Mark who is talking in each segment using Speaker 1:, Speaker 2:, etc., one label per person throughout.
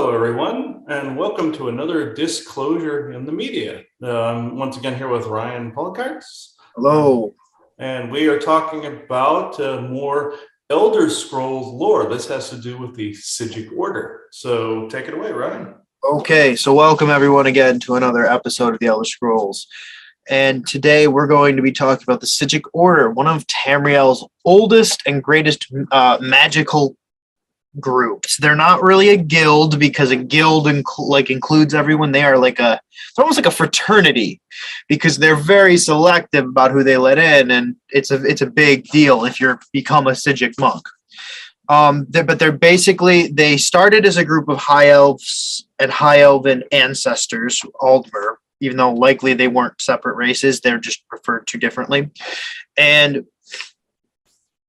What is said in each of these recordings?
Speaker 1: Hello, everyone, and welcome to another Disclosure in the Media. I'm once again here with Ryan Polikarts.
Speaker 2: Hello.
Speaker 1: And we are talking about more Elder Scrolls lore. This has to do with the Psijic Order. So take it away, Ryan.
Speaker 2: Okay, so welcome everyone again to another episode of the Elder Scrolls. And today we're going to be talking about the Psijic Order, one of Tamriel's oldest and greatest magical groups. They're not really a guild because a guild includes everyone. They're almost like a fraternity because they're very selective about who they let in, and it's a big deal if you become a Psijic monk. They started as a group of high elves and high elven ancestors, Aldmer, even though likely they weren't separate races, they're just referred to differently. And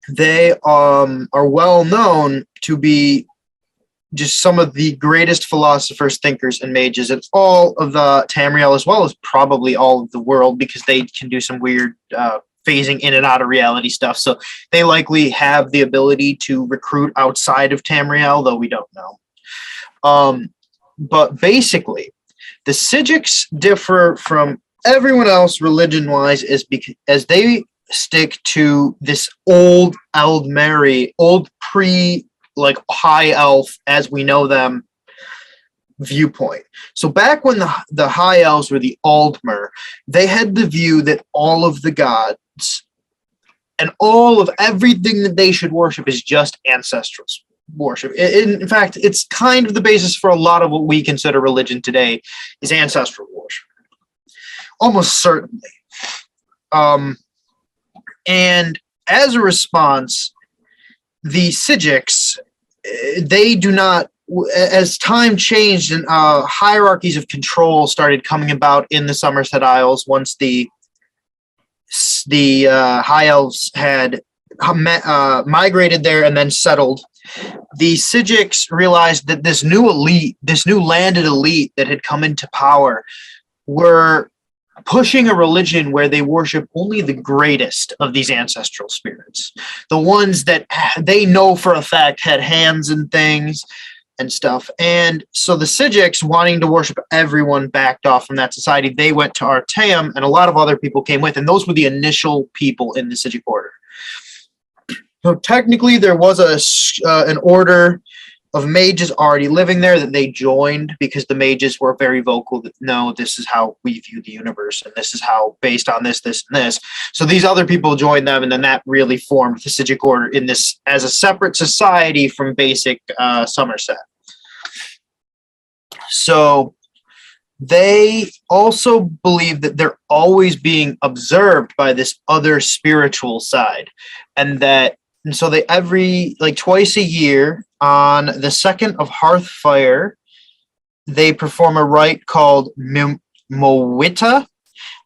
Speaker 2: they are well known to be just some of the greatest philosophers, thinkers, and mages in all of the Tamriel, as well as probably all of the world, because they can do some weird phasing in and out of reality stuff. So they likely have the ability to recruit outside of Tamriel, though we don't know. But basically, the Psijics differ from everyone else religion-wise as they stick to this old Eldmeri, old high elf as we know them viewpoint. So back when the high elves were the Aldmer, they had the view that all of the gods and all of everything that they should worship is just ancestral worship. In fact, it's kind of the basis for a lot of what we consider religion today is ancestral worship. Almost certainly. And as a response, the Psijics, they do not, as time changed and hierarchies of control started coming about in the Somerset Isles once the High Elves had migrated there and then settled, the Psijics realized that this new landed elite that had come into power were pushing a religion where they worship only the greatest of these ancestral spirits, the ones that they know for a fact had hands and things and stuff. And so the Psijics, wanting to worship everyone, backed off from that society. They went to Artaeum, and a lot of other people came with, and those were the initial people in the Psijic order. So technically there was an order of mages already living there that they joined because the mages were very vocal that no, this is how we view the universe and this is how based on this, this, and this. So these other people joined them, and then that really formed the Psijic order in this as a separate society from basic Somerset. So they also believe that they're always being observed by this other spiritual side, and so they twice a year on the 2nd of Hearthfire, they perform a rite called Mowita,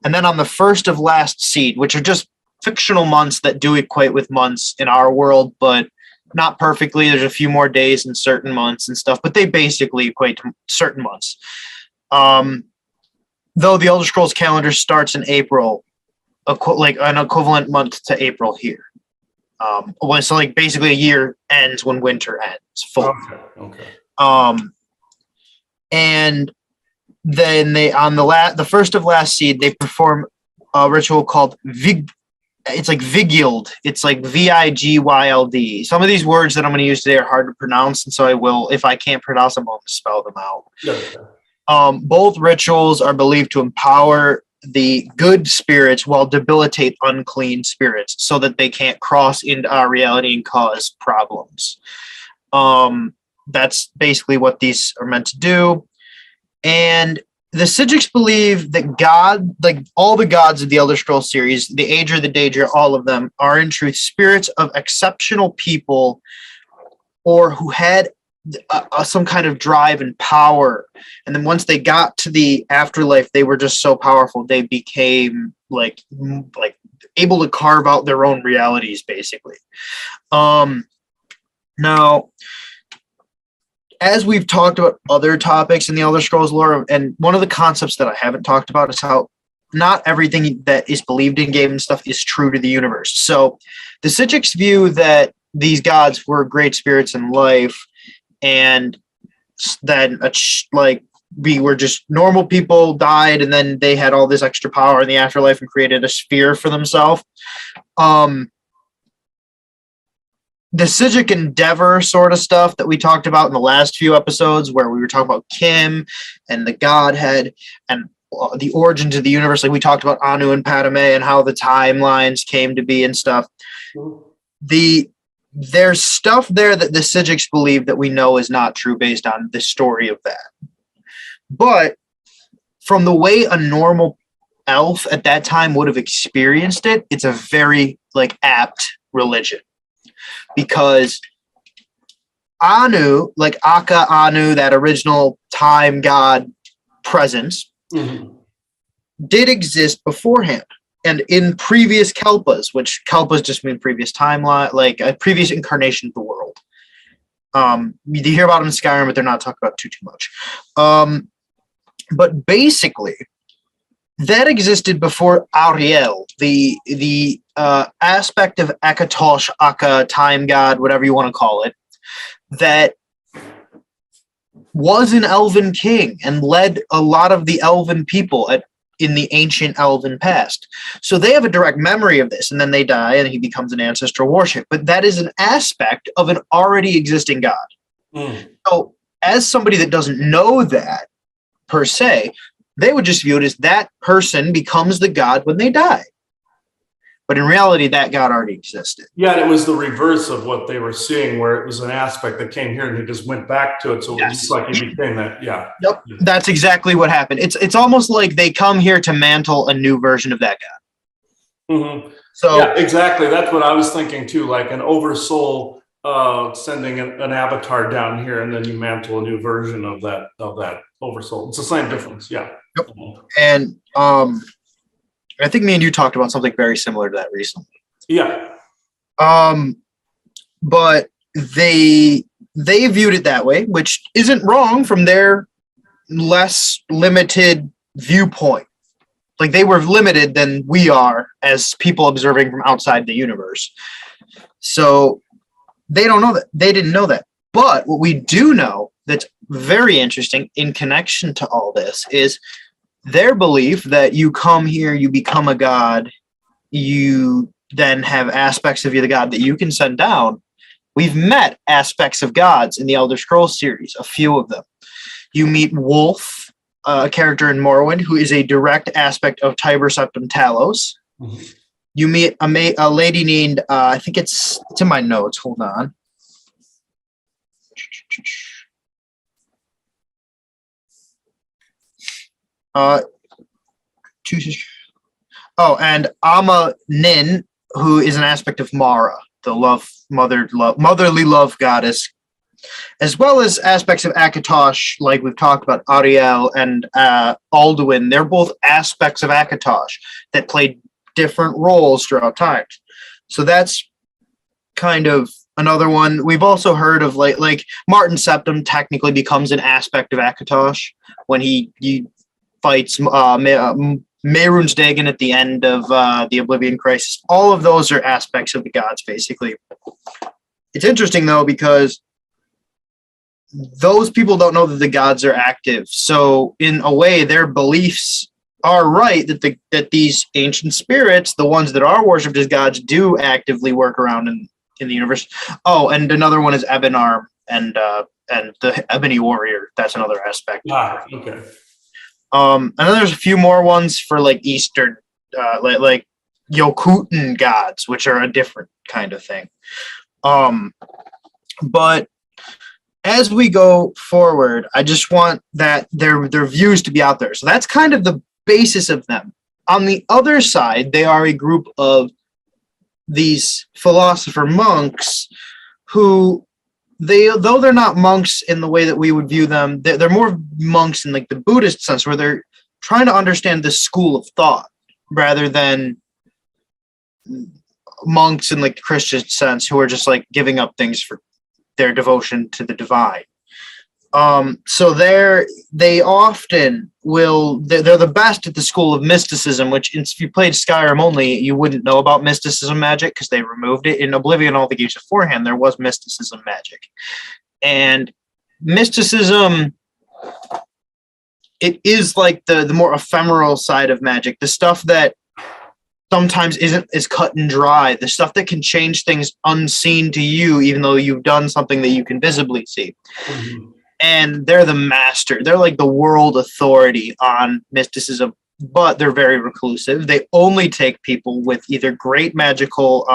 Speaker 2: and then on the 1st of Last Seed, which are just fictional months that do equate with months in our world, but not perfectly. There's a few more days in certain months and stuff, but they basically equate to certain months. Though the Elder Scrolls calendar starts in April, like an equivalent month to April here. So basically a year ends when winter ends fully.
Speaker 1: Okay.
Speaker 2: And then they on the 1st of Last Seed, they perform a ritual called it's like Vigyld. It's like Vigylд. Some of these words that I'm going to use today are hard to pronounce, and so I will, if I can't pronounce them, I'll spell them out.
Speaker 1: Yeah.
Speaker 2: Both rituals are believed to empower the good spirits while debilitate unclean spirits so that they can't cross into our reality and cause problems. That's basically what these are meant to do. And the Psijics believe that God, like all the gods of the Elder Scrolls series, the Aegir, the Daedra, all of them are in truth spirits of exceptional people or who had some kind of drive and power, and then once they got to the afterlife, they were just so powerful they became like able to carve out their own realities, basically. Now, as we've talked about other topics in the Elder Scrolls lore, and one of the concepts that I haven't talked about is how not everything that is believed in game and stuff is true to the universe. So the Psijics view that these gods were great spirits in life, and then like we were just normal people, died, and then they had all this extra power in the afterlife and created a sphere for themselves. The Psijic Endeavor sort of stuff that we talked about in the last few episodes, where we were talking about Kim and the Godhead and the origins of the universe, like we talked about Anu and Padme and how the timelines came to be and stuff. There's stuff there that the Psijics believe that we know is not true based on the story of that. But from the way a normal elf at that time would have experienced it, it's a very like apt religion. Because Anu, like Aka Anu, that original time god presence, did exist beforehand. And in previous Kalpas, which Kalpas just mean previous timeline, like a previous incarnation of the world. You hear about them in Skyrim, but they're not talked about too much. But basically, that existed before Ariel, the aspect of Akatosh, Aka, time god, whatever you want to call it, that was an elven king and led a lot of the elven people in the ancient elven past. So they have a direct memory of this, and then they die and he becomes an ancestral worship. But that is an aspect of an already existing god. So as somebody that doesn't know that per se, they would just view it as that person becomes the god when they die. But in reality, that god already existed.
Speaker 1: Yeah, and it was the reverse of what they were seeing, where it was an aspect that came here and he just went back to it. So it was like he became that. Yeah.
Speaker 2: Yep. That's exactly what happened. It's almost like they come here to mantle a new version of that god. So
Speaker 1: yeah, exactly. That's what I was thinking too. Like an oversoul sending an avatar down here, and then you mantle a new version of that oversoul. It's the same difference. Yeah.
Speaker 2: Yep. And I think me and you talked about something very similar to that recently.
Speaker 1: Yeah.
Speaker 2: But they viewed it that way, which isn't wrong from their less limited viewpoint. Like they were limited than we are as people observing from outside the universe. So they don't know that. They didn't know that. But what we do know that's very interesting in connection to all this is their belief that you come here, you become a god, you then have aspects of you, the god, that you can send down. We've met aspects of gods in the Elder Scrolls series, a few of them. You meet Wolf, a character in Morrowind, who is a direct aspect of Tiber Septim Talos. You meet a lady named, I think it's in my notes, hold on. And Ama Nin, who is an aspect of Mara, the motherly love goddess, as well as aspects of Akatosh, like we've talked about, Ariel and Alduin. They're both aspects of Akatosh that played different roles throughout time. So that's kind of another one. We've also heard of like Martin Septim technically becomes an aspect of Akatosh when he fights Mehrunes Dagon at the end of the Oblivion Crisis. All of those are aspects of the gods, basically. It's interesting, though, because those people don't know that the gods are active. So, in a way, their beliefs are right that these ancient spirits, the ones that are worshipped as gods, do actively work around in the universe. Oh, and another one is Ebenarm and the Ebony Warrior. That's another aspect.
Speaker 1: Okay.
Speaker 2: And then there's a few more ones for like Eastern, like Yokutan gods, which are a different kind of thing. But as we go forward, I just want that their views to be out there. So that's kind of the basis of them. On the other side, they are a group of these philosopher monks who, though they're not monks in the way that we would view them, they're more monks in like the Buddhist sense, where they're trying to understand the school of thought rather than monks in like the Christian sense who are just like giving up things for their devotion to the divine. So they often they're the best at the school of mysticism, which if you played Skyrim only, you wouldn't know about mysticism magic because they removed it. In Oblivion, all the games beforehand, there was mysticism magic. And mysticism, it is like the more ephemeral side of magic, the stuff that sometimes isn't as cut and dry, the stuff that can change things unseen to you, even though you've done something that you can visibly see.
Speaker 1: Mhm.
Speaker 2: And they're the master. They're like the world authority on mysticism, but they're very reclusive. They only take people with either great magical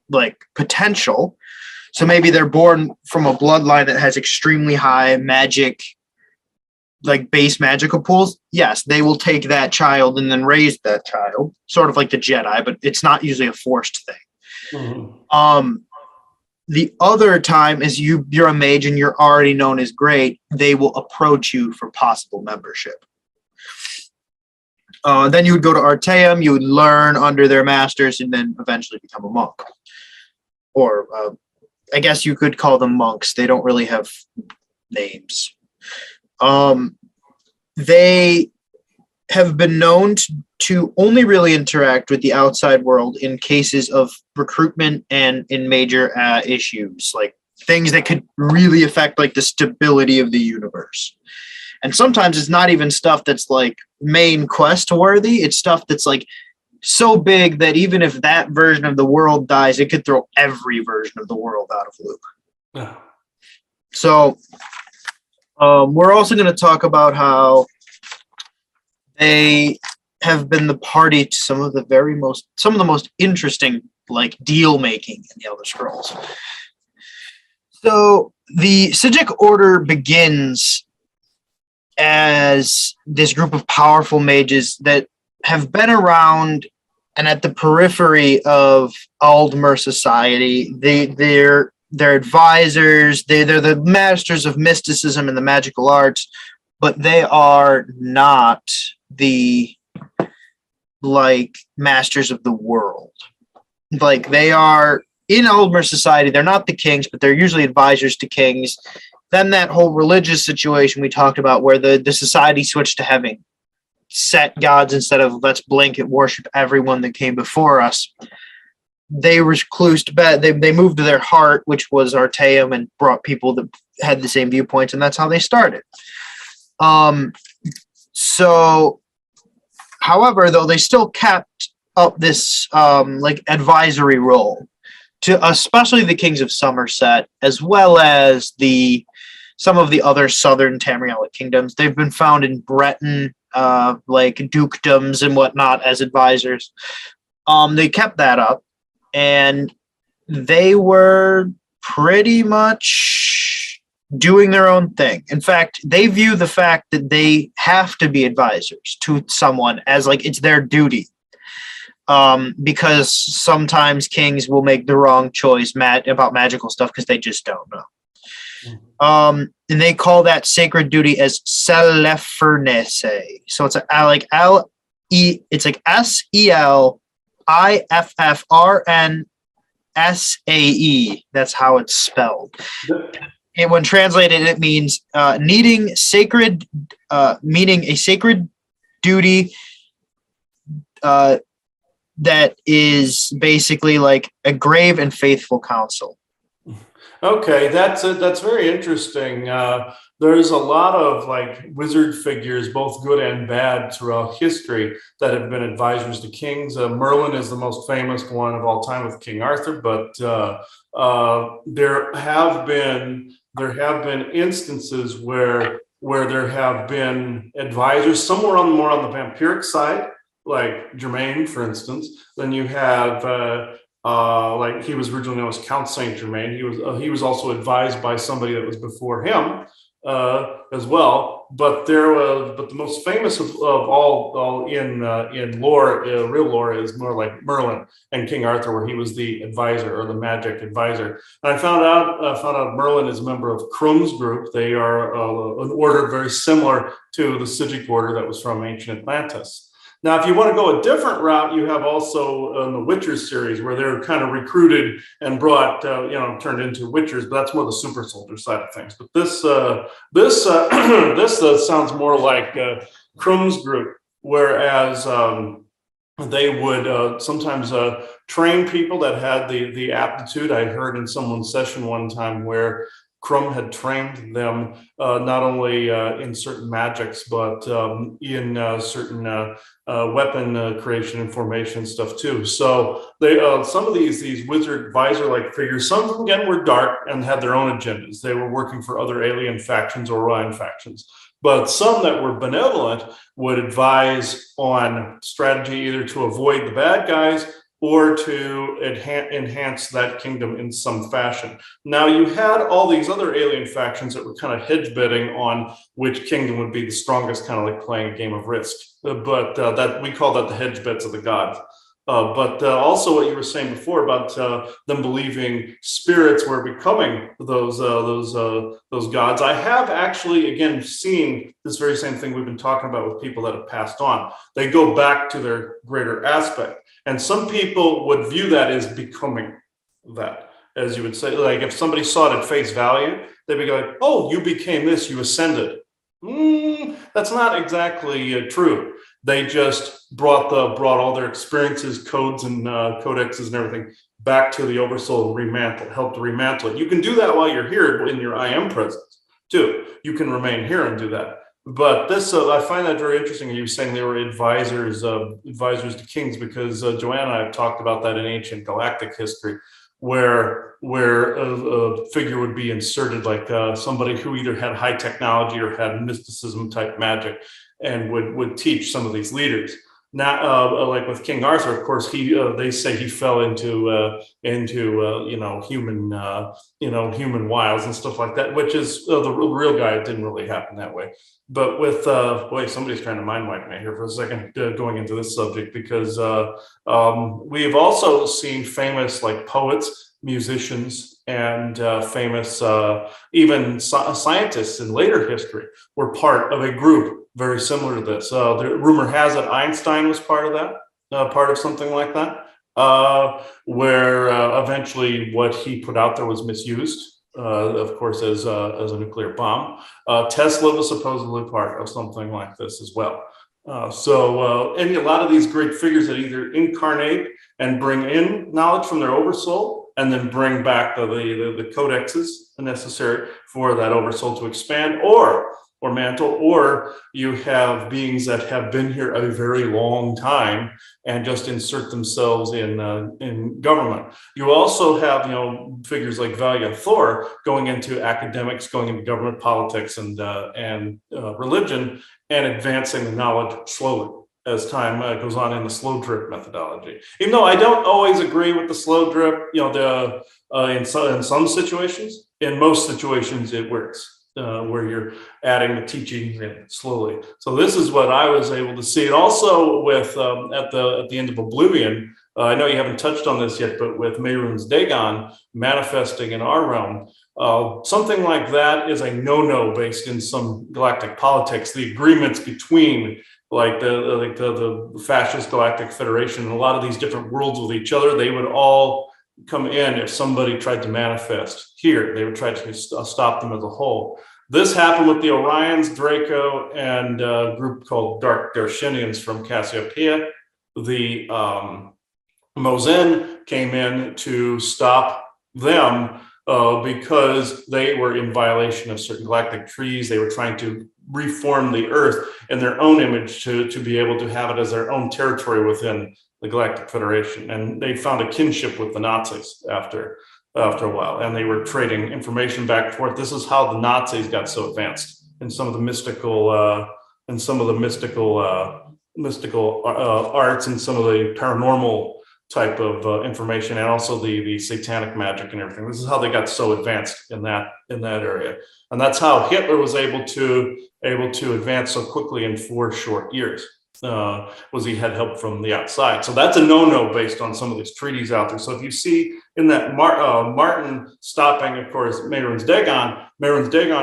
Speaker 2: like potential. So maybe they're born from a bloodline that has extremely high magic, like base magical pools. Yes, they will take that child and then raise that child, sort of like the Jedi, but it's not usually a forced thing.
Speaker 1: Mhm.
Speaker 2: The other time is you're a mage and you're already known as great, they will approach you for possible membership. Then you would go to Artaeum, you would learn under their masters, and then eventually become a monk. Or I guess you could call them monks. They don't really have names. They have been known to only really interact with the outside world in cases of recruitment and in major issues, like things that could really affect like the stability of the universe. And sometimes it's not even stuff that's like main quest worthy. It's stuff that's like so big that even if that version of the world dies, it could throw every version of the world out of loop.
Speaker 1: Yeah.
Speaker 2: So we're also going to talk about how they have been the party to some of the most interesting like deal making in the Elder Scrolls. So the Psijic Order begins as this group of powerful mages that have been around and at the periphery of Aldmer society. They're advisors. They're the masters of mysticism and the magical arts, but they are not the like masters of the world. Like they are in Aldmer society, they're not the kings, but they're usually advisors to kings. Then that whole religious situation we talked about where the society switched to having set gods instead of let's blanket worship everyone that came before us. They reclused, they moved to their heart, which was Artaeum, and brought people that had the same viewpoints, and that's how they started. So, however, though, they still kept up this like advisory role to especially the kings of Somerset, as well as some of the other southern Tamrielic kingdoms. They've been found in Breton, like dukedoms and whatnot as advisors. They kept that up, and they were pretty much doing their own thing. In fact, they view the fact that they have to be advisors to someone as like it's their duty. Because sometimes kings will make the wrong choice about magical stuff because they just don't know. And they call that sacred duty as Selefernese. So it's like it's like SELIFFRNSAE. That's how it's spelled. And when translated, it means meaning a sacred duty that is basically like a grave and faithful counsel.
Speaker 1: Okay, that's very interesting. There's a lot of like wizard figures, both good and bad, throughout history that have been advisors to kings. Merlin is the most famous one of all time with King Arthur, but there have been instances where there have been advisors, somewhere more on the vampiric side, like Germain, for instance. Then you have like he was originally known as Count Saint Germain. He was also advised by somebody that was before him as well. But the most famous of all in lore, real lore, is more like Merlin and King Arthur, where he was the advisor or the magic advisor. And I found out Merlin is a member of Krum's group. They are an order very similar to the Psijic order that was from ancient Atlantis. Now, if you want to go a different route, you have also the Witchers series, where they're kind of recruited and brought, turned into Witchers, but that's more the super soldier side of things. But this sounds more like Krum's group, whereas they would sometimes train people that had the aptitude. I heard in someone's session one time where Crumb had trained them not only in certain magics, but in certain weapon creation and formation stuff too. So they some of these wizard advisor-like figures, some of them again were dark and had their own agendas. They were working for other alien factions or Orion factions. But some that were benevolent would advise on strategy either to avoid the bad guys or to enhance that kingdom in some fashion. Now, you had all these other alien factions that were kind of hedge betting on which kingdom would be the strongest, kind of like playing a game of Risk. But that we call that the hedge bets of the gods. But also what you were saying before about them believing spirits were becoming those gods. I have actually, again, seen this very same thing we've been talking about with people that have passed on. They go back to their greater aspect. And some people would view that as becoming that, as you would say. Like if somebody saw it at face value, they'd be like, oh, you became this, you ascended. That's not exactly true. They just brought all their experiences, codes, and codexes and everything back to the oversoul and helped to remantle it. You can do that while you're here in your I am presence too. You can remain here and do that. But this, I find that very interesting. You were saying they were advisors to kings, because Joanna and I have talked about that in ancient galactic history, where a figure would be inserted, like somebody who either had high technology or had mysticism type magic, and would teach some of these leaders. Now, like with King Arthur, of course, they say he fell into human wiles and stuff like that, which is the real guy. It didn't really happen that way. But with boy, somebody's trying to mind wipe me here for a second, going into this subject, because we've also seen famous like poets, musicians, and famous even scientists in later history were part of a group very similar to this. The rumor has it Einstein was part of that, part of something like that, where eventually what he put out there was misused, of course, as a nuclear bomb. Tesla was supposedly part of something like this as well. And a lot of these great figures that either incarnate and bring in knowledge from their oversoul, and then bring back the codexes necessary for that oversoul to expand or mantle, or you have beings that have been here a very long time and just insert themselves in government. You also have figures like Valiant Thor going into academics, going into government politics and religion, and advancing the knowledge slowly as time goes on in the slow drip methodology. Even though I don't always agree with the slow drip, in some situations, in most situations it works. Where you're adding the teachings in slowly. So this is what I was able to see. And also with at the end of Oblivion, I know you haven't touched on this yet, but with Mehrunes Dagon manifesting in our realm, something like that is a no-no based in some galactic politics. The agreements between the fascist Galactic Federation and a lot of these different worlds with each other, they would all come in if somebody tried to manifest here. They would try to stop them as a whole. This happened with the Orions, Draco, and a group called Dark Darshinians from Cassiopeia. The Mozen came in to stop them because they were in violation of certain galactic treaties. They were trying to reform the Earth in their own image to be able to have it as their own territory within the Galactic Federation. And they found a kinship with the Nazis after a while, and they were trading information back and forth. This is how the Nazis got so advanced in some of the mystical arts and some of the paranormal type of information, and also the satanic magic and everything. This is how they got so advanced in that area, and that's how Hitler was able to advance so quickly in 4 short years. Was he had help from the outside. So that's a no-no based on some of these treaties out there. So if you see in that Martin stopping, of course, Mehrunes Dagon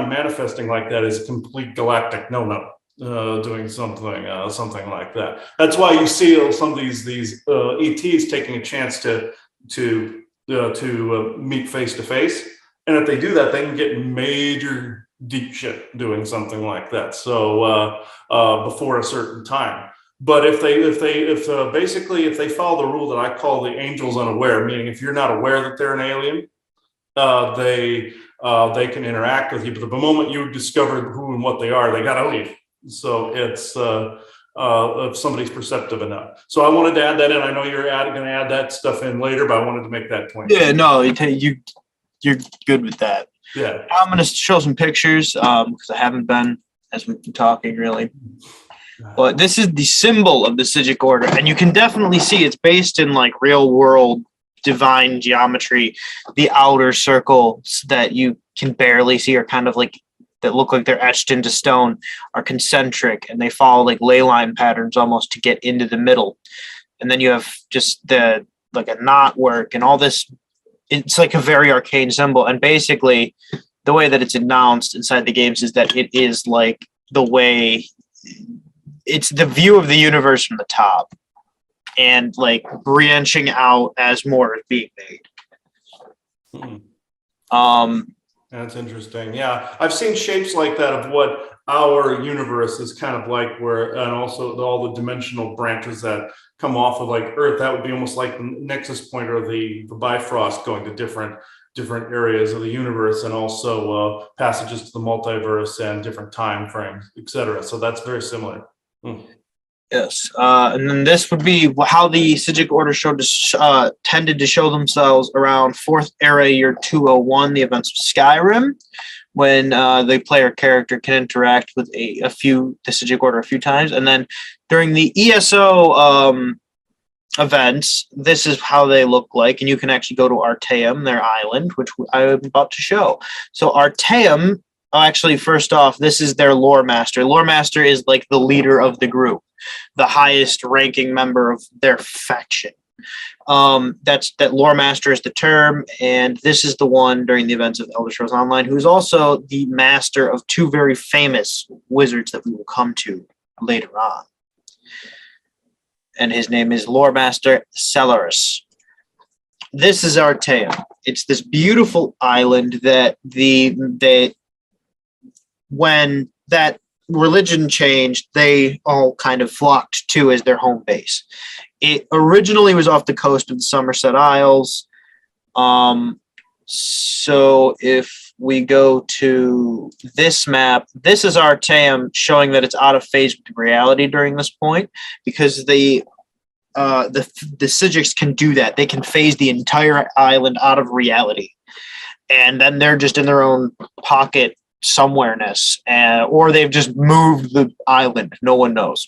Speaker 1: manifesting like that is a complete galactic no-no. Doing something like that. That's why you see some of these ETs taking a chance to meet face to face, and if they do that, they can get major deep shit doing something like that. So before a certain time. But if they follow the rule that I call the angels unaware, meaning if you're not aware that they're an alien, they can interact with you. But the moment you discover who and what they are, they got to leave. So it's if somebody's perceptive enough. So I wanted to add that in. I know you're going to add that stuff in later, but I wanted to make that point.
Speaker 2: Yeah, no, you're good with that.
Speaker 1: Yeah.
Speaker 2: I'm going to show some pictures because I haven't been as we've been talking really. But this is the symbol of the Psijic order, and you can definitely see it's based in like real world divine geometry. The outer circles that you can barely see are kind of like that look like they're etched into stone are concentric, and they follow like ley line patterns almost to get into the middle. And then you have just the like a knot work and all this. It's like a very arcane symbol, and basically the way that it's announced inside the games is that it is like the way it's the view of the universe from the top and like branching out as more is being made.
Speaker 1: That's interesting. Yeah, I've seen shapes like that of what our universe is kind of like, where, and also all the dimensional branches that come off of like Earth. That would be almost like the nexus point or the Bifrost going to different areas of the universe, and also passages to the multiverse and different time frames, etc. So that's very similar.
Speaker 2: Yes, and then this would be how the Psijic Order tended to show themselves around 4th Era Year 201, the events of Skyrim, when the player character can interact with the Psijic Order a few times, and then during the ESO events, this is how they look like, and you can actually go to Artaeum, their island, which I'm about to show. So Artaeum. Actually, first off, this is their lore master. Lore master is like the leader of the group, the highest ranking member of their faction. That lore master is the term, and this is the one during the events of Elder Scrolls Online, who is also the master of 2 very famous wizards that we will come to later on. And his name is Lore Master Celarus. This is Artaeum. It's this beautiful island that when that religion changed, they all kind of flocked to as their home base. It originally was off the coast of the Somerset Isles. So if we go to this map, this is Artaeum, showing that it's out of phase with reality during this point, because the Psijics can do that. They can phase the entire island out of reality, and then they're just in their own pocket somewhereness, or they've just moved the island. No one knows.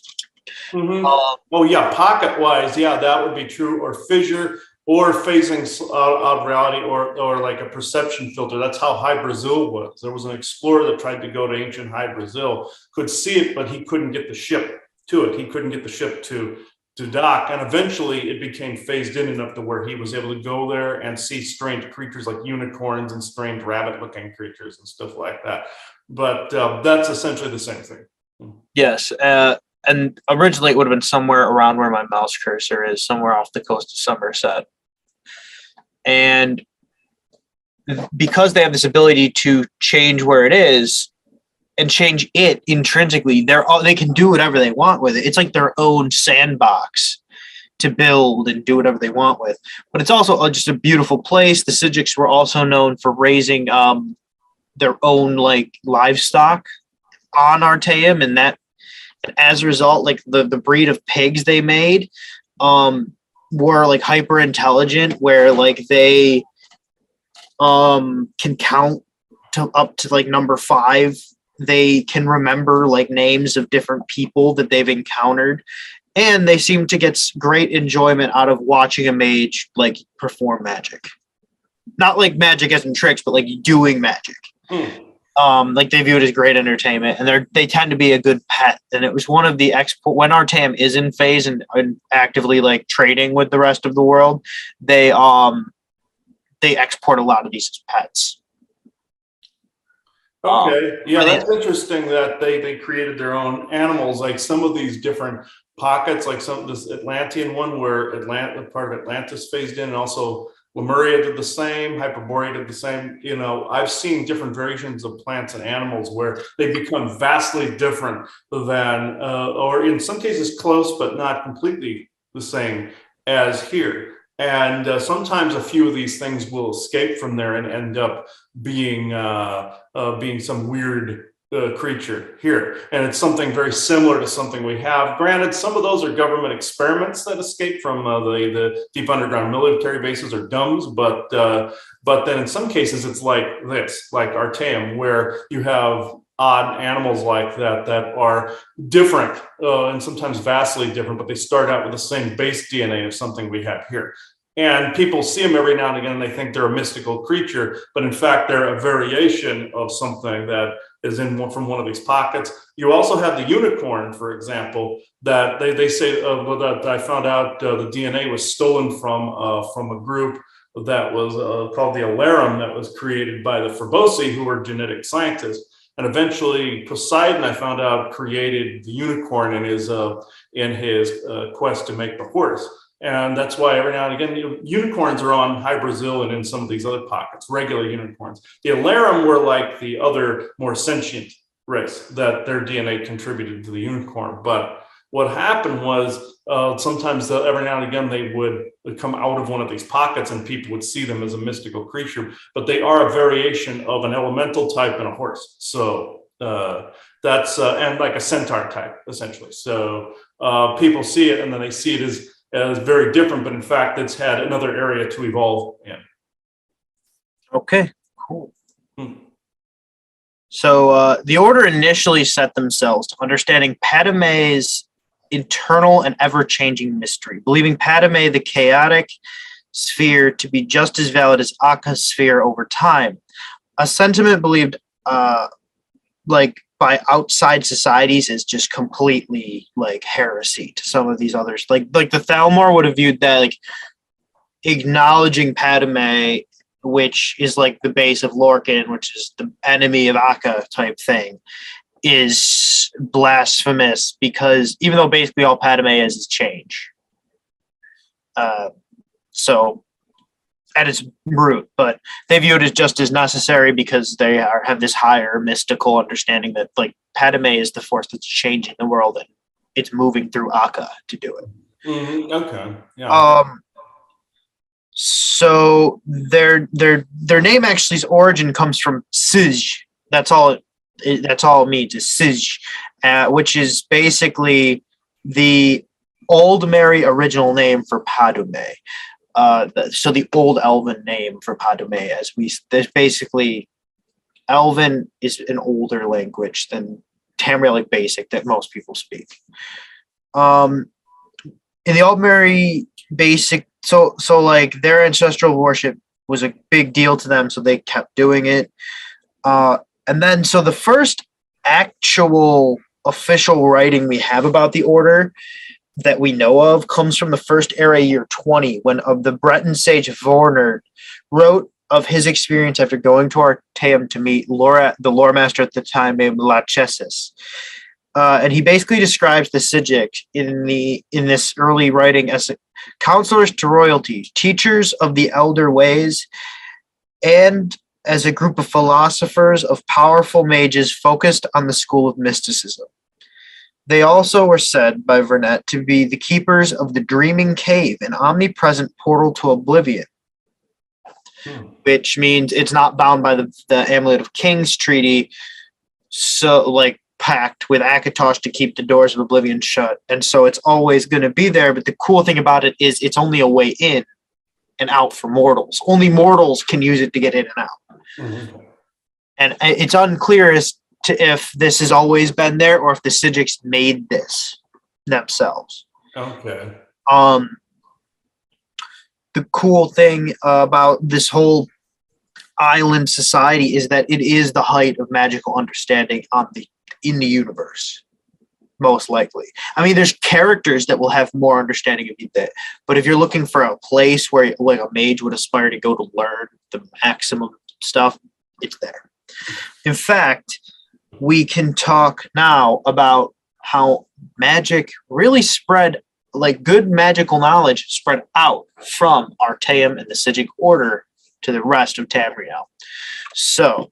Speaker 1: Oh yeah, pocket wise, yeah, that would be true. Or fissure, or phasing out of reality, or like a perception filter. That's how High Brazil was. There was an explorer that tried to go to ancient High Brazil, could see it, but he couldn't get the ship to it. He couldn't get the ship to dock, and eventually it became phased in enough to where he was able to go there and see strange creatures like unicorns and strange rabbit-looking creatures and stuff like that. But that's essentially the same thing.
Speaker 2: Yes, and originally it would have been somewhere around where my mouse cursor is, somewhere off the coast of Somerset. And because they have this ability to change where it is and change it intrinsically, they can do whatever they want with it. It's like their own sandbox to build and do whatever they want with. But it's also just a beautiful place. The Psijics were also known for raising their own like livestock on Artaeum, and as a result, like the breed of pigs they made were like hyper intelligent, where like they can count to up to like number 5. They can remember like names of different people that they've encountered, and they seem to get great enjoyment out of watching a mage like perform magic. Not like magic as in tricks, but like doing magic. Like they view it as great entertainment, and they tend to be a good pet. And it was one of the when Artaeum is in phase and actively like trading with the rest of the world, they export a lot of these as pets.
Speaker 1: Okay, yeah, that's interesting that they created their own animals. Like some of these different pockets, like this Atlantean one where part of Atlantis phased in, and also Lemuria did the same, Hyperborea did the same. You know, I've seen different versions of plants and animals where they become vastly different than, or in some cases close, but not completely the same as here. And sometimes a few of these things will escape from there and end up being some weird creature here. And it's something very similar to something we have. Granted, some of those are government experiments that escape from the deep underground military bases or DUMBs, but then in some cases it's like this, like Artaeum, where you have odd animals like that that are different and sometimes vastly different, but they start out with the same base DNA of something we have here. And people see them every now and again and they think they're a mystical creature, but in fact they're a variation of something that is from one of these pockets. You also have the unicorn, for example, that they say that I found out the DNA was stolen from a group that was called the Alarum, that was created by the Forbosi, who were genetic scientists. And eventually Poseidon, I found out, created the unicorn in his quest to make the horse. And that's why every now and again, unicorns are on High Brazil and in some of these other pockets, regular unicorns. The Alarum were like the other more sentient race that their DNA contributed to the unicorn. But what happened was sometimes every now and again, they would come out of one of these pockets and people would see them as a mystical creature, but they are a variation of an elemental type and a horse. So that's, and like a centaur type, essentially. So people see it and then they see it as very different, but in fact, it's had another area to evolve in.
Speaker 2: Okay, cool. So the Order initially set themselves to understanding Padme's internal and ever-changing mystery, believing Padme, the chaotic sphere, to be just as valid as Akka's sphere over time. A sentiment believed like by outside societies is just completely like heresy to some of these others. Like the Thalmor would have viewed that like acknowledging Padme, which is like the base of Lorcan, which is the enemy of Akka type thing, is blasphemous because even though basically all Padme is change. So at its root, but they view it as just as necessary because they have this higher mystical understanding that like Padme is the force that's changing the world and it's moving through Akka to do it.
Speaker 1: Mm-hmm. Okay. Yeah.
Speaker 2: So their name actually's origin comes from Psijic. That's all it means is Psijic, which is basically the Old Mary original name for Padme. So the old Elven name for Padme, there's basically Elven is an older language than Tamrielic Basic that most people speak. In the Old Mary Basic, so like their ancestral worship was a big deal to them, so they kept doing it. And then so the first actual official writing we have about the Order that we know of comes from the first era, year 20, when of the Breton sage Vorner wrote of his experience after going to Artaeum to meet the lore master at the time named Lachesis. And he basically describes the Psijic in this early writing as counselors to royalty, teachers of the elder ways, and as a group of philosophers of powerful mages focused on the school of mysticism. They also were said by Vernet to be the keepers of the Dreaming Cave, an omnipresent portal to oblivion, which means it's not bound by the Amulet of Kings treaty, so like pact with Akatosh to keep the doors of oblivion shut, and so it's always going to be there. But the cool thing about it is it's only a way in and out for mortals. Only mortals can use it to get in and out. Mm-hmm. And it's unclear as to if this has always been there or if the Psijics made this themselves.
Speaker 1: Okay.
Speaker 2: The cool thing about this whole island society is that it is the height of magical understanding in the universe, most likely. I mean, there's characters that will have more understanding of that, but if you're looking for a place where like a mage would aspire to go to learn the maximum stuff, it's there. In fact, we can talk now about how magic really spread, like good magical knowledge spread out from Artaeum and the Psijic Order to the rest of Tamriel. So,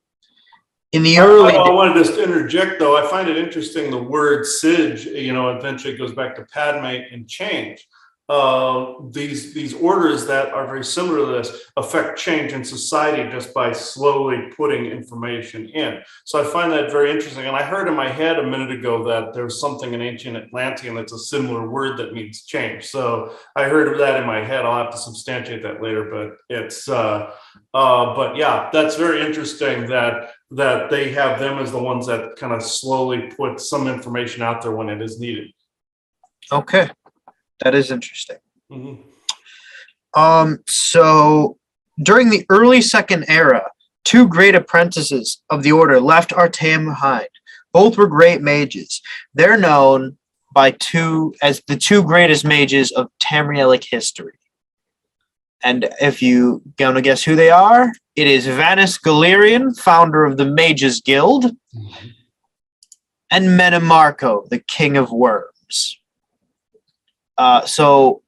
Speaker 2: in the early...
Speaker 1: I wanted to interject, though. I find it interesting, the word Psij, eventually goes back to Padme and change. these orders that are very similar to this affect change in society just by slowly putting information in. So I find that very interesting. And I heard in my head a minute ago that there's something in ancient Atlantean that's a similar word that means change. So I heard of that in my head. I'll have to substantiate that later, but but yeah, that's very interesting that they have them as the ones that kind of slowly put some information out there when it is needed.
Speaker 2: Okay, that is interesting.
Speaker 1: Mhm.
Speaker 2: So during the early Second Era, two great apprentices of the order left Artaeum behind. Both were great mages. They're known as the two greatest mages of Tamrielic history. And if you gonna guess who they are, it is Vanus Galerian, founder of the Mages Guild, and Metamarco, the King of Worms. So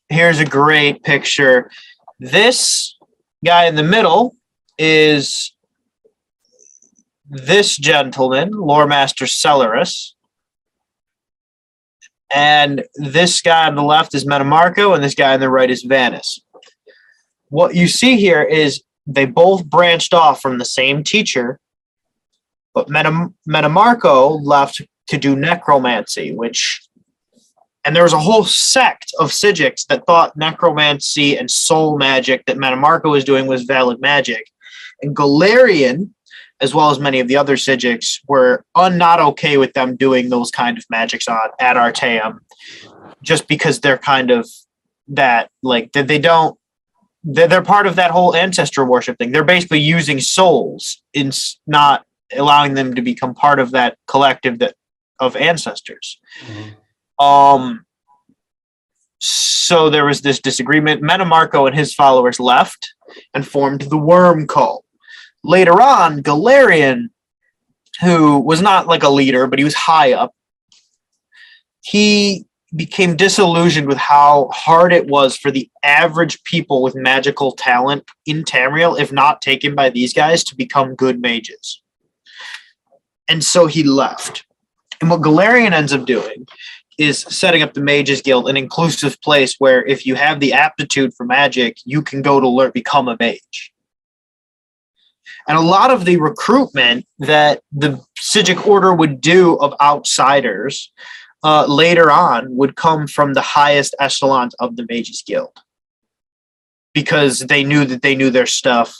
Speaker 2: here's a great picture. This guy in the middle is this gentleman, Lore Master Celerus. And this guy on the left is Metamarco, and this guy on the right is Vanus. What you see here is they both branched off from the same teacher, but Metamarco left to do necromancy, and there was a whole sect of Psijics that thought necromancy and soul magic that Metamarco was doing was valid magic. And Galerian, as well as many of the other Psijics, were not okay with them doing those kind of magics at Artaeum, just because they're kind of that, like, they're part of that whole ancestor worship thing. They're basically using souls in not allowing them to become part of that collective of ancestors. Mm-hmm. So there was this disagreement. Metamarco and his followers left and formed the Worm Cult. Later on, Galerian, who was not like a leader, but he was high up, he became disillusioned with how hard it was for the average people with magical talent in Tamriel, if not taken by these guys, to become good mages. And so he left. And what Galerian ends up doing is setting up the Mages Guild, an inclusive place where if you have the aptitude for magic, you can go to become a mage. And a lot of the recruitment that the Psijic Order would do of outsiders later on would come from the highest echelons of the Mages Guild, because they knew their stuff.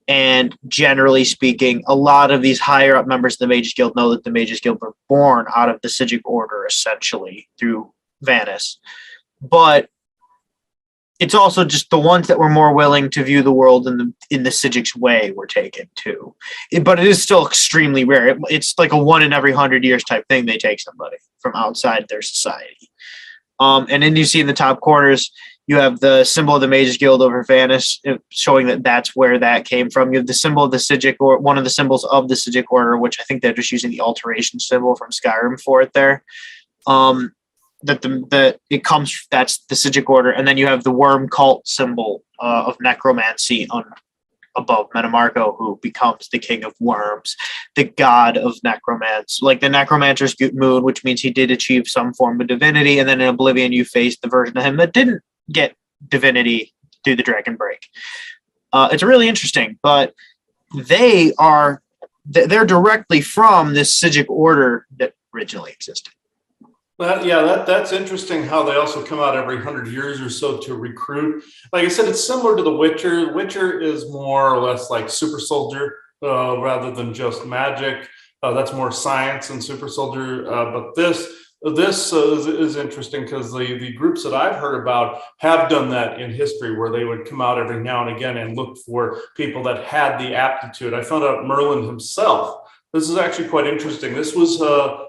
Speaker 2: And generally speaking, a lot of these higher up members of the Mages Guild know that the Mages Guild were born out of the Psijic Order, essentially, through Vanus. But it's also just the ones that were more willing to view the world in the Psijic's way were taken too. But it is still extremely rare. It's like a 1 in every 100 years type thing. They take somebody from outside their society. And then you see in the top corners, you have the symbol of the Mages Guild over Vanus, showing that that's where that came from. You have the symbol of the Psijic, or one of the symbols of the Psijic Order, which I think they're just using the alteration symbol from Skyrim for it there. That's the Psijic Order, and then you have the Worm Cult symbol of necromancy above Metamarco, who becomes the King of Worms, the god of necromancy, like the Necromancer's moon, which means he did achieve some form of divinity. And then in Oblivion, you face the version of him that didn't get divinity through the Dragon Break. It's really interesting, but they're directly from this Psijic Order that originally existed.
Speaker 1: That's interesting how they also come out every 100 years or so to recruit. Like I said, it's similar to The Witcher. The Witcher is more or less like Super Soldier rather than just magic. That's more science than Super Soldier. But this is interesting because the groups that I've heard about have done that in history, where they would come out every now and again and look for people that had the aptitude. I found out Merlin himself. This is actually quite interesting. This was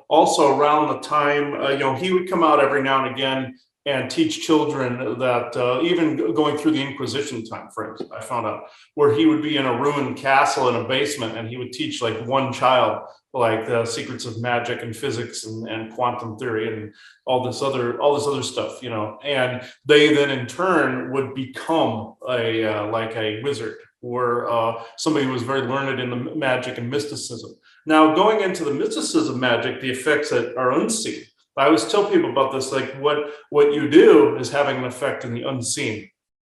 Speaker 1: also around the time, he would come out every now and again and teach children that even going through the Inquisition time frames, I found out, where he would be in a ruined castle in a basement and he would teach like one child, like the secrets of magic and physics and quantum theory and all this other stuff, and they then in turn would become a wizard or somebody who was very learned in the magic and mysticism. Now, going into the mysticism magic, the effects that are unseen. I always tell people about this, like what you do is having an effect in the unseen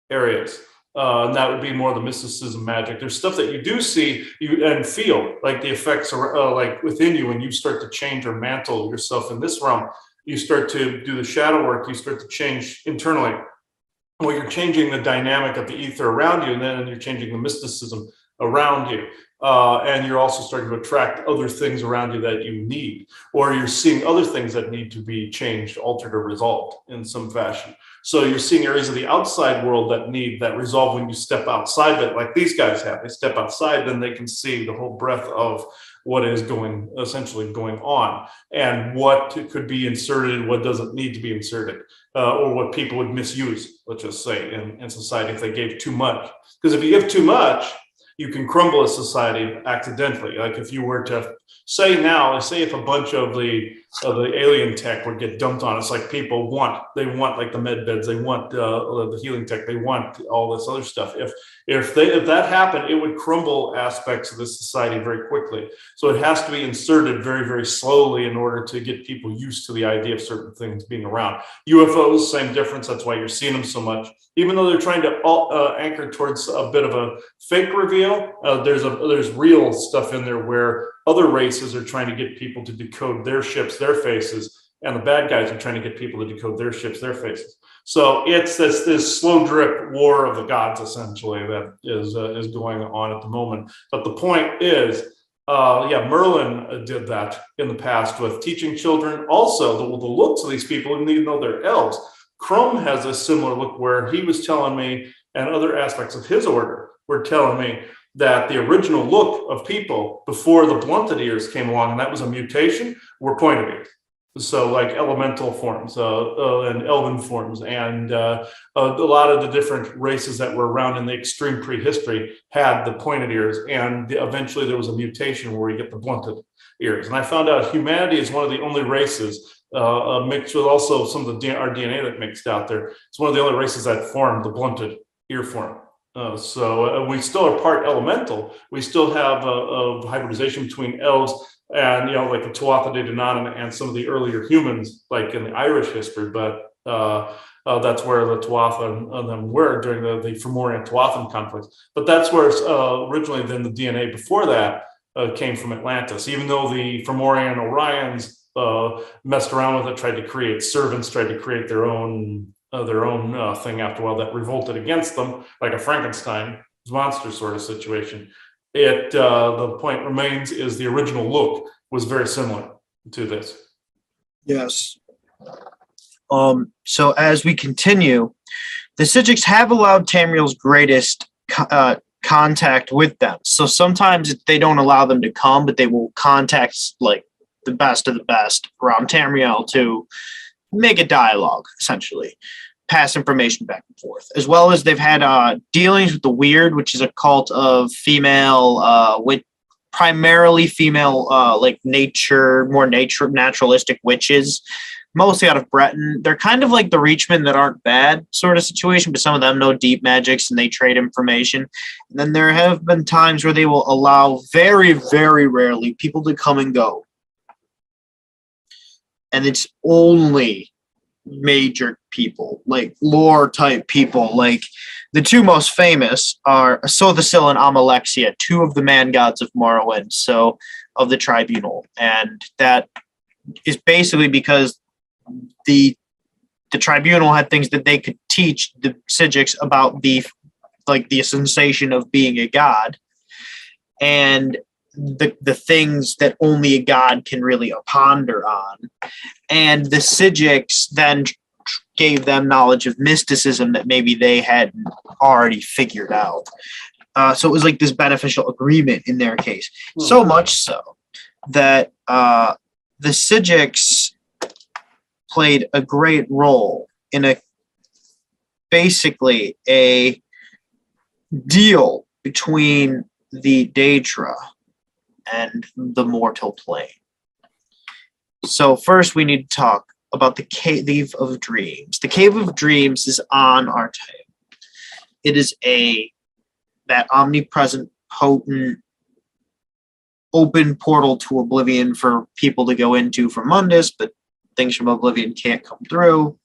Speaker 1: areas. And that would be more the mysticism magic. There's stuff that you do see you and feel like the effects are like within you when you start to change or mantle yourself in this realm. You start to do the shadow work. You start to change internally. Well, you're changing the dynamic of the ether around you, and then you're changing the mysticism around you. And you're also starting to attract other things around you that you need, or you're seeing other things that need to be changed, altered, or resolved in some fashion. So you're seeing areas of the outside world that need that resolve when you step outside of it, like these guys have. They step outside, then they can see the whole breadth of what is essentially going on, and what could be inserted, what doesn't need to be inserted, or what people would misuse, let's just say, in society if they gave too much. Because if you give too much, you can crumble a society accidentally. Like if you were to say now, say if a bunch of the alien tech would get dumped on us, like people want, they want like the med beds, they want the healing tech, they want all this other stuff. If that happened, it would crumble aspects of the society very quickly. So it has to be inserted very, very slowly in order to get people used to the idea of certain things being around. UFOs, same difference. That's why you're seeing them so much. Even though they're trying to anchor towards a bit of a fake reveal, there's real stuff in there where other races are trying to get people to decode their ships, their faces, and the bad guys are trying to get people to decode their ships, their faces. So it's this slow drip war of the gods, essentially, that is going on at the moment. But the point is, Merlin did that in the past with teaching children. Also, the looks of these people, even though they're elves, Crumb has a similar look where he was telling me, and other aspects of his order were telling me, that the original look of people before the blunted ears came along, and that was a mutation, were pointed ears. So like elemental forms and elven forms, and a lot of the different races that were around in the extreme prehistory had the pointed ears, and eventually there was a mutation where you get the blunted ears. And I found out humanity is one of the only races, mixed with also some of our DNA that mixed out there. It's one of the only races that formed the blunted ear form. So we still are part elemental. We still have a hybridization between elves and, like the Tuatha De Danann and some of the earlier humans, like in the Irish history. But that's where the Tuatha and them were during the Fomorian Tuathan conflicts. But that's where originally then the DNA before that came from Atlantis. Even though the Fomorian Orions messed around with it, tried to create servants, tried to create their own thing after a while that revolted against them, like a Frankenstein monster sort of situation. The point remains is the original look was very similar to this.
Speaker 2: Yes. So as we continue, the Psijics have allowed Tamriel's greatest contact with them. So sometimes they don't allow them to come, but they will contact like the best of the best around Tamriel to make a dialogue, essentially, pass information back and forth, as well as they've had dealings with the Weird, which is a cult of female, primarily female, like more naturalistic witches, mostly out of Breton. They're kind of like the Reachmen that aren't bad sort of situation, but some of them know deep magics and they trade information. And then there have been times where they will allow very, very rarely people to come and go. And it's only major people, like lore type people. Like the two most famous are Sothasil and Amalexia, two of the man gods of Morrowind, so of the tribunal. And that is basically because the tribunal had things that they could teach the Psijics about the sensation of being a god, and the things that only a god can really ponder on. And the Psijics then gave them knowledge of mysticism that maybe they hadn't already figured out. So it was like this beneficial agreement in their case. So much so that the Psijics played a great role in basically a deal between the Daedra and the mortal plane. So first we need to talk about the Cave of Dreams. The Cave of Dreams is on Artaeum. It is that omnipresent, potent, open portal to oblivion for people to go into from Mundus, but things from Oblivion can't come through.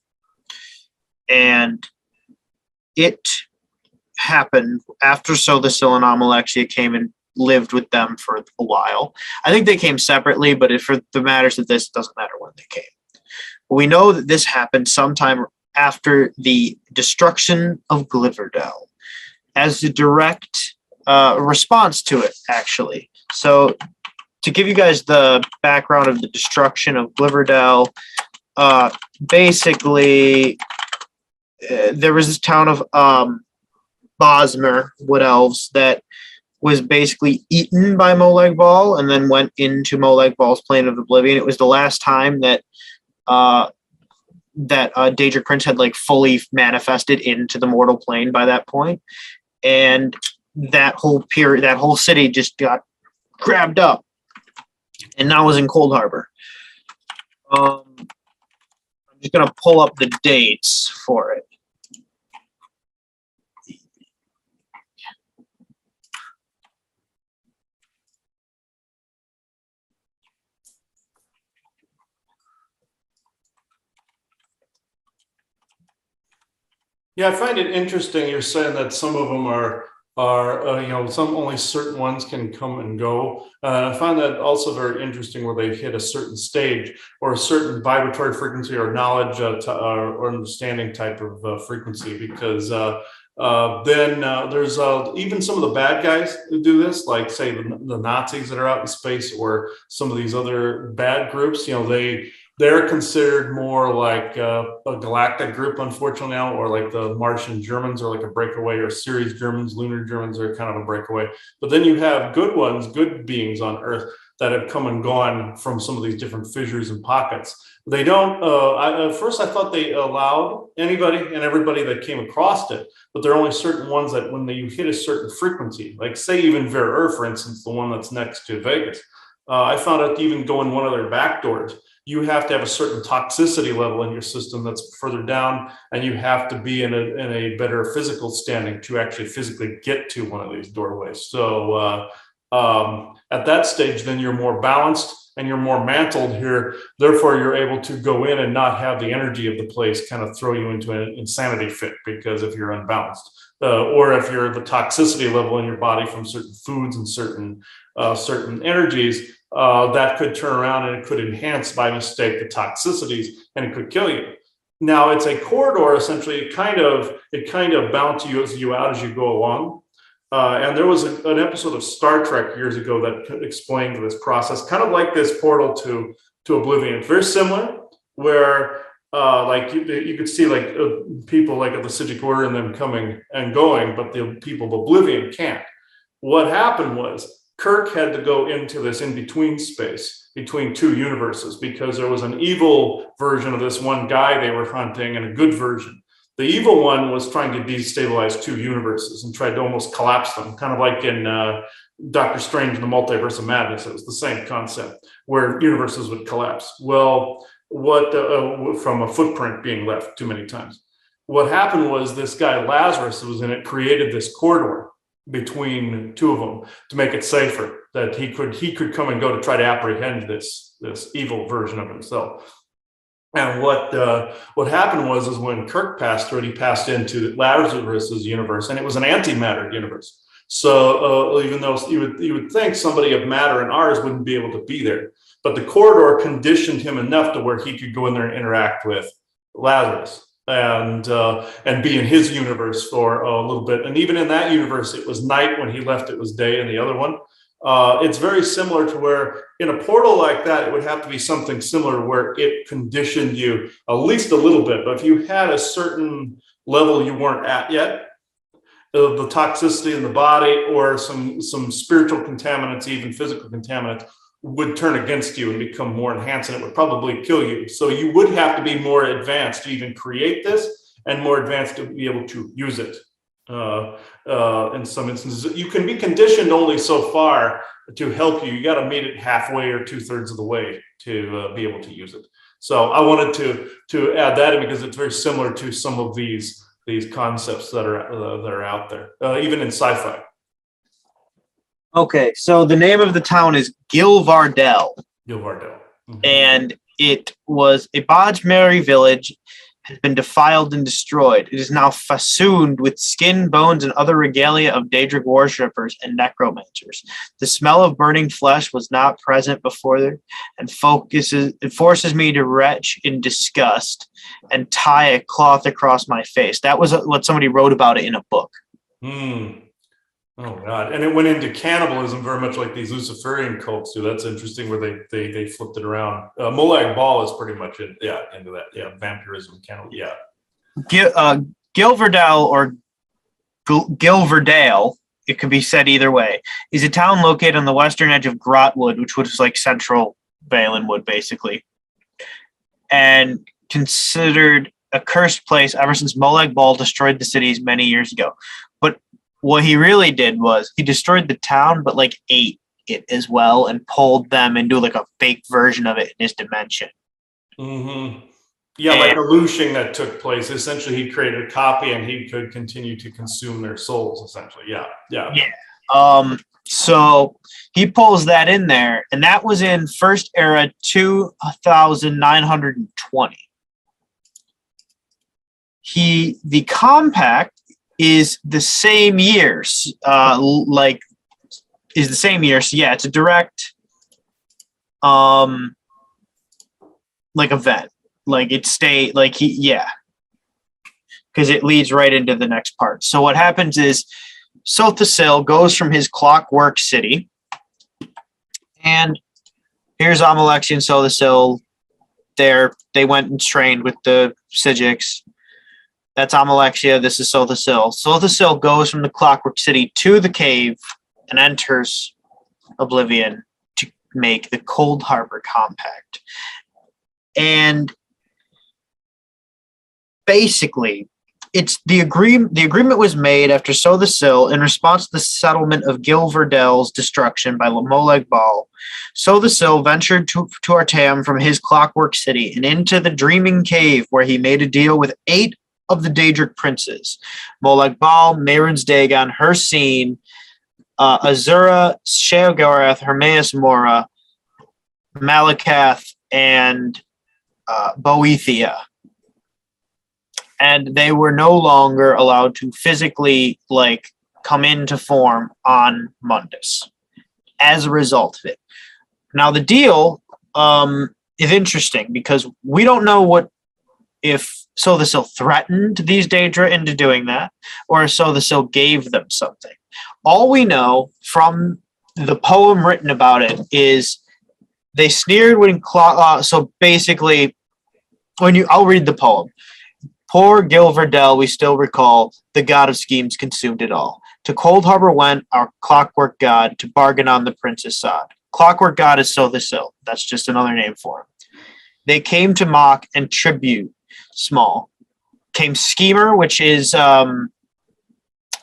Speaker 2: And it happened after So the Silanam Alexia came and lived with them for a while. I think they came separately, but for the matters of this, it doesn't matter when they came. We know that this happened sometime after the destruction of Gliverdell as a direct response to it, actually. So to give you guys the background of the destruction of Gliverdell, basically there was this town of Bosmer, Wood Elves, that was basically eaten by Molag Bal and then went into Molag Bal's plane of oblivion. It was the last time that Daedric Prince had like fully manifested into the mortal plane by that point. And that whole period, that whole city just got grabbed up and now is in Cold Harbor. I'm just going to pull up the dates for it.
Speaker 1: Yeah, I find it interesting. You're saying that some of them are some only certain ones can come and go. I find that also very interesting where they hit a certain stage or a certain vibratory frequency or knowledge or understanding type of frequency, because then there's even some of the bad guys who do this, like say the Nazis that are out in space or some of these other bad groups. They're considered more like a galactic group, unfortunately now, or like the Martian Germans are like a breakaway, or Ceres Germans, lunar Germans are kind of a breakaway. But then you have good ones, good beings on Earth that have come and gone from some of these different fissures and pockets. They don't, at first I thought they allowed anybody and everybody that came across it, but there are only certain ones that when you hit a certain frequency, like say even Ver, for instance, the one that's next to Vegas, I found out even go in one of their back doors, you have to have a certain toxicity level in your system that's further down, and you have to be in a better physical standing to actually physically get to one of these doorways. So at that stage, then you're more balanced and you're more mantled here. Therefore, you're able to go in and not have the energy of the place kind of throw you into an insanity fit, because if you're unbalanced, or if you're the toxicity level in your body from certain foods and certain energies, that could turn around and it could enhance by mistake the toxicities and it could kill you. Now it's a corridor, essentially. It kind of bounces you out as you go along. And there was an episode of Star Trek years ago that explained this process, kind of like this portal to Oblivion. Very similar, where like you could see like people like at the Psijic Order and them coming and going, but the people of Oblivion can't. What happened was Kirk had to go into this in-between space between two universes, because there was an evil version of this one guy they were hunting and a good version. The evil one was trying to destabilize two universes and tried to almost collapse them, kind of like in Doctor Strange and the Multiverse of Madness. It was the same concept where universes would collapse. Well, from a footprint being left too many times. What happened was this guy Lazarus who was in it created this corridor between two of them to make it safer, that he could come and go to try to apprehend this evil version of himself. And what happened was when Kirk passed through it, he passed into Lazarus's universe, and it was an antimatter universe. So even though you would think somebody of matter in ours wouldn't be able to be there, but the corridor conditioned him enough to where he could go in there and interact with Lazarus and be in his universe for a little bit. And even in that universe, it was night when he left; it was day in the other one. It's very similar to where in a portal like that, it would have to be something similar where it conditioned you at least a little bit. But if you had a certain level you weren't at yet, of the toxicity in the body or some spiritual contaminants, even physical contaminants, would turn against you and become more enhanced, and it would probably kill you. So you would have to be more advanced to even create this, and more advanced to be able to use it. In some instances, you can be conditioned only so far to help you. You got to meet it halfway or 2/3 of the way to be able to use it. So I wanted to add that in, because it's very similar to some of these concepts that are out there, even in sci-fi.
Speaker 2: Okay, so the name of the town is Gilvardell.
Speaker 1: Gilvardell. Mm-hmm.
Speaker 2: And it was a Bajmeri village has been defiled and destroyed. It is now festooned with skin, bones, and other regalia of Daedric worshippers and necromancers. The smell of burning flesh was not present before there, and it forces me to retch in disgust and tie a cloth across my face. That was what somebody wrote about it in a book.
Speaker 1: Hmm. Oh God! And it went into cannibalism very much like these Luciferian cults do. That's interesting, where they flipped it around. Molag Bal is pretty much into that. Yeah, vampirism, cannibal. Yeah.
Speaker 2: Gilverdale or Gilverdale, it could be said either way, is a town located on the western edge of Grotwood, which was like central Valenwood, basically, and considered a cursed place ever since Molag Bal destroyed the cities many years ago. But what he really did was he destroyed the town, but like ate it as well and pulled them into like a fake version of it in his dimension.
Speaker 1: Mm-hmm. Yeah, like the looshing that took place. Essentially, he created a copy, and he could continue to consume their souls. Essentially, yeah.
Speaker 2: So he pulls that in there, and that was in First Era 2920. The compact is the same years, So yeah, it's a direct, like event, like because it leads right into the next part. So what happens is Sothasil goes from his clockwork city, and here's Amalexia and Sothasil. They went and trained with the Psijics. That's Amalexia. This is Sothasil. Sothasil goes from the Clockwork City to the cave and enters Oblivion to make the Cold Harbor Compact. And basically, it's the agreement was made after Sothasil in response to the settlement of Gilverdale's destruction by Molag Bal. Sothasil ventured to Artam from his Clockwork City and into the Dreaming Cave, where he made a deal with 8 of the Daedric princes: Molag Bal, Mehrunes Dagon, Hircine, Azura, Sheogorath, Hermaeus Mora, Malakath, and Boethia. And they were no longer allowed to physically come into form on Mundus as a result of it. Now the deal is interesting because we don't know if Sothasil threatened these Daedra into doing that, or if Sothasil gave them something. All we know from the poem written about it is they sneered when so basically, I'll read the poem. Poor Gilverdale, we still recall, the god of schemes consumed it all. To Cold Harbor went our clockwork god to bargain on the prince's sod. Clockwork god is Sothasil. That's just another name for him. They came to mock and tribute small. Came Schemer, which is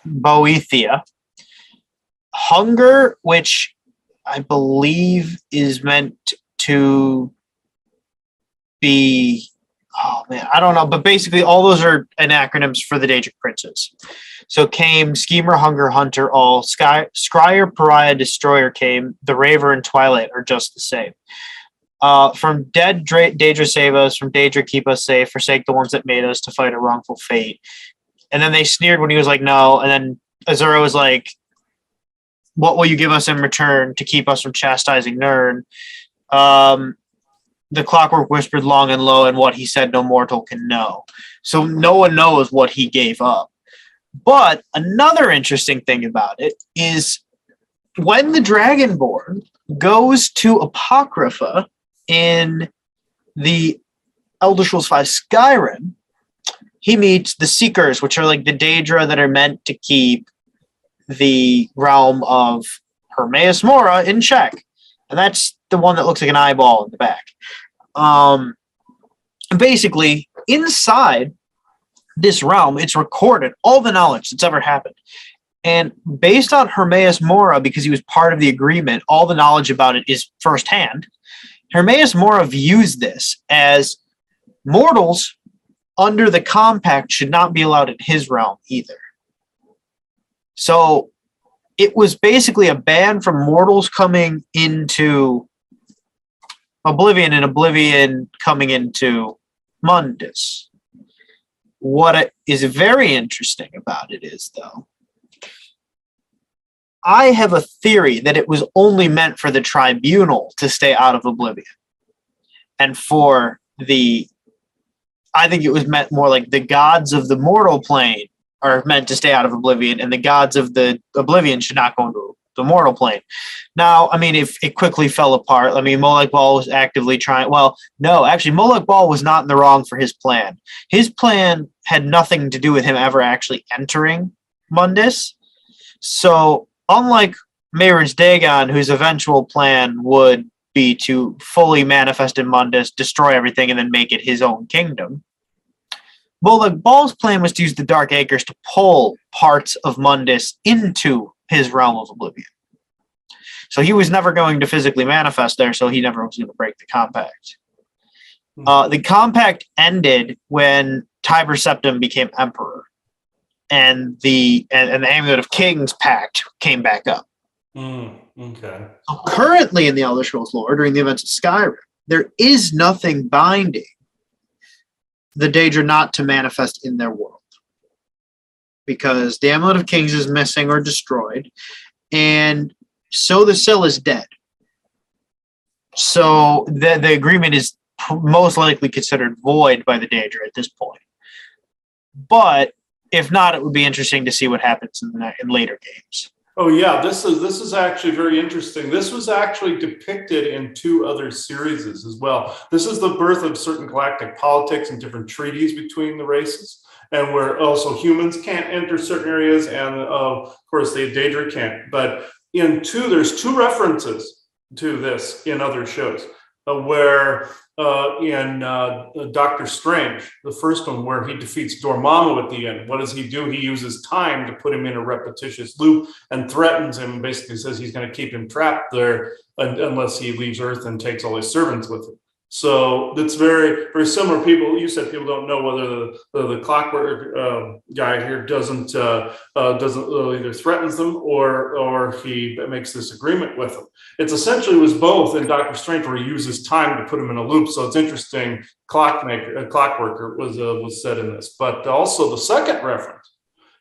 Speaker 2: Boethia. Hunger, which I believe is meant to be... Oh man, I don't know, but basically all those are acronyms for the Daedric princes. So came Schemer, Hunger, Hunter, all. Scryer, Pariah, Destroyer came. The Raver and Twilight are just the same. From dead Daedra save us, from Daedra keep us safe, forsake the ones that made us to fight a wrongful fate. And then they sneered when he was like, no. And then Azura was like, what will you give us in return to keep us from chastising Nirn? The Clockwork whispered long and low, and what he said no mortal can know. So no one knows what he gave up. But another interesting thing about it is when the Dragonborn goes to Apocrypha in the Elder Scrolls V Skyrim, he meets the Seekers, which are like the Daedra that are meant to keep the realm of Hermaeus Mora in check. And that's the one that looks like an eyeball in the back. Basically, inside this realm, it's recorded all the knowledge that's ever happened. And based on Hermaeus Mora, because he was part of the agreement, all the knowledge about it is firsthand. Hermaeus Mora views this as mortals under the compact should not be allowed in his realm either. So it was basically a ban from mortals coming into Oblivion and Oblivion coming into Mundus. What is very interesting about it is, though, I have a theory that it was only meant for the tribunal to stay out of Oblivion. And for I think it was meant more like the gods of the mortal plane are meant to stay out of Oblivion, and the gods of the Oblivion should not go into the mortal plane. Now, I mean, if it quickly fell apart, I mean, Molech Bal was actively trying. Well, no, actually, Molech Bal was not in the wrong for his plan. His plan had nothing to do with him ever actually entering Mundus. So, unlike Mehrunes Dagon, whose eventual plan would be to fully manifest in Mundus, destroy everything, and then make it his own kingdom, Molech Bal's plan was to use the Dark Acres to pull parts of Mundus into his realm of Oblivion. So he was never going to physically manifest there, so he never was going to break the compact. The compact ended when Tiber Septim became emperor, and the Amulet of Kings pact came back up.
Speaker 1: Okay.
Speaker 2: So currently in the Elder Scrolls lore, during the events of Skyrim, there is nothing binding the Daedra not to manifest in their world, because the Amulet of Kings is missing or destroyed, and so the Sill is dead. So the agreement is most likely considered void by the Daedra at this point. But if not, it would be interesting to see what happens in later games.
Speaker 1: Oh yeah, this is actually very interesting. This was actually depicted in 2 other series as well. This is the birth of certain galactic politics and different treaties between the races, and where also humans can't enter certain areas, and of course the Daedra can't. But there's 2 references to this in other shows, where in Doctor Strange, the first one, where he defeats Dormammu at the end. What does he do? He uses time to put him in a repetitious loop and threatens him, basically says he's going to keep him trapped there unless he leaves Earth and takes all his servants with him. So that's very, very similar. You said people don't know whether the Clockwork guy here doesn't either threatens them or he makes this agreement with them. It's essentially was both in Doctor Strange, where he uses time to put him in a loop. So it's interesting. Clockworker was said in this, but also the second reference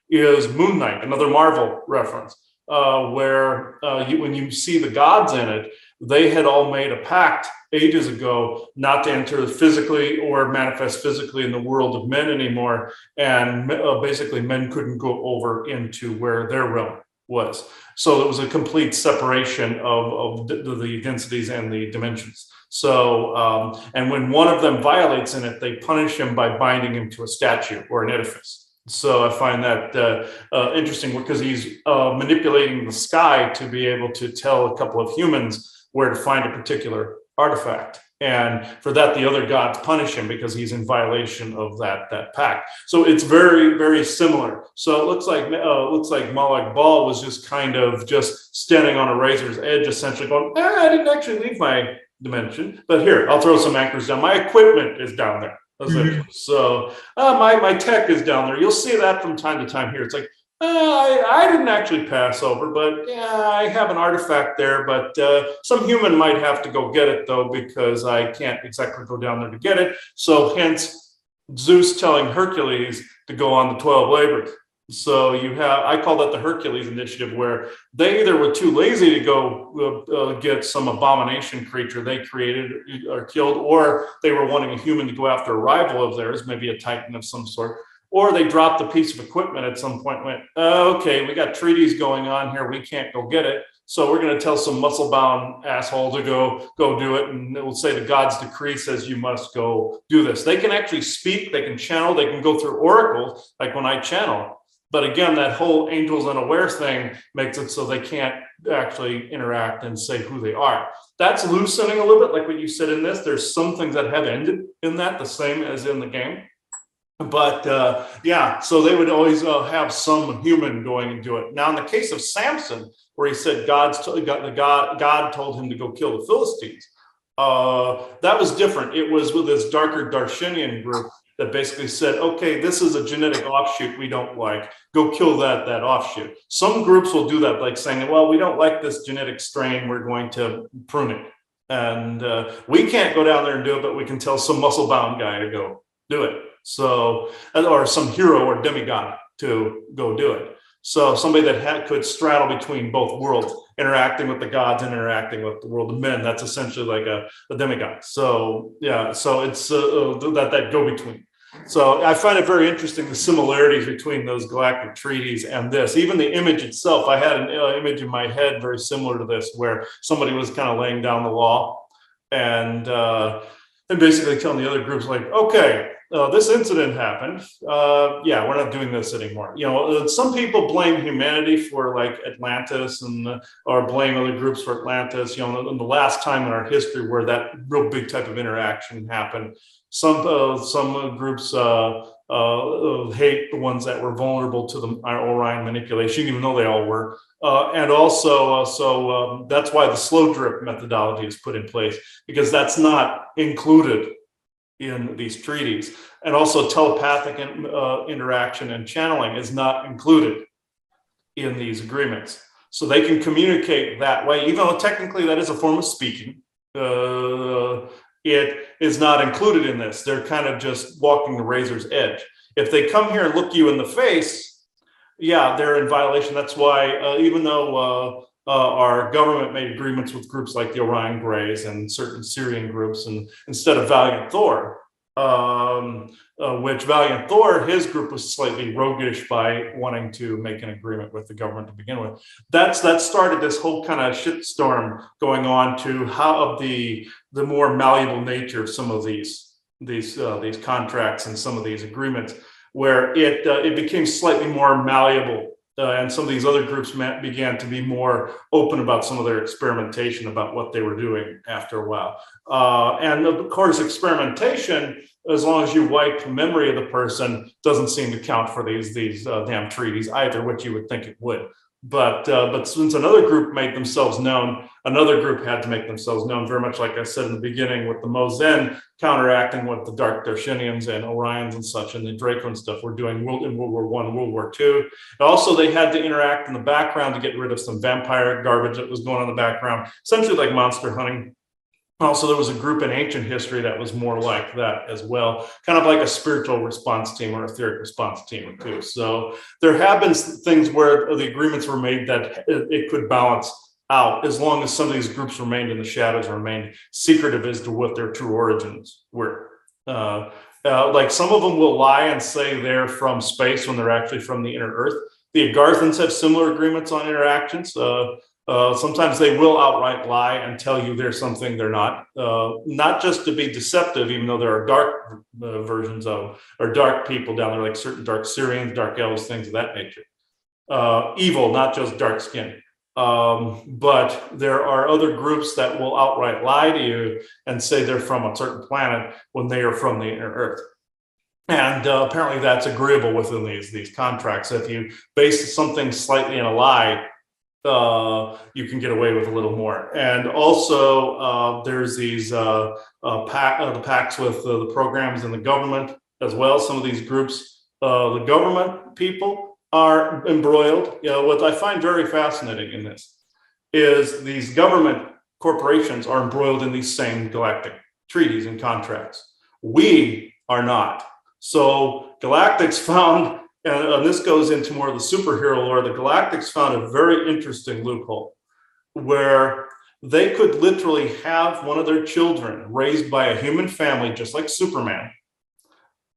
Speaker 1: is Moon Knight, another Marvel reference, where when you see the gods in it, they had all made a pact ages ago not to enter physically or manifest physically in the world of men anymore. And basically men couldn't go over into where their realm was. So it was a complete separation of the densities and the dimensions. So, and when one of them violates in it, they punish him by binding him to a statue or an edifice. So I find that interesting, because he's manipulating the sky to be able to tell a couple of humans where to find a particular artifact. And for that, the other gods punish him because he's in violation of that pact. So it's very, very similar. So it looks like Molech Bal was just kind of just standing on a razor's edge, essentially going, I didn't actually leave my dimension, but here, I'll throw some anchors down. My equipment is down there. So my tech is down there. You'll see that from time to time here. It's like, I didn't actually pass over, but yeah, I have an artifact there, but some human might have to go get it, though, because I can't exactly go down there to get it. So hence Zeus telling Hercules to go on the 12 labors. So I call that the Hercules initiative, where they either were too lazy to go get some abomination creature they created or killed, or they were wanting a human to go after a rival of theirs, maybe a titan of some sort. Or they dropped a piece of equipment at some point and went, okay, we got treaties going on here. We can't go get it. So we're going to tell some muscle-bound asshole to go do it. And it will say the God's decree says you must go do this. They can actually speak. They can channel. They can go through oracles, like when I channel. But again, that whole angels unaware thing makes it so they can't actually interact and say who they are. That's loosening a little bit, like what you said in this. There's some things that have ended in that, the same as in the game. But yeah, so they would always have some human going and do it. Now, in the case of Samson, where he said God told him to go kill the Philistines, that was different. It was with this darker Darshinian group that basically said, okay, this is a genetic offshoot we don't like. Go kill that offshoot. Some groups will do that, like saying, well, we don't like this genetic strain. We're going to prune it. And we can't go down there and do it, but we can tell some muscle bound guy to go do it. So, or some hero or demigod to go do it. So somebody that could straddle between both worlds, interacting with the gods and interacting with the world of men. That's essentially like a demigod. So yeah, so it's that go between. So I find it very interesting, the similarities between those galactic treaties and this. Even the image itself, I had an image in my head very similar to this, where somebody was kind of laying down the law and basically telling the other groups like, okay, this incident happened. Yeah, we're not doing this anymore. You know, some people blame humanity for like Atlantis or blame other groups for Atlantis. You know, in the last time in our history where that real big type of interaction happened, some groups hate the ones that were vulnerable to the Orion manipulation, even though they all were. And also, that's why the slow drip methodology is put in place, because that's not included in these treaties. And also telepathic interaction and channeling is not included in these agreements. So they can communicate that way, even though technically that is a form of speaking. It is not included in this. They're kind of just walking the razor's edge. If they come here and look you in the face, yeah, they're in violation. That's why even though our government made agreements with groups like the Orion Greys and certain Syrian groups, and instead of Valiant Thor, which Valiant Thor, his group was slightly roguish by wanting to make an agreement with the government to begin with. That started this whole kind of shitstorm going on to how of the more malleable nature of some of these contracts and some of these agreements, where it became slightly more malleable. And some of these other groups began to be more open about some of their experimentation about what they were doing after a while. And of course, experimentation, as long as you wipe the memory of the person, doesn't seem to count for these damn treaties either, which you would think it would. But since another group made themselves known, another group had to make themselves known, very much like I said in the beginning, with the Mozen counteracting what the Dark Darshinians and Orions and such and the Draco and stuff were doing in World War I, World War II. And also, they had to interact in the background to get rid of some vampire garbage that was going on in the background, essentially like monster hunting. Also, there was a group in ancient history that was more like that as well, kind of like a spiritual response team or etheric response team or two. So there have been things where the agreements were made that it could balance out, as long as some of these groups remained in the shadows, remained secretive as to what their true origins were. Like some of them will lie and say they're from space when they're actually from the inner Earth. The Agarthans have similar agreements on interactions. Sometimes they will outright lie and tell you they're something they're not just to be deceptive, even though there are dark versions of, or dark people down there, like certain dark Syrians, dark elves, things of that nature. Evil, not just dark skin. But there are other groups that will outright lie to you and say they're from a certain planet when they are from the inner Earth. And apparently that's agreeable within these contracts. If you base something slightly in a lie, you can get away with a little more. And also there's these the pacts with the programs in the government as well. Some of these groups, the government people are embroiled. You know, what I find very fascinating in this is these government corporations are embroiled in these same galactic treaties and contracts. We are not. So Galactics found, and this goes into more of the superhero lore, the Galactics found a very interesting loophole where they could literally have one of their children raised by a human family, just like Superman.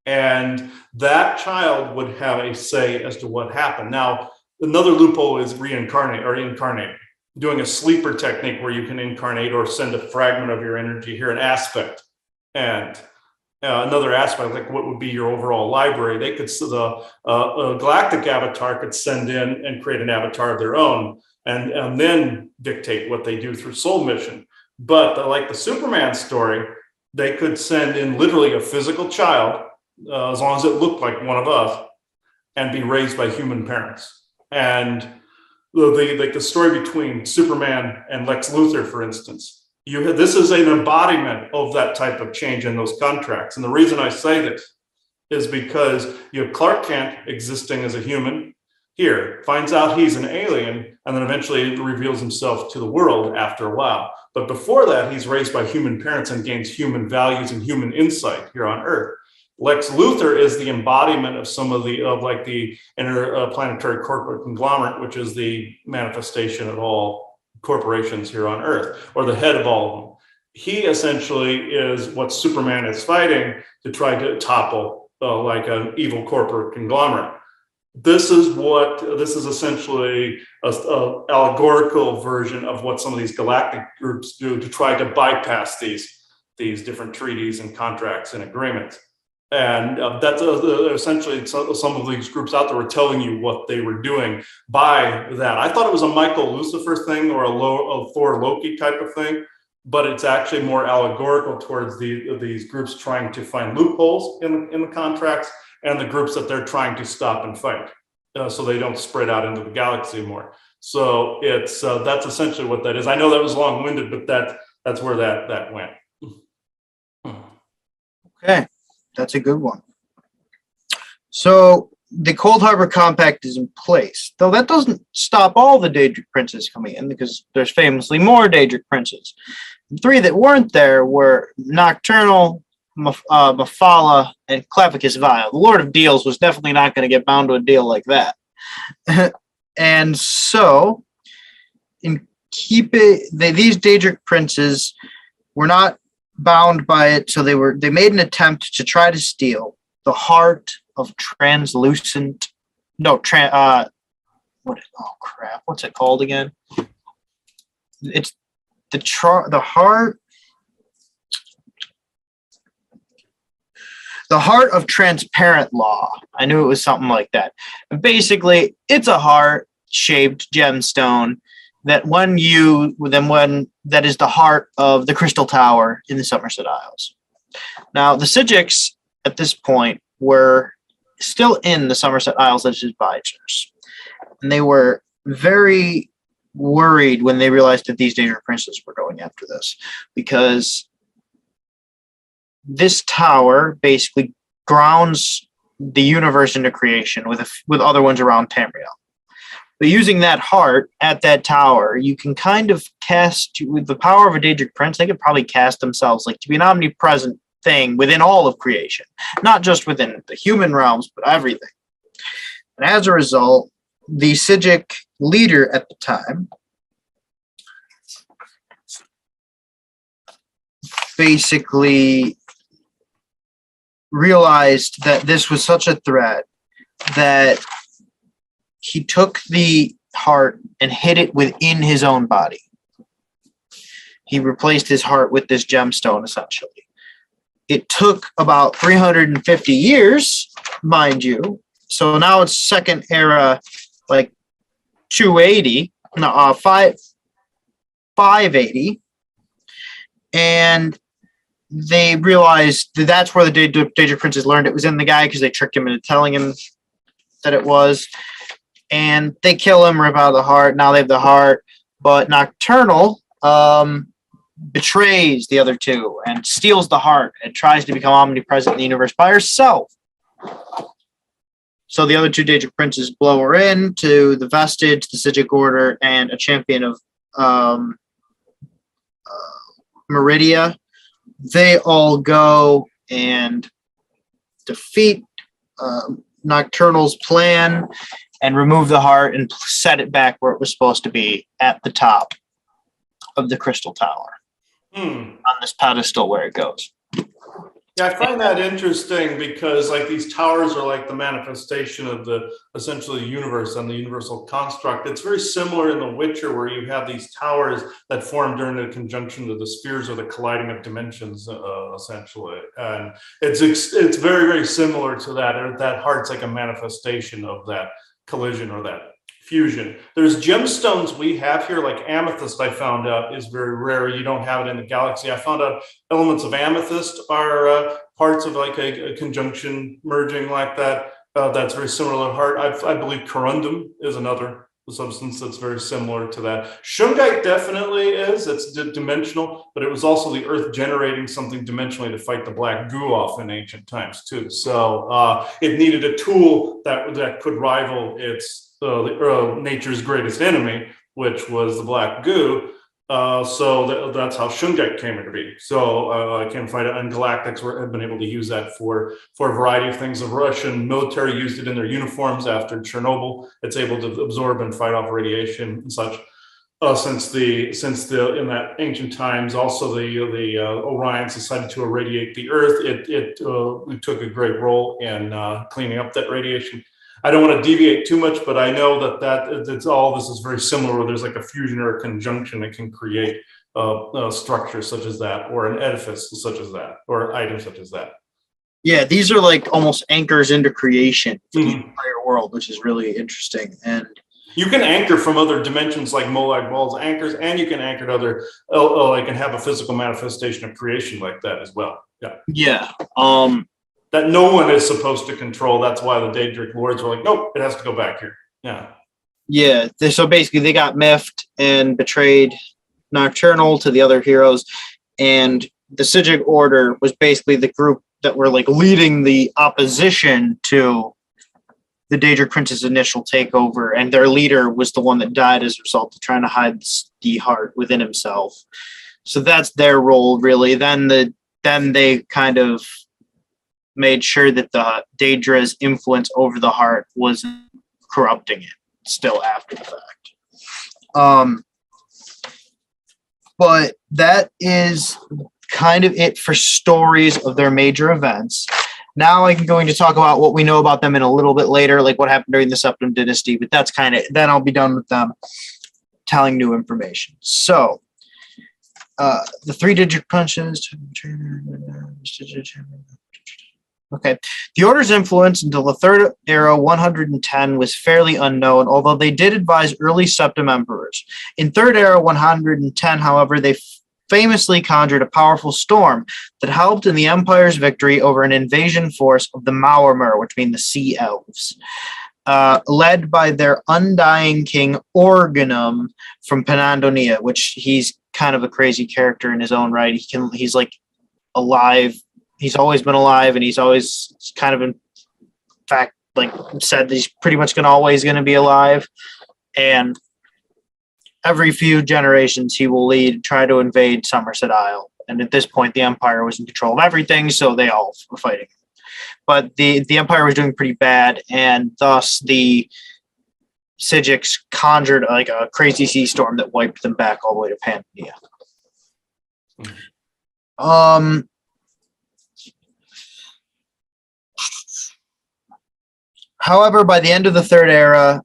Speaker 1: And that child would have a say as to what happened. Now, another loophole is incarnate, doing a sleeper technique where you can incarnate or send a fragment of your energy here, an aspect. And another aspect, like what would be your overall library, they could, a galactic avatar could send in and create an avatar of their own and then dictate what they do through soul mission. But like the Superman story, they could send in literally a physical child, as long as it looked like one of us, and be raised by human parents. And the story between Superman and Lex Luthor, for instance, this is an embodiment of that type of change in those contracts. And the reason I say this is because you have Clark Kent existing as a human here, finds out he's an alien, and then eventually reveals himself to the world after a while. But before that, he's raised by human parents and gains human values and human insight here on Earth. Lex Luthor is the embodiment of some of the interplanetary corporate conglomerate, which is the manifestation of all corporations here on Earth, or the head of all of them. He essentially is what Superman is fighting to try to topple like an evil corporate conglomerate. This is essentially a allegorical version of what some of these galactic groups do to try to bypass these different treaties and contracts and agreements. And that's essentially some of these groups out there were telling you what they were doing by that. I thought it was a Michael Lucifer thing or a Thor Loki type of thing, but it's actually more allegorical towards these groups trying to find loopholes in the contracts and the groups that they're trying to stop and fight so they don't spread out into the galaxy more. So it's that's essentially what that is. I know that was long-winded, but that's where that went.
Speaker 2: Okay, that's a good one. So the Cold Harbor Compact is in place, though that doesn't stop all the Daedric princes coming in, because there's famously more Daedric princes. The three that weren't there were Nocturnal, Mephala, and Clavicus Vile. The Lord of Deals was definitely not going to get bound to a deal like that. And so, these Daedric princes were not bound by it, so they made an attempt to try to steal the heart of translucent. What's it called again? It's the heart. The heart of transparent law. I knew it was something like that. And basically, it's a heart-shaped gemstone that that is the heart of the Crystal Tower in the Somerset Isles. Now, the Psijics at this point were still in the Somerset Isles as advisors, and they were very worried when they realized that these Daedric princes were going after this, because this tower basically grounds the universe into creation with other ones around Tamriel. But using that heart at that tower, you can kind of cast, with the power of a Daedric prince, they could probably cast themselves like to be an omnipresent thing within all of creation, not just within the human realms, but everything. And as a result, the Psijic leader at the time basically realized that this was such a threat that he took the heart and hid it within his own body. He replaced his heart with this gemstone, essentially. It took about 350 years, mind you. So now it's second era, like 580. And they realized that that's where the Daedric princes learned it was in the guy, because they tricked him into telling him that it was. And they kill him, rip out the heart. Now they have the heart. But Nocturnal betrays the other two and steals the heart and tries to become omnipresent in the universe by herself. So the other two Daedric princes blow her in to the Vestige, the Psijic Order, and a champion of Meridia. They all go and defeat Nocturnal's plan and remove the heart and set it back where it was supposed to be, at the top of the Crystal Tower, on this pedestal where it goes.
Speaker 1: Yeah, I find that interesting because like these towers are like the manifestation of the essentially universe and the universal construct. It's very similar in The Witcher, where you have these towers that form during the conjunction of the spheres or the colliding of dimensions, essentially. And it's very, very similar to that. That heart's like a manifestation of that collision or that fusion. There's gemstones we have here, like amethyst, I found out is very rare. You don't have it in the galaxy. I found out elements of amethyst are parts of like a conjunction merging like that. That's very similar to heart. I believe corundum is another substance that's very similar to that. Shungite definitely is. It's dimensional, but it was also the earth generating something dimensionally to fight the black goo off in ancient times too. So it needed a tool that could rival its nature's greatest enemy, which was the black goo. That's how Shungite came into being. So Camphyta and Galactics have been able to use that for a variety of things. The Russian military used it in their uniforms after Chernobyl. It's able to absorb and fight off radiation and such. Since the in that ancient times, also the Orions decided to irradiate the Earth. It took a great role in cleaning up that radiation. I don't want to deviate too much, but I know that it's all this is very similar. Where there's like a fusion or a conjunction that can create a structure such as that, or an edifice such as that, or an item such as that.
Speaker 2: Yeah, these are like almost anchors into creation for the entire world, which is really interesting. And
Speaker 1: you can anchor from other dimensions like Molag Bal's anchors, and you can anchor to other, like, and have a physical manifestation of creation like that as well. Yeah.
Speaker 2: Yeah.
Speaker 1: That no one is supposed to control. That's why the Daedric lords were like, nope, it has to go back here. Yeah.
Speaker 2: Yeah. So basically, they got miffed and betrayed Nocturnal to the other heroes, and the Psijic Order was basically the group that were like leading the opposition to the Daedric Prince's initial takeover, and their leader was the one that died as a result of trying to hide the heart within himself. So that's their role, really. Then they kind of made sure that the Daedra's influence over the heart wasn't corrupting it still after the fact. But that is kind of it for stories of their major events. Now I'm going to talk about what we know about them in a little bit later, like what happened during the Septim Dynasty, but that's kind of, then I'll be done with them telling new information. So, the three-digit punches. Okay. The Order's influence until the Third Era 110 was fairly unknown, although they did advise early Septim Emperors. In Third Era 110, however, they famously conjured a powerful storm that helped in the Empire's victory over an invasion force of the Maormer, which mean the Sea Elves, led by their undying king Organum from Panandonia, which he's kind of a crazy character in his own right. He's like alive. He's always been alive, and he's always kind of, in fact, like said that he's pretty much always going to be alive. And every few generations, he will try to invade Somerset Isle. And at this point, the Empire was in control of everything, so they all were fighting. But the Empire was doing pretty bad, and thus the Psijics conjured like a crazy sea storm that wiped them back all the way to Pannonia. However, by the end of the Third Era,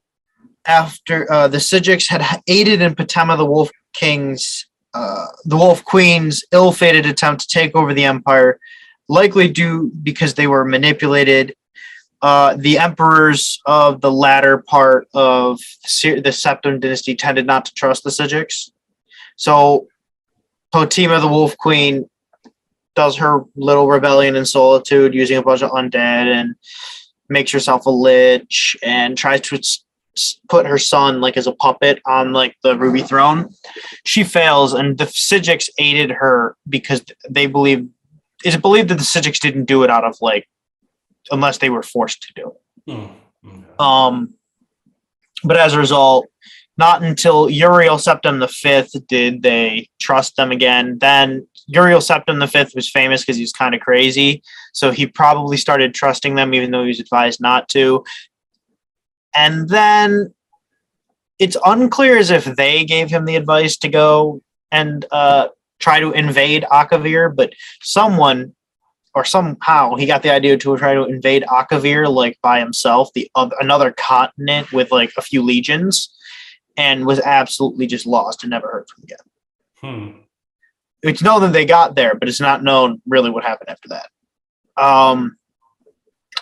Speaker 2: after the Psijics had aided in Patema the Wolf Queen's ill-fated attempt to take over the Empire, likely due because they were manipulated. The emperors of the latter part of the Septim Dynasty tended not to trust the Psijics. So Potema the Wolf Queen does her little rebellion in solitude using a bunch of undead and makes herself a lich and tries to put her son like as a puppet on like the ruby throne. She fails, and the Psijics aided her because it's believed that the Psijics didn't do it out of like unless they were forced to do it. But as a result, not until Uriel Septim V did they trust them again. Then Uriel Septim V was famous because he was kind of crazy, so he probably started trusting them even though he was advised not to. And then it's unclear as if they gave him the advice to go and try to invade Akavir, but someone or somehow he got the idea to try to invade Akavir like by himself, another continent with like a few legions, and was absolutely just lost and never heard from again. It's known that they got there, but it's not known really what happened after that.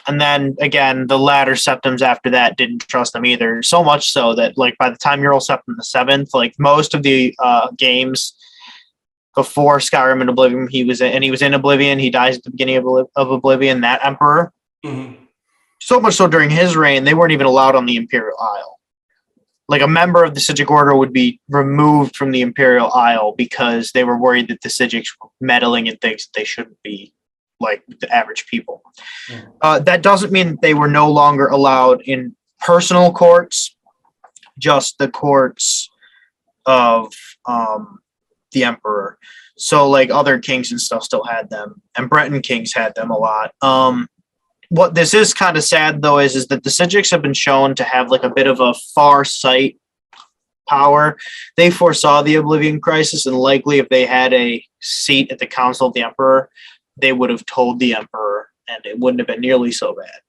Speaker 2: And then again, the latter septims after that didn't trust them either. So much so that like by the time Uriel Septim VII, like most of the games before Skyrim and Oblivion, he was in Oblivion. He dies at the beginning of Oblivion. That emperor. So much so during his reign, they weren't even allowed on the Imperial Isle. Like a member of the Psijic Order would be removed from the Imperial Isle because they were worried that the Psijics were meddling in things that they shouldn't be, like the average people. That doesn't mean that they were no longer allowed in personal courts just the courts of the emperor. So like other kings and stuff still had them, and Breton kings had them a lot. What this is kind of sad though is that the Psijics have been shown to have like a bit of a far sight power. They foresaw the Oblivion Crisis, and likely if they had a seat at the Council of the Emperor, they would have told the Emperor, and it wouldn't have been nearly so bad.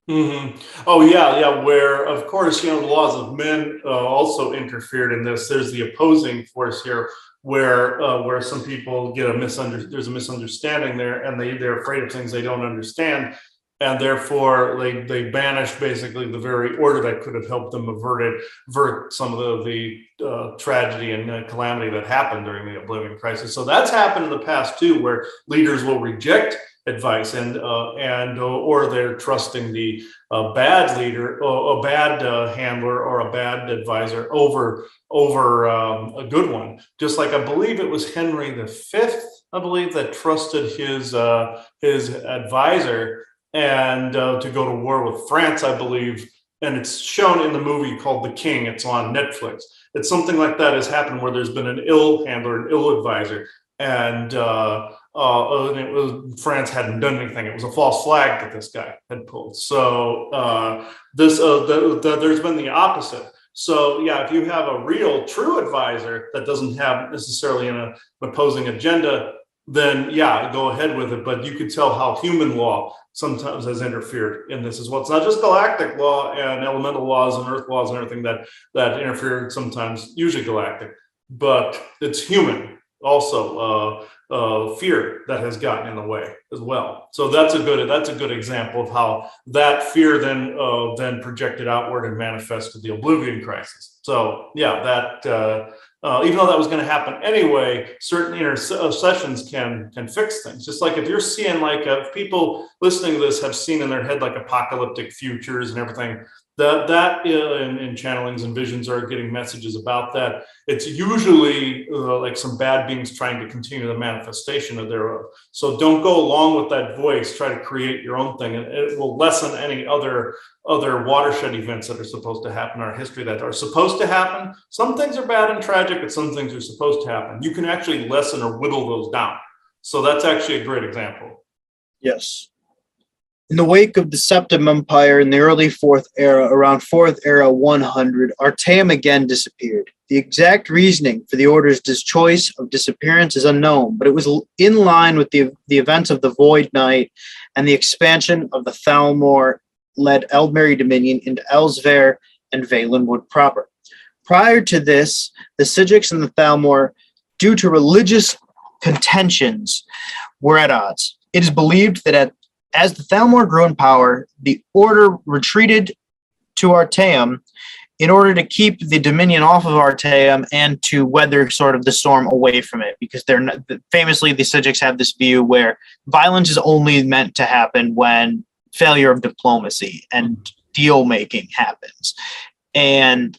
Speaker 1: Mm-hmm. Oh yeah, yeah. Where of course the laws of men also interfered in this. There's the opposing force here, where some people get there's a misunderstanding there, and they're afraid of things they don't understand, and therefore they banish basically the very order that could have helped them avert some of the tragedy and calamity that happened during the Oblivion Crisis. So that's happened in the past too, where leaders will reject advice and or they're trusting the bad leader, a bad handler, or a bad advisor over a good one. Just like I believe it was Henry V, I believe, that trusted his advisor and to go to war with France, I believe. And it's shown in the movie called The King. It's on Netflix. It's something like that has happened where there's been an ill handler, an ill advisor, and France hadn't done anything. It was a false flag that this guy had pulled. So there's been the opposite. So yeah, if you have a real, true advisor that doesn't have necessarily an opposing agenda, then yeah, go ahead with it. But you could tell how human law sometimes has interfered in this as well. It's not just galactic law and elemental laws and earth laws and everything that interfere sometimes, usually galactic, but it's human also fear that has gotten in the way as well. So that's a good example of how that fear then projected outward and manifested the Oblivion Crisis. So yeah, that even though that was going to happen anyway, certain intercessions can fix things. Just like if you're seeing if people listening to this have seen in their head like apocalyptic futures and everything, that in channelings and visions are getting messages about that. It's usually like some bad beings trying to continue the manifestation of thereof. So don't go along with that voice. Try to create your own thing, and it will lessen any other watershed events that are supposed to happen in our history that are supposed to happen. Some things are bad and tragic, but some things are supposed to happen. You can actually lessen or whittle those down. So that's actually a great example.
Speaker 2: Yes. In the wake of the Septim Empire in the early Fourth Era, around Fourth Era 100, Artaeum again disappeared. The exact reasoning for the Order's choice of disappearance is unknown, but it was in line with the events of the Void Night and the expansion of the Thalmor-led Eldmeri Dominion into Elsver and Valenwood proper. Prior to this, the Psijics and the Thalmor, due to religious contentions, were at odds. It is believed that as the Thalmor grew in power, the Order retreated to Artaeum in order to keep the Dominion off of Artaeum and to weather sort of the storm away from it, because they're not, famously the Psijics have this view where violence is only meant to happen when failure of diplomacy and deal making happens, and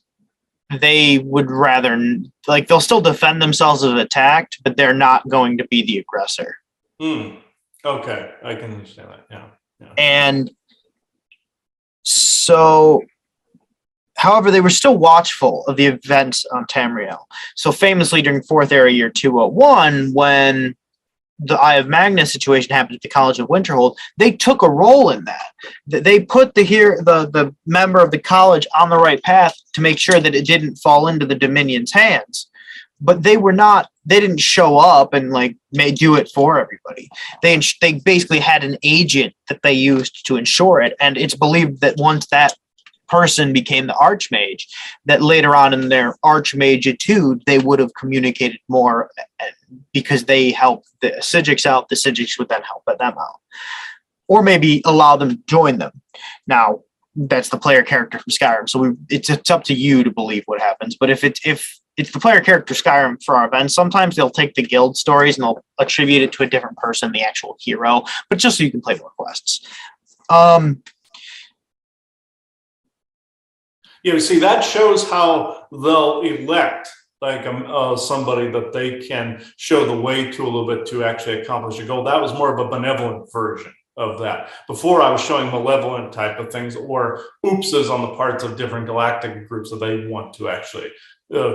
Speaker 2: they would rather they'll still defend themselves if attacked, but they're not going to be the aggressor.
Speaker 1: Okay, I can understand that. Yeah.
Speaker 2: And so, however, they were still watchful of the events on Tamriel. So famously during Fourth Era year 201, when the Eye of Magnus situation happened at the College of Winterhold, they took a role in that. They put the member of the college on the right path to make sure that it didn't fall into the Dominion's hands. But they didn't show up and do it for everybody. They basically had an agent that they used to ensure it. And it's believed that once that person became the Archmage, that later on in their Archmageitude, they would have communicated more because they helped the Psijics out. The Psijics would then help them out. Or maybe allow them to join them. Now, that's the player character from Skyrim. So it's up to you to believe what happens. But if it's the player character Skyrim for our events, sometimes they'll take the guild stories and they'll attribute it to a different person, the actual hero, but just so you can play more quests.
Speaker 1: See, that shows how they'll elect somebody that they can show the way to a little bit to actually accomplish a goal. That was more of a benevolent version of that. Before I was showing malevolent type of things or oopses on the parts of different galactic groups that they want to actually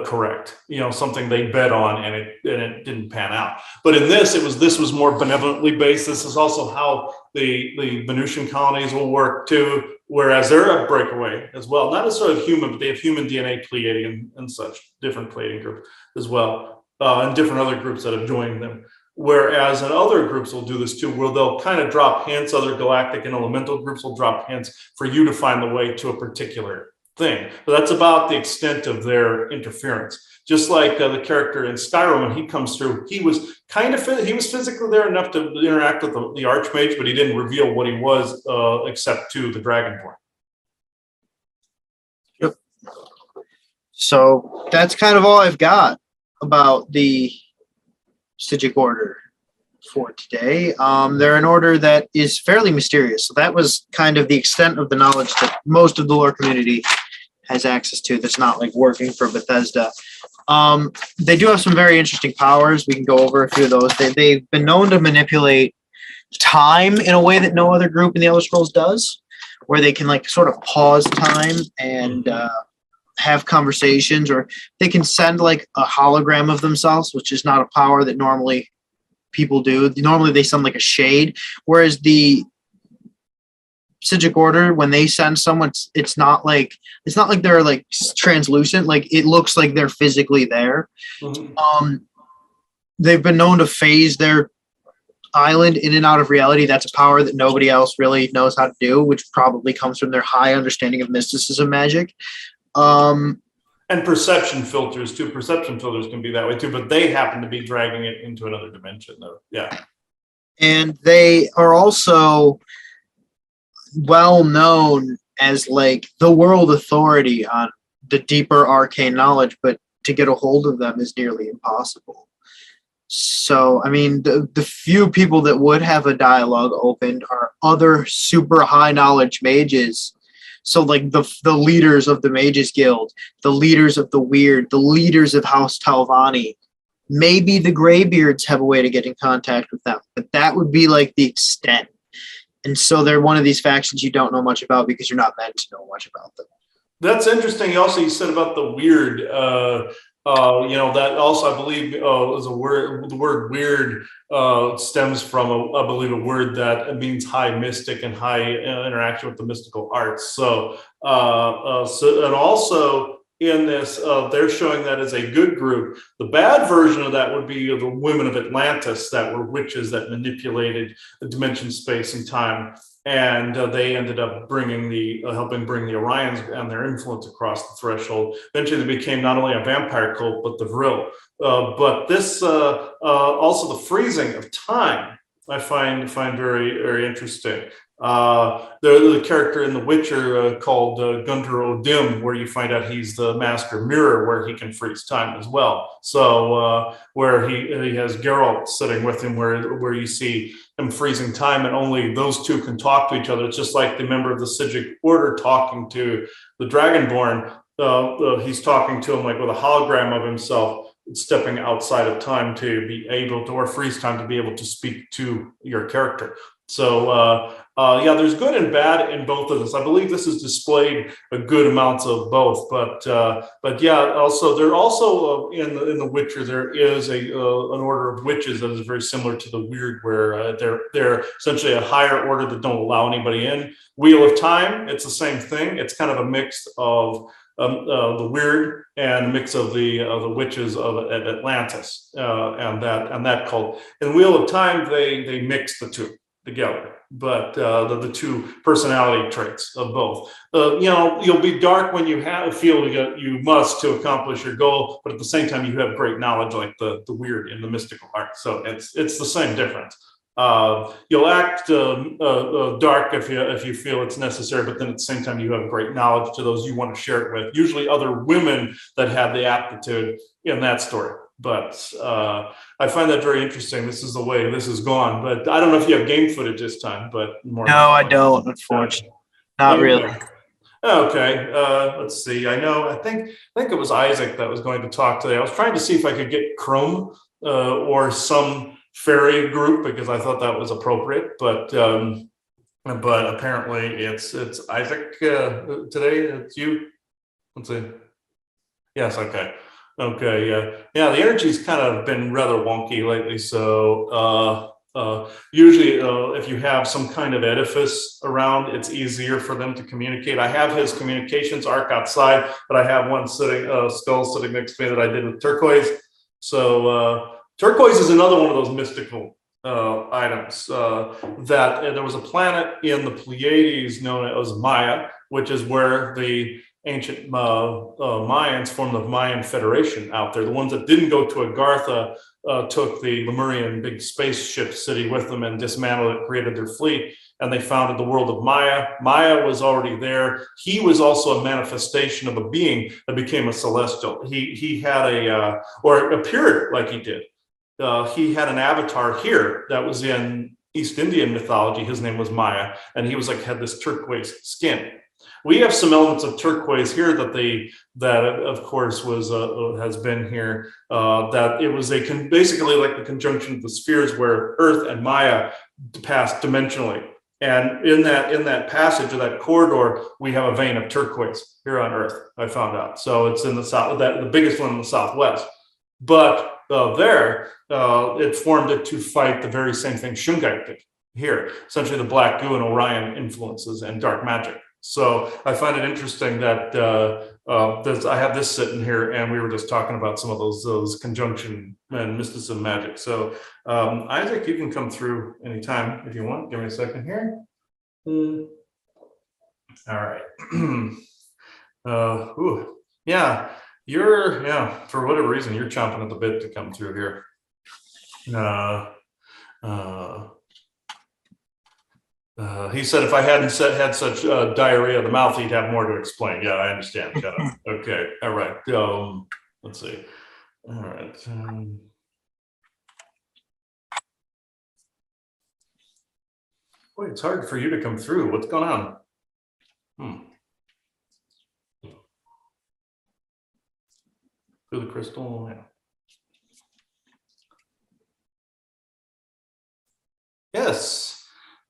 Speaker 1: correct. Something they bet on and it didn't pan out. But in this was more benevolently based. This is also how the Venusian colonies will work too, whereas they're a breakaway as well. Not necessarily human, but they have human DNA pleating and such, different pleating groups as well, and different other groups that have joined them. Whereas in other groups will do this too, where they'll kind of drop hints, other galactic and elemental groups will drop hints for you to find the way to a particular thing. But that's about the extent of their interference. Just like the character in Skyrim, when he comes through, he was physically there enough to interact with the Archmage, but he didn't reveal what he was except to the Dragonborn.
Speaker 2: Yep. So that's kind of all I've got about the Psijic Order for today. They're an order that is fairly mysterious. So that was kind of the extent of the knowledge that most of the lore community has access to that's not like working for Bethesda. They do have some very interesting powers. We can go over a few of those. They've been known to manipulate time in a way that no other group in the Elder Scrolls does, where they can like sort of pause time and have conversations, or they can send like a hologram of themselves, which is not a power that normally people do. Normally they send like a shade, whereas the Psijic Order, when they send someone, it's not like they're like translucent. Like it looks like they're physically there.
Speaker 1: Mm-hmm.
Speaker 2: They've been known to phase their island in and out of reality. That's a power that nobody else really knows how to do, which probably comes from their high understanding of mysticism magic.
Speaker 1: And perception filters too. Perception filters can be that way too, but they happen to be dragging it into another dimension though. Yeah.
Speaker 2: And they are also well known as like the world authority on the deeper arcane knowledge, but to get a hold of them is nearly impossible. So, I mean, the few people that would have a dialogue opened are other super high knowledge mages. So like the leaders of the Mages Guild, the leaders of the Weird, the leaders of House Talvani. Maybe the Greybeards have a way to get in contact with them, but that would be like the extent. And so they're one of these factions you don't know much about because you're not meant to know much about them.
Speaker 1: That's interesting. Also, you said about the weird. That also I believe is a word. The word "weird" stems from, I believe, a word that means high mystic and high interaction with the mystical arts. So and also in this, they're showing that as a good group. The bad version of that would be the women of Atlantis that were witches that manipulated the dimension, space, and time. And they ended up helping bring the Orions and their influence across the threshold. Eventually, they became not only a vampire cult, but the Vril. But this also the freezing of time, I find very, very interesting. The character in The Witcher called Gunter Odim, where you find out he's the master mirror, where he can freeze time as well. So where he has Geralt sitting with him, where you see him freezing time, and only those two can talk to each other. It's just like the member of the Psijic Order talking to the Dragonborn. He's talking to him like with a hologram of himself, stepping outside of time to be able to, or freeze time to be able to speak to your character. So there's good and bad in both of this. I believe this is displayed a good amounts of both, but yeah. Also, there also in the Witcher there is an order of witches that is very similar to the Weird, where they're essentially a higher order that don't allow anybody in. Wheel of Time, it's the same thing. It's kind of a mix of the Weird and a mix of the witches of Atlantis and that cult. In Wheel of Time, they mix the two together, but the two personality traits of both. You'll be dark when you feel you must to accomplish your goal, but at the same time you have great knowledge, like the Weird in the mystical art. So it's the same difference. You'll act dark if you feel it's necessary, but then at the same time you have great knowledge to those you want to share it with. Usually other women that have the aptitude in that story. But I find that very interesting. This is the way this has gone. But I don't know if you have game footage this time. But more.
Speaker 2: No, I don't. Unfortunately, not really.
Speaker 1: Okay. Let's see. I think it was Isaac that was going to talk today. I was trying to see if I could get Chrome or some fairy group because I thought that was appropriate. But but apparently it's Isaac today. It's you. Let's see. Yes. Okay. Okay. Yeah. Yeah. The energy's kind of been rather wonky lately. So usually, if you have some kind of edifice around, it's easier for them to communicate. I have his communications arc outside, but I have one sitting, skull sitting next to me that I did with turquoise. So turquoise is another one of those mystical items. That there was a planet in the Pleiades known as Maya, which is where the ancient Mayans formed the Mayan Federation out there. The ones that didn't go to Agartha took the Lemurian big spaceship city with them and dismantled it, created their fleet, and they founded the world of Maya. Maya was already there. He was also a manifestation of a being that became a celestial. He had or appeared like he did. He had an avatar here that was in East Indian mythology. His name was Maya, and he was had this turquoise skin. We have some elements of turquoise here that of course was has been here. That it was basically like the conjunction of the spheres where Earth and Maya passed dimensionally, and in that passage or that corridor, we have a vein of turquoise here on Earth. I found out, so it's in the south. The biggest one in the southwest, but it formed it to fight the very same thing Shungite did here, essentially the black goo and Orion influences and dark magic. So I find it interesting that I have this sitting here, and we were just talking about some of those conjunction and mysticism magic. So Isaac, you can come through anytime if you want. Give me a second here. All right. Yeah, for whatever reason, you're chomping at the bit to come through here. He said if I hadn't had such diarrhea of the mouth, he'd have more to explain. Yeah, I understand. Okay. All right. Let's see. All right. Boy, it's hard for you to come through. What's going on? Through the crystal. Yeah.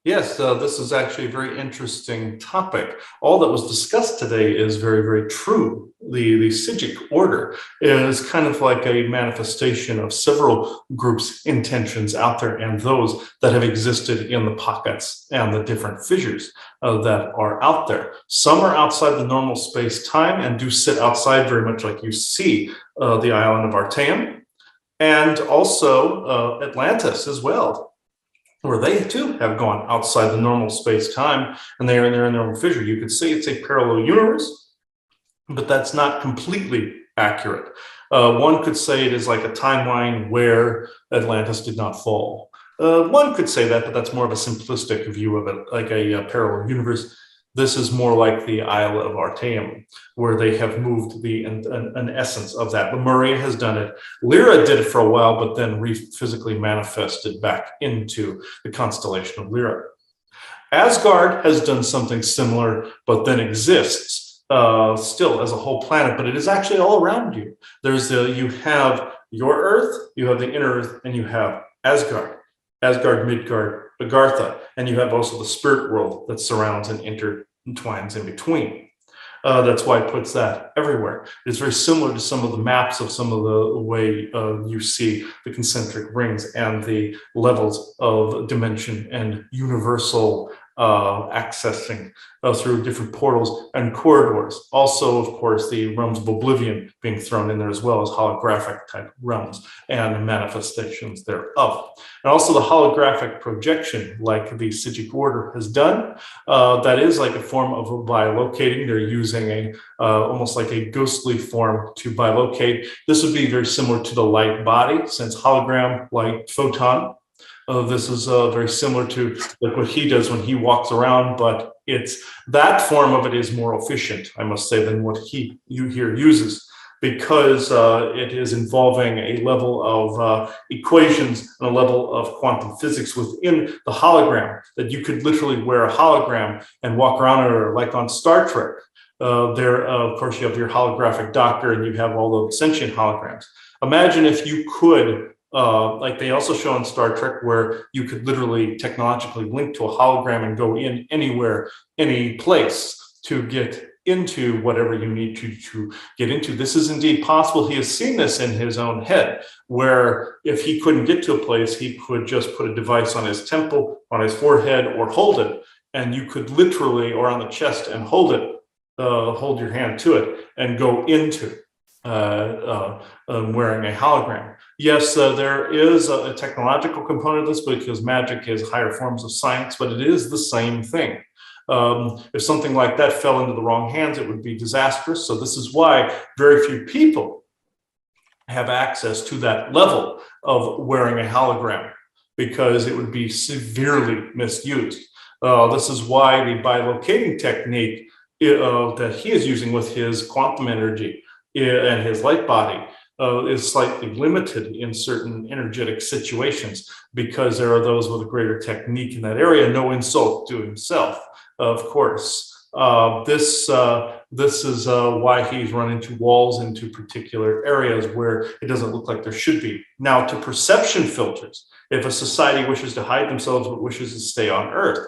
Speaker 1: Yes, this is actually a very interesting topic. All that was discussed today is very, very true. The Psijic order is kind of like a manifestation of several groups' intentions out there and those that have existed in the pockets and the different fissures that are out there. Some are outside the normal space-time and do sit outside very much like you see the island of Artaeum, and also Atlantis as well, where they too have gone outside the normal space-time, and they're in their own fissure. You could say it's a parallel universe, but that's not completely accurate. One could say it is like a timeline where Atlantis did not fall. One could say that, but that's more of a simplistic view of it, like a parallel universe. This is more like the Isle of Artaeum, where they have moved an essence of that. Lemuria has done it. Lyra did it for a while, but then physically manifested back into the constellation of Lyra. Asgard has done something similar, but then exists still as a whole planet, but it is actually all around you. You have your Earth, you have the inner Earth, and you have Asgard, Midgard, Agartha, and you have also the spirit world that surrounds and intertwines in between. That's why it puts that everywhere. It's very similar to some of the maps of some of the way you see the concentric rings and the levels of dimension and universal accessing through different portals and corridors. Also, of course, the realms of oblivion being thrown in there, as well as holographic type realms and manifestations thereof. And also the holographic projection, like the Psijic order has done, that is like a form of bilocating. They're using almost like a ghostly form to bilocate. This would be very similar to the light body, since hologram, light, photon. This is very similar to like what he does when he walks around, but that form of it is more efficient, I must say, than what you here uses, because it is involving a level of equations and a level of quantum physics within the hologram, that you could literally wear a hologram and walk around it, like on Star Trek. Of course, you have your holographic doctor and you have all the sentient holograms. Imagine if you could Like they also show in Star Trek where you could literally technologically link to a hologram and go in anywhere, any place to get into whatever you need to get into. This is indeed possible. He has seen this in his own head, where if he couldn't get to a place, he could just put a device on his temple, on his forehead, or hold it. And you could literally, or on the chest, and hold it, hold your hand to it, and go into wearing a hologram. Yes, there is a technological component of this because magic is higher forms of science, but it is the same thing. If something like that fell into the wrong hands, it would be disastrous. So this is why very few people have access to that level of wearing a hologram, because it would be severely misused. This is why the bilocating technique that he is using with his quantum energy and his light body is slightly limited in certain energetic situations, because there are those with a greater technique in that area. No insult to himself, of course. This is why he's run into walls, into particular areas where it doesn't look like there should be. Now, to perception filters, if a society wishes to hide themselves but wishes to stay on Earth,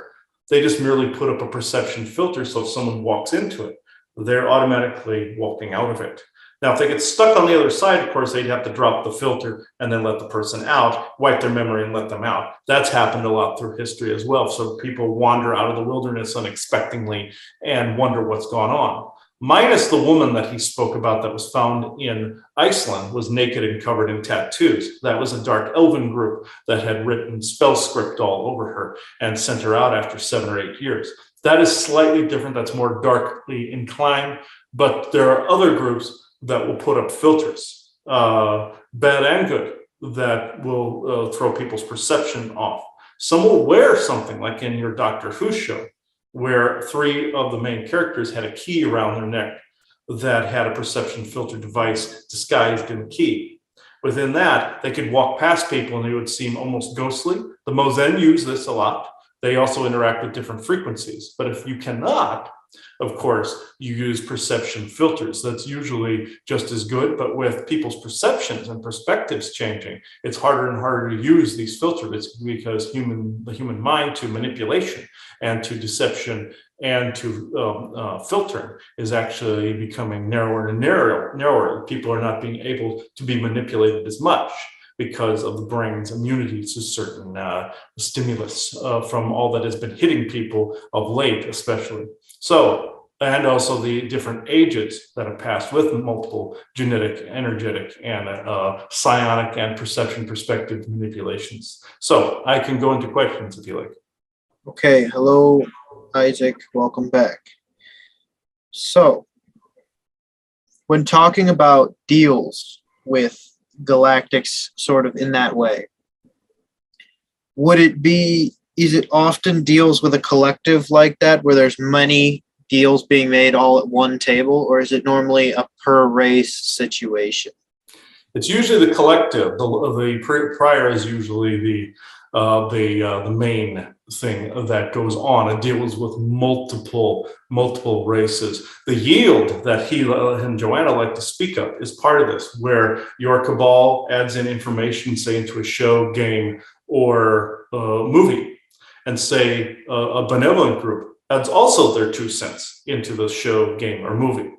Speaker 1: they just merely put up a perception filter, so if someone walks into it, they're automatically walking out of it. Now, if they get stuck on the other side, of course, they'd have to drop the filter and then let the person out, wipe their memory and let them out. That's happened a lot through history as well. So people wander out of the wilderness unexpectedly and wonder what's gone on. Minus the woman that he spoke about that was found in Iceland, was naked and covered in tattoos. That was a dark elven group that had written spell script all over her and sent her out after 7 or 8 years. That is slightly different. That's more darkly inclined. But there are other groups that will put up filters, bad and good, that will throw people's perception off. Some will wear something like in your Doctor Who show, where 3 of the main characters had a key around their neck that had a perception filter device disguised in a key. Within that, they could walk past people and they would seem almost ghostly. The Mozen use this a lot. They also interact with different frequencies. But if you cannot, of course, you use perception filters. That's usually just as good, but with people's perceptions and perspectives changing, it's harder and harder to use these filters, because the human mind, to manipulation and to deception and to filtering, is actually becoming narrower and narrower. People are not being able to be manipulated as much because of the brain's immunity to certain stimulus from all that has been hitting people of late, especially. So, and also the different ages that have passed with multiple genetic, energetic, and psionic and perception perspective manipulations. So I can go into questions if you like.
Speaker 2: Okay, hello, Isaac. Welcome back. So, when talking about deals with galactics sort of in that way, is it often deals with a collective like that, where there's many deals being made all at one table, or is it normally a per race situation?
Speaker 1: It's usually the collective. The prior is usually the main thing that goes on. It deals with multiple races. The yield that he and Joanna like to speak of is part of this, where your cabal adds in information, say into a show, game, or movie, and say a benevolent group adds also their 2 cents into the show, game, or movie.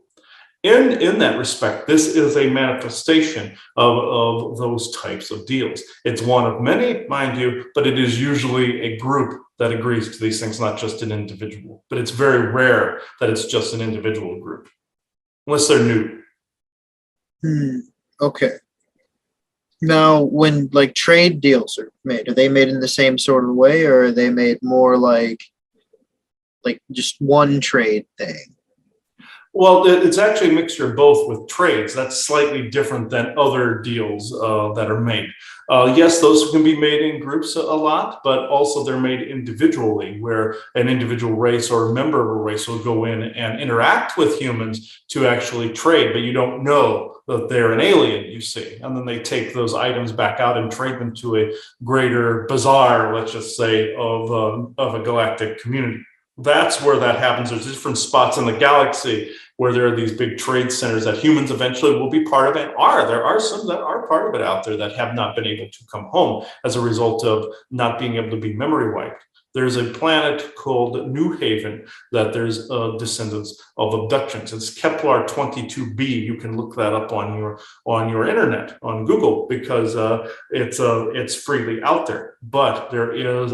Speaker 1: In that respect, this is a manifestation of those types of deals. It's one of many, mind you, but it is usually a group that agrees to these things, not just an individual. But it's very rare that it's just an individual group, unless they're new.
Speaker 2: Okay. Now, when like trade deals are they made in the same sort of way, or are they made more like just one trade thing?
Speaker 1: Well, it's actually a mixture of both with trades. That's slightly different than other deals that are made. Yes, those can be made in groups a lot, but also they're made individually, where an individual race or a member of a race will go in and interact with humans to actually trade, but you don't know that they're an alien, you see. And then they take those items back out and trade them to a greater bazaar, let's just say, of a galactic community. That's where that happens. There's different spots in the galaxy where there are these big trade centers that humans eventually will be part of, and are. There are some that are part of it out there that have not been able to come home as a result of not being able to be memory wiped. There's a planet called New Haven that there's descendants of abductions. It's Kepler 22b. You can look that up on your internet on Google, because it's freely out there. But it's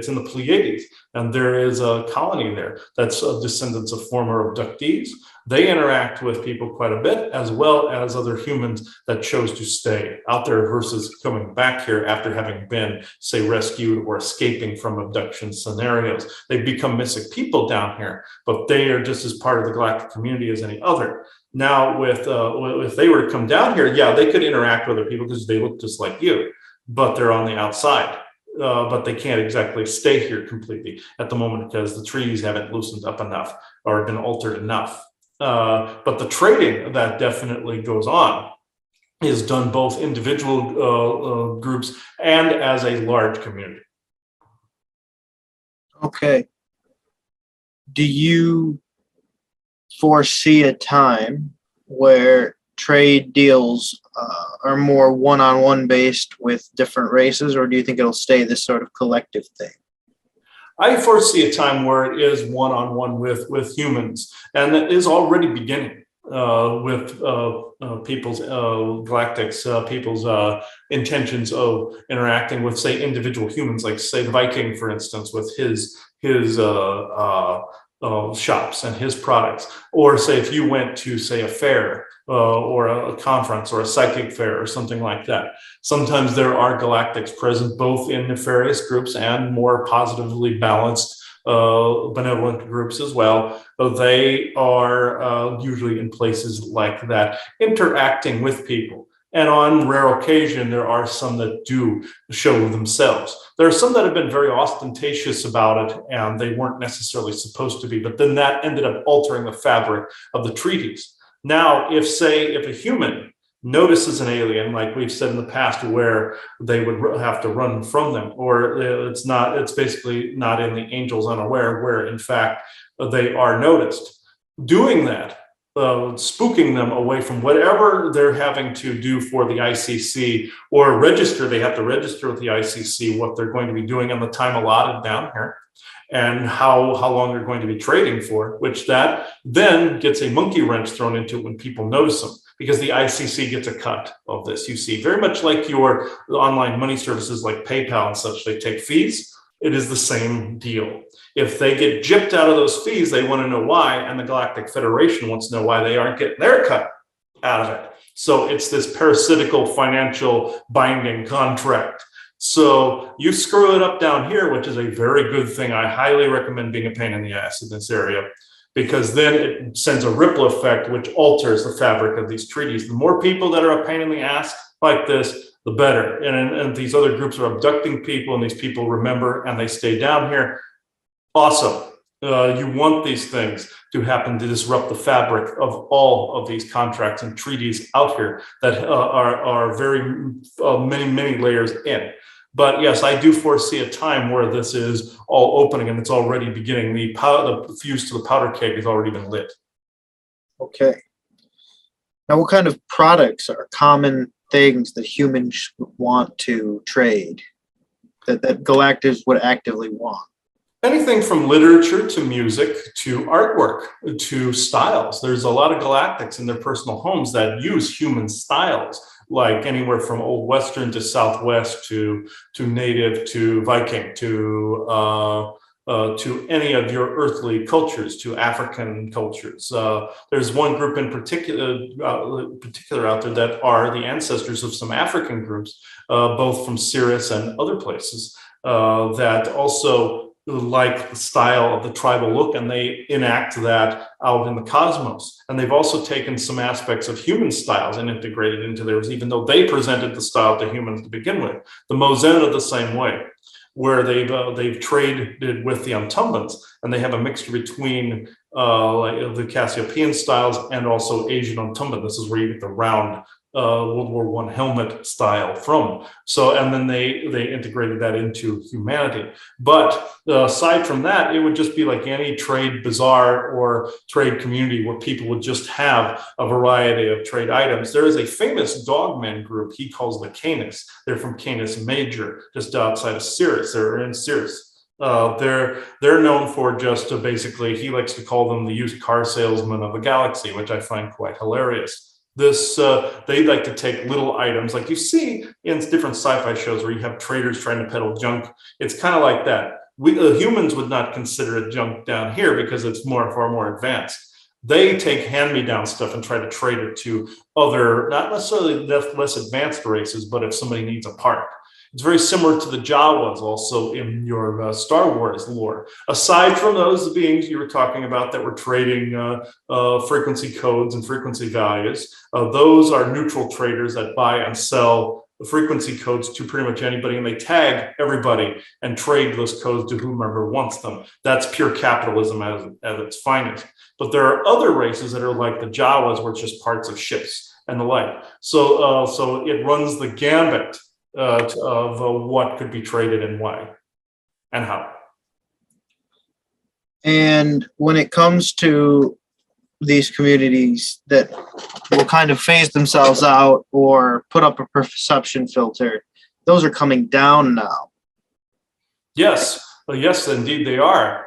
Speaker 1: in the Pleiades, and there is a colony there that's descendants of former abductees. They interact with people quite a bit, as well as other humans that chose to stay out there versus coming back here after having been, say, rescued or escaping from abduction scenarios. They've become missing people down here, but they are just as part of the galactic community as any other. Now, if they were to come down here, yeah, they could interact with other people because they look just like you, but they're on the outside. But they can't exactly stay here completely at the moment because the trees haven't loosened up enough or been altered enough. But the trading that definitely goes on is done both individual groups and as a large community.
Speaker 2: Okay. Do you foresee a time where trade deals are more one-on-one based with different races, or do you think it'll stay this sort of collective thing?
Speaker 1: I foresee a time where it is one-on-one with humans, and it is already beginning with people's people's intentions of interacting with, say, individual humans, like, say, the Viking, for instance, with his shops and his products. Or, say, if you went to, say, a fair or a conference or a psychic fair or something like that. Sometimes there are galactics present both in nefarious groups and more positively balanced benevolent groups as well. They are usually in places like that, interacting with people. And on rare occasion, there are some that do show themselves. There are some that have been very ostentatious about it, and they weren't necessarily supposed to be, but then that ended up altering the fabric of the treaties. Now, if a human notices an alien, like we've said in the past, where they would have to run from them, or it's basically not in the angels unaware, where in fact they are noticed. Doing that, spooking them away from whatever they're having to do for the ICC, or they have to register with the ICC what they're going to be doing on the time allotted down here, and how long they're going to be trading for, which that then gets a monkey wrench thrown into it when people notice them, because the ICC gets a cut of this. You see, very much like your online money services like PayPal and such, they take fees. It is the same deal. If they get gypped out of those fees, they want to know why, and the Galactic Federation wants to know why they aren't getting their cut out of it. So it's this parasitical financial binding contract. So you screw it up down here, which is a very good thing. I highly recommend being a pain in the ass in this area, because then it sends a ripple effect which alters the fabric of these treaties. The more people that are a pain in the ass like this, the better. And these other groups are abducting people, and these people remember and they stay down here. Awesome. You want these things to happen to disrupt the fabric of all of these contracts and treaties out here that are very many layers in. But yes, I do foresee a time where this is all opening, and it's already beginning. The fuse to the powder keg has already been lit.
Speaker 2: Okay. Now, what kind of products are common things that humans want to trade, that galactics would actively want?
Speaker 1: Anything from literature to music to artwork to styles. There's a lot of galactics in their personal homes that use human styles, like anywhere from Old Western to Southwest to Native to Viking to any of your earthly cultures, to African cultures. There's one group in particular out there that are the ancestors of some African groups, both from Sirius and other places, that also like the style of the tribal look, and they enact that out in the cosmos. And they've also taken some aspects of human styles and integrated into theirs, even though they presented the style to humans to begin with. The Mozen are the same way, where they've traded with the Antumbans, and they have a mixture between like the Cassiopean styles and also Asian Antumban. This is where you get the round World War One helmet style from. So, and then they integrated that into humanity. But aside from that, it would just be like any trade bazaar or trade community where people would just have a variety of trade items. There is a famous dogman group he calls the Canis. They're from Canis Major, just outside of Cirrus. They're in Cirrus. They're known for just basically, he likes to call them the used car salesman of the galaxy, which I find quite hilarious. They like to take little items like you see in different sci-fi shows where you have traders trying to peddle junk. It's kind of like that. We humans would not consider it junk down here because it's far more advanced. They take hand-me-down stuff and try to trade it to other, not necessarily less advanced races, but if somebody needs a part. It's very similar to the Jawas also in your Star Wars lore. Aside from those beings you were talking about that were trading frequency codes and frequency values, those are neutral traders that buy and sell the frequency codes to pretty much anybody, and they tag everybody and trade those codes to whomever wants them. That's pure capitalism at its finest. But there are other races that are like the Jawas, where it's just parts of ships and the like. So it runs the gambit of what could be traded and why and how.
Speaker 2: And when it comes to these communities that will kind of phase themselves out or put up a perception filter, those are coming down now.
Speaker 1: Yes. Yes, indeed they are.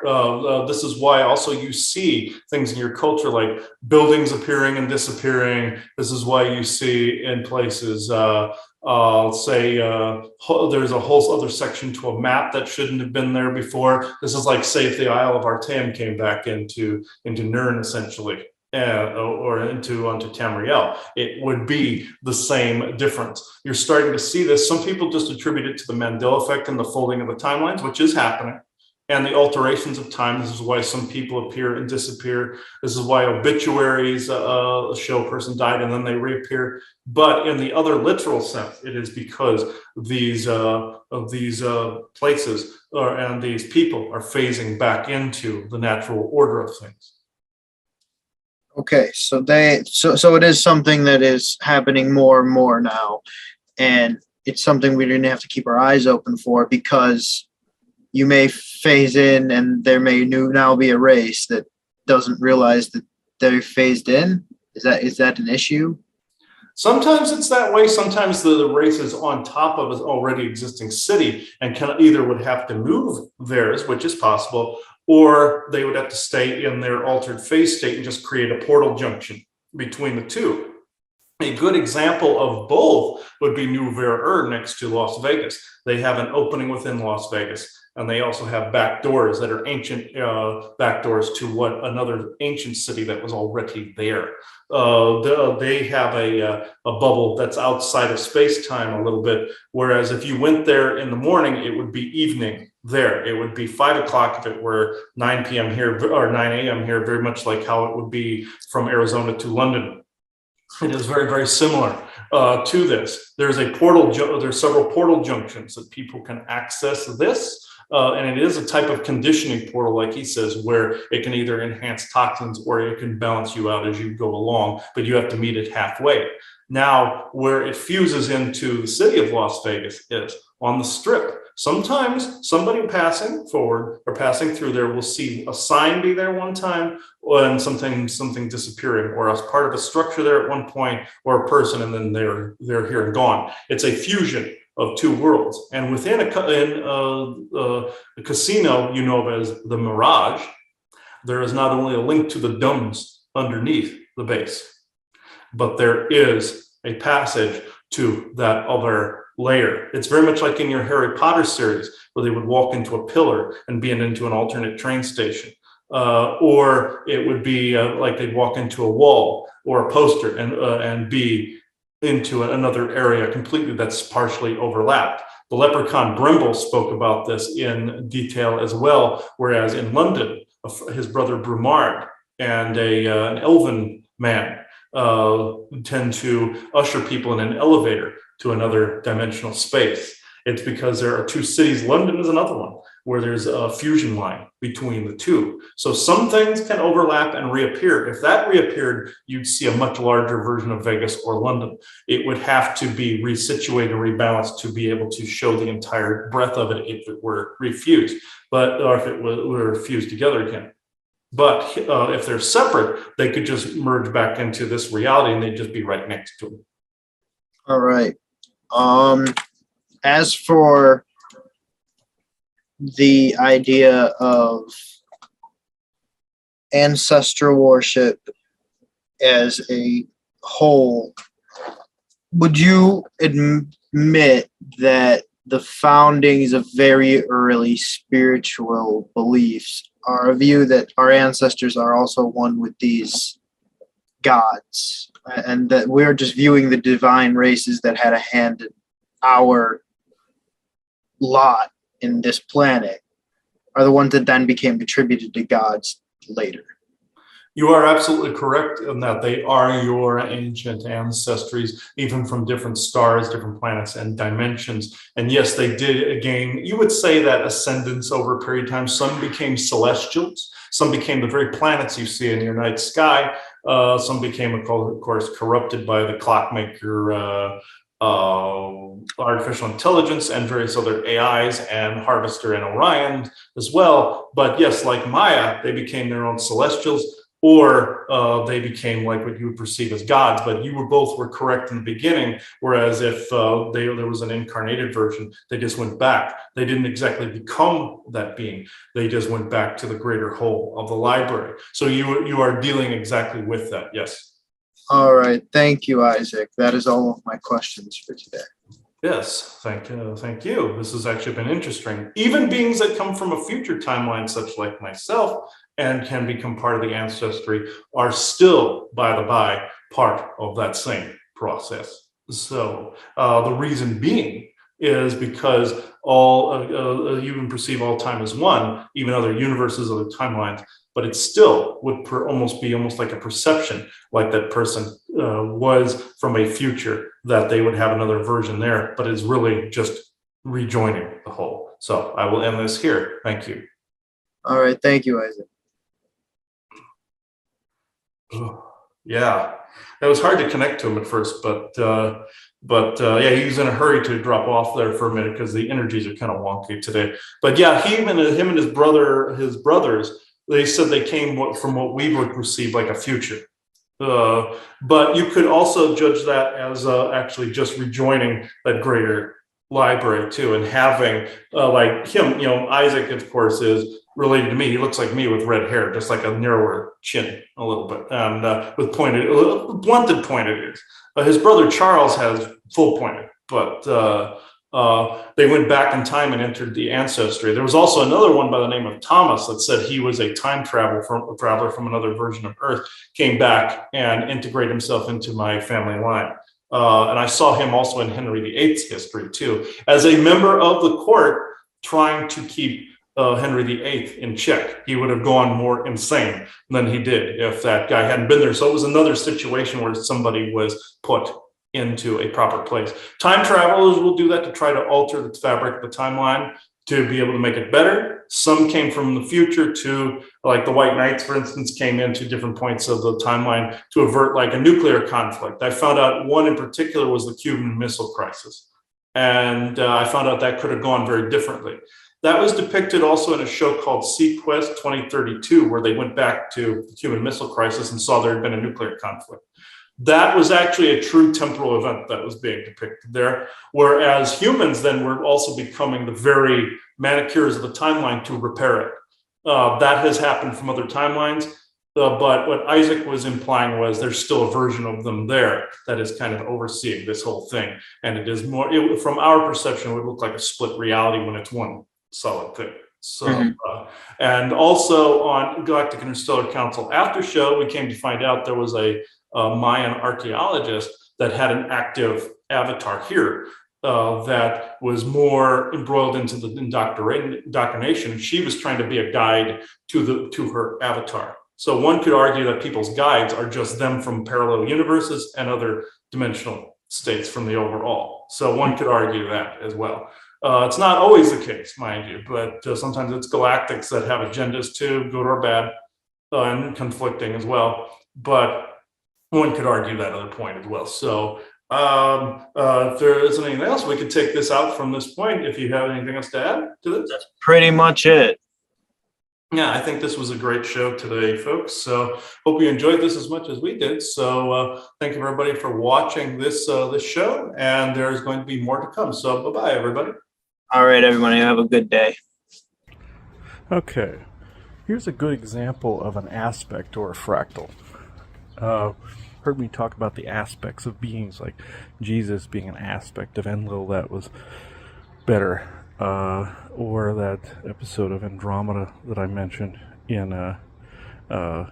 Speaker 1: This is why also you see things in your culture like buildings appearing and disappearing. This is why you see in places, say there's a whole other section to a map that shouldn't have been there before. This is like, say, if the Isle of Artam came back into Nirn, essentially. Or onto Tamriel, it would be the same difference. You're starting to see this. Some people just attribute it to the Mandela effect and the folding of the timelines, which is happening, and the alterations of time. This is why some people appear and disappear. This is why obituaries show a person died and then they reappear. But in the other literal sense, it is because these places and these people are phasing back into the natural order of things.
Speaker 2: Okay, so it is something that is happening more and more now, and it's something we're going to have to keep our eyes open for, because you may phase in and there may now be a race that doesn't realize that they're phased in. Is that an issue?
Speaker 1: Sometimes it's that way. Sometimes the race is on top of an already existing city and would have to move theirs, which is possible, or they would have to stay in their altered phase state and just create a portal junction between the two. A good example of both would be New Ver next to Las Vegas. They have an opening within Las Vegas, and they also have back doors that are ancient back doors to another ancient city that was already there. They have a bubble that's outside of space-time a little bit, whereas if you went there in the morning, it would be evening there. It would be 5 o'clock if it were 9 p.m. here or 9 a.m. here, very much like how it would be from Arizona to London. It is very, very similar to this. There's several portal junctions that people can access this. And it is a type of conditioning portal, like he says, where it can either enhance toxins or it can balance you out as you go along, but you have to meet it halfway. Now, where it fuses into the city of Las Vegas is on the Strip. Sometimes somebody passing forward or passing through there will see a sign be there one time, and something disappearing, or as part of a structure there at one point, or a person, and then they're here and gone. It's a fusion of two worlds, and within a casino you know of as the Mirage, there is not only a link to the domes underneath the base, but there is a passage to that other layer. It's very much like in your Harry Potter series, where they would walk into a pillar and be into an alternate train station. Or it would be like they'd walk into a wall or a poster and be into another area completely that's partially overlapped. The leprechaun Brimble spoke about this in detail as well, whereas in London, his brother Brumard and an elven man tend to usher people in an elevator to another dimensional space. It's because there are two cities. London is another one where there's a fusion line between the two. So some things can overlap and reappear. If that reappeared, you'd see a much larger version of Vegas or London. It would have to be resituated and rebalanced to be able to show the entire breadth of it if it were refused, or if it were fused together again. But if they're separate, they could just merge back into this reality and they'd just be right next to them.
Speaker 2: All right. As for the idea of ancestral worship as a whole, would you admit that the foundings of very early spiritual beliefs are a view that our ancestors are also one with these gods, and that we're just viewing the divine races that had a hand in our lot in this planet are the ones that then became attributed to gods later?
Speaker 1: You are absolutely correct in that they are your ancient ancestries, even from different stars, different planets, and dimensions. And yes, they did gain, you would say, that ascendance over a period of time. Some became celestials, some became the very planets you see in your night sky. Some became, of course, corrupted by the clockmaker, artificial intelligence, and various other AIs, and Harvester and Orion as well. But yes, like Maya, they became their own celestials, or they became like what you would perceive as gods. But you both were correct in the beginning, whereas if there was an incarnated version, they just went back. They didn't exactly become that being. They just went back to the greater whole of the library. So you are dealing exactly with that, yes.
Speaker 2: All right. Thank you, Isaac. That is all of my questions for today.
Speaker 1: Yes, thank you. Thank you. This has actually been interesting. Even beings that come from a future timeline, such like myself, and can become part of the ancestry, are still, by the by, part of that same process. So the reason being is because you can perceive all time as one, even other universes, other timelines, but it still would almost be like a perception, like that person was from a future, that they would have another version there, but it's really just rejoining the whole. So I will end this here. Thank you.
Speaker 2: All right. Thank you, Isaac.
Speaker 1: Yeah, it was hard to connect to him at first, but yeah, he was in a hurry to drop off there for a minute because the energies are kind of wonky today. But yeah, him and his brothers, they said they came from what we would perceive like a future. But you could also judge that as actually just rejoining that greater library too, and having like him, Isaac, of course, is related to me. He looks like me with red hair, just like a narrower chin a little bit, and with blunted pointed ears. His brother Charles has full pointed, but they went back in time and entered the ancestry. There was also another one by the name of Thomas that said he was a time traveler from another version of Earth, came back and integrated himself into my family line. And I saw him also in Henry VIII's history too, as a member of the court trying to keep Henry VIII in check. He would have gone more insane than he did if that guy hadn't been there. So it was another situation where somebody was put into a proper place. Time travelers will do that to try to alter the fabric of the timeline to be able to make it better. Some came from the future to, like the White Knights, for instance, came into different points of the timeline to avert like a nuclear conflict. I found out one in particular was the Cuban Missile Crisis. And I found out that could have gone very differently. That was depicted also in a show called Sequest 2032, where they went back to the Cuban Missile Crisis and saw there had been a nuclear conflict. That was actually a true temporal event that was being depicted there, whereas humans then were also becoming the very manicures of the timeline to repair it. That has happened from other timelines, but what Isaac was implying was there's still a version of them there that is kind of overseeing this whole thing. And it is more, from our perception, it would look like a split reality when it's one solid thing. So, and also on Galactic Interstellar Council after show, we came to find out there was a Mayan archaeologist that had an active avatar here that was more embroiled into the indoctrination. She was trying to be a guide to her avatar. So one could argue that people's guides are just them from parallel universes and other dimensional states from the overall. So one could argue that as well. It's not always the case, mind you, but sometimes it's galactics that have agendas too, good or bad, and conflicting as well. But one could argue that other point as well. So if there isn't anything else, we could take this out from this point. If you have anything else to add to this.
Speaker 2: That's pretty much it.
Speaker 1: Yeah, I think this was a great show today, folks. So hope you enjoyed this as much as we did. So thank you everybody for watching this show, and there's going to be more to come. So bye-bye, everybody.
Speaker 2: All right, everybody, have a good day.
Speaker 3: Okay, here's a good example of an aspect or a fractal. Heard me talk about the aspects of beings, like Jesus being an aspect of Enlil that was better, or that episode of Andromeda that I mentioned in a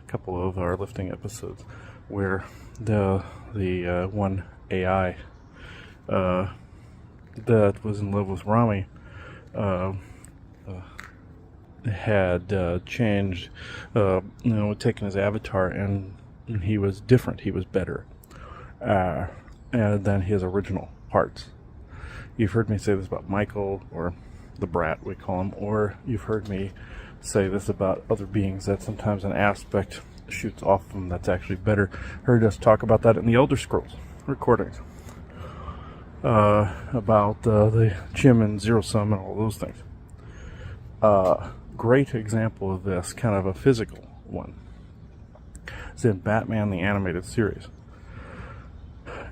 Speaker 3: couple of our lifting episodes, where the one AI that was in love with Rami had changed, taken his avatar, and he was different. He was better than his original parts. You've heard me say this about Michael, or the brat we call him, or you've heard me say this about other beings, that sometimes an aspect shoots off of them that's actually better. Heard us talk about that in the Elder Scrolls recordings, about the Chim and Zero Sum and all those things. Great example of this, kind of a physical one, is in Batman the Animated Series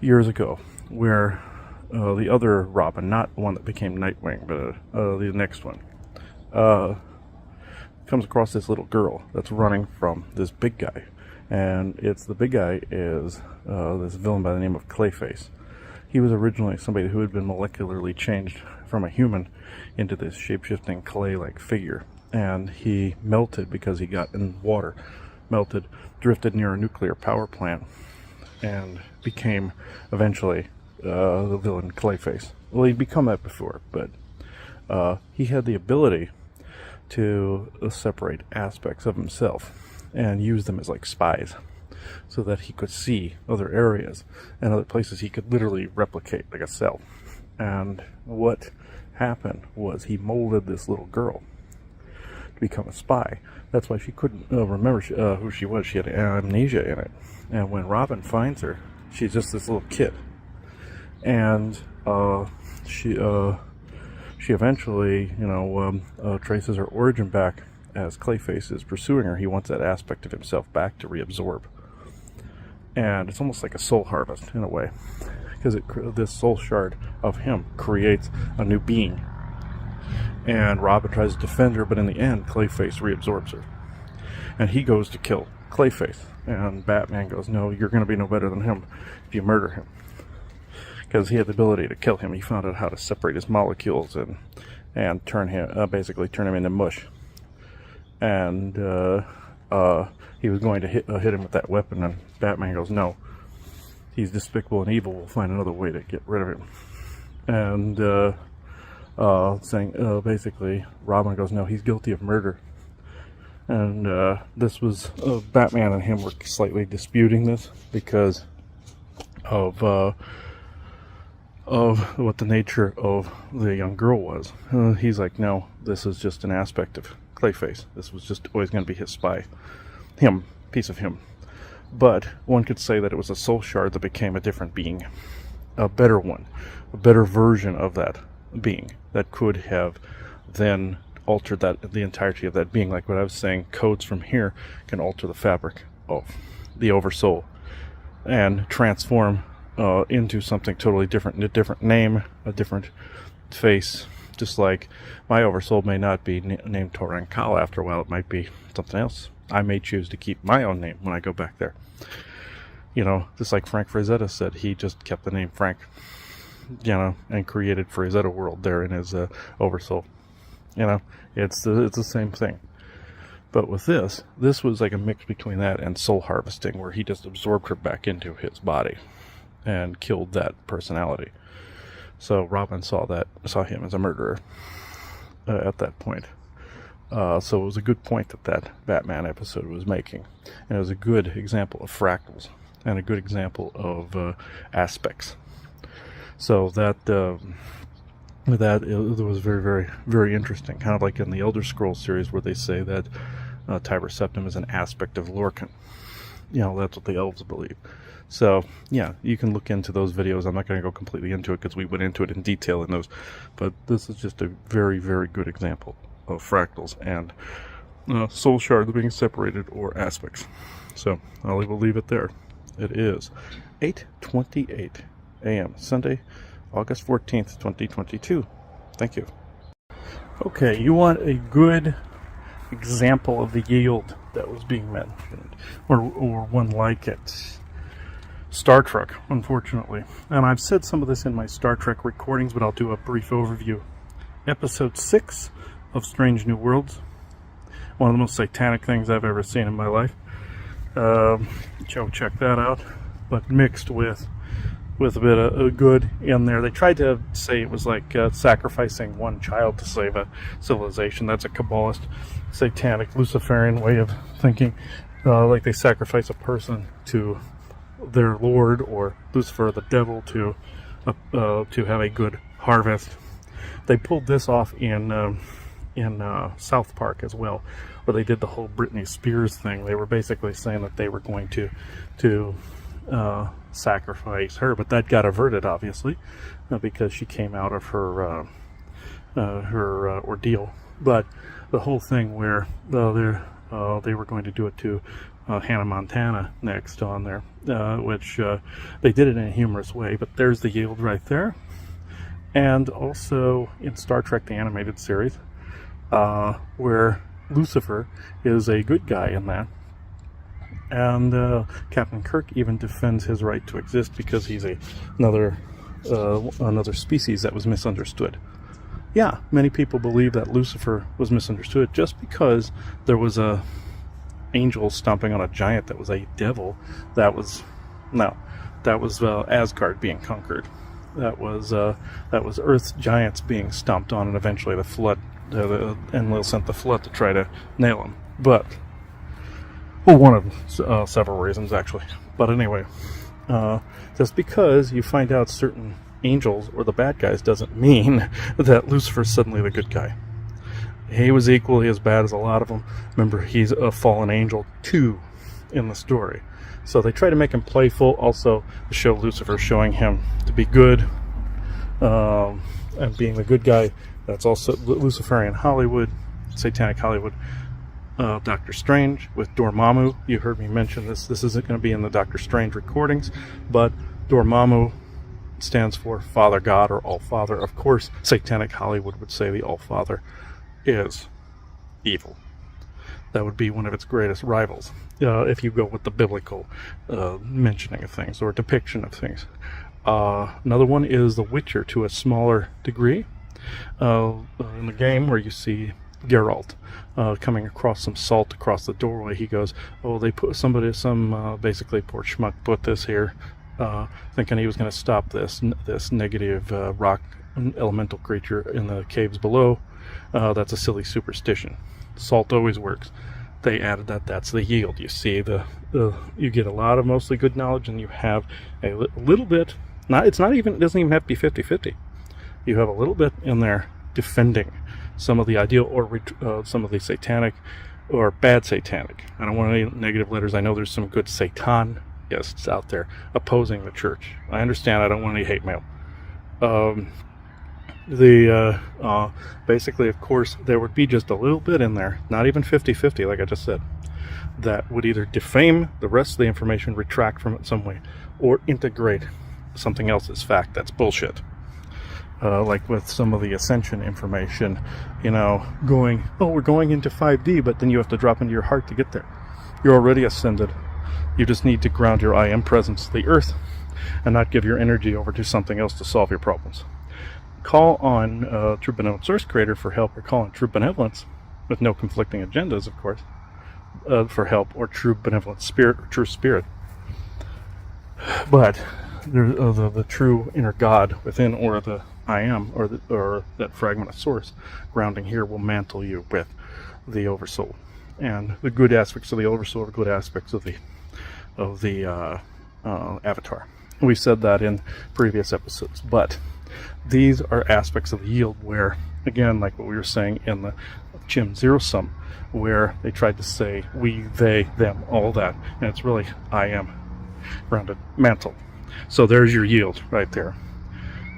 Speaker 3: years ago, where the other Robin, not the one that became Nightwing, but the next one, comes across this little girl that's running from this big guy, and the big guy is this villain by the name of Clayface. He was originally somebody who had been molecularly changed from a human into this shape-shifting clay-like figure, and he melted because he got in water, drifted near a nuclear power plant, and became eventually the villain Clayface. Well, he'd become that before, but he had the ability to separate aspects of himself and use them as like spies, so that he could see other areas and other places he could literally replicate like a cell. And what happened was he molded this little girl to become a spy. That's why she couldn't remember who she was. She had amnesia in it. And when Robin finds her, she's just this little kid. And she eventually, traces her origin back as Clayface is pursuing her. He wants that aspect of himself back to reabsorb. And it's almost like a soul harvest in a way, because this soul shard of him creates a new being. And Robin tries to defend her, but in the end, Clayface reabsorbs her. And he goes to kill Clayface. And Batman goes, no, you're going to be no better than him if you murder him. Because he had the ability to kill him. He found out how to separate his molecules and turn him, basically turn him into mush. And he was going to hit him with that weapon, and Batman goes, no, he's despicable and evil, we'll find another way to get rid of him. And basically Robin goes, no, he's guilty of murder. And this was Batman and him were slightly disputing this because of what the nature of the young girl was. He's like, no, this is just an aspect of Clayface. This was just always going to be his spy, piece of him. But one could say that it was a soul shard that became a different being, a better one, a better version of that being that could have then altered the entirety of that being. Like what I was saying, codes from here can alter the fabric of the oversoul and transform into something totally different, a different name, a different face. Just like my oversoul may not be named Toran Kal after a while, it might be something else. I may choose to keep my own name when I go back there. Just like Frank Frazetta said, he just kept the name Frank, and created Frazetta World there in his oversoul. It's the same thing. But with this was like a mix between that and soul harvesting, where he just absorbed her back into his body and killed that personality. So Robin saw him as a murderer at that point. So it was a good point that Batman episode was making. And it was a good example of fractals and a good example of aspects. So that that it was very, very, very interesting. Kind of like in the Elder Scrolls series where they say that Tiber Septim is an aspect of Lorcan. That's what the elves believe. So, yeah, you can look into those videos. I'm not going to go completely into it because we went into it in detail in those. But this is just a very, very good example of fractals and soul shards being separated or aspects. So, I will leave it there. It is 8:28 a.m. Sunday, August 14th, 2022. Thank you. Okay, you want a good example of the yield that was being mentioned, or one like it. Star Trek, unfortunately. And I've said some of this in my Star Trek recordings, but I'll do a brief overview. Episode 6 of Strange New Worlds. One of the most satanic things I've ever seen in my life. Check that out. But mixed with a bit of good in there. They tried to say it was like sacrificing one child to save a civilization. That's a Kabbalist, satanic, Luciferian way of thinking. Like they sacrifice a person to their lord, or Lucifer, the devil, to have a good harvest. They pulled this off in South Park as well, where they did the whole Britney Spears thing. They were basically saying that they were going to sacrifice her, but that got averted, obviously, because she came out of her ordeal. But the whole thing where they were going to do it to Hannah Montana next on there, which they did it in a humorous way, but there's the yield right there. And also in Star Trek the Animated Series, where Lucifer is a good guy in that. And Captain Kirk even defends his right to exist because he's another species that was misunderstood. Yeah, many people believe that Lucifer was misunderstood just because there was a angel stomping on a giant that was a devil. That was Asgard being conquered. That was Earth's giants being stomped on, and eventually the flood. Enlil sent the flood to try to nail him. But one of several reasons actually. But anyway, just because you find out certain angels or the bad guys doesn't mean that Lucifer's suddenly the good guy. He was equally as bad as a lot of them. Remember, he's a fallen angel too in the story. So they try to make him playful, also to show Lucifer, showing him to be good, and being the good guy. That's also Luciferian Hollywood, Satanic Hollywood. Doctor Strange with Dormammu. You heard me mention this. This isn't going to be in the Doctor Strange recordings, but Dormammu stands for Father God or All Father. Of course, Satanic Hollywood would say the All Father is evil. That would be one of its greatest rivals, if you go with the biblical mentioning of things or depiction of things. Another one is The Witcher to a smaller degree. In the game where you see Geralt coming across some salt across the doorway, he goes, "Oh, they put basically poor schmuck put this here, thinking he was going to stop this negative rock elemental creature in the caves below. That's a silly superstition. Salt always works." They added that's the yield. You see, you get a lot of mostly good knowledge, and you have a little bit. It doesn't even have to be 50-50. You have a little bit in there defending some of the ideal or some of the satanic or bad satanic. I don't want any negative letters. I know there's some good Satanists out there opposing the church. I understand. I don't want any hate mail. Basically, of course, there would be just a little bit in there, not even 50-50, like I just said, that would either defame the rest of the information, retract from it some way, or integrate something else as fact. That's bullshit. Like with some of the ascension information, we're going into 5D, but then you have to drop into your heart to get there. You're already ascended. You just need to ground your I am presence to the earth and not give your energy over to something else to solve your problems. Call on True Benevolent Source Creator for help, or call on True Benevolence, with no conflicting agendas, of course, for help, or True Benevolent Spirit, or True Spirit. But the true inner God within, or the I am, or that fragment of source grounding here, will mantle you with the oversoul, and the good aspects of the oversoul are good aspects of the avatar. We've said that in previous episodes, but These are aspects of the yield where, again, like what we were saying in the Jim Zero Sum, where they tried to say we, they, them, all that, and it's really I am rounded mantle. So there's your yield right there.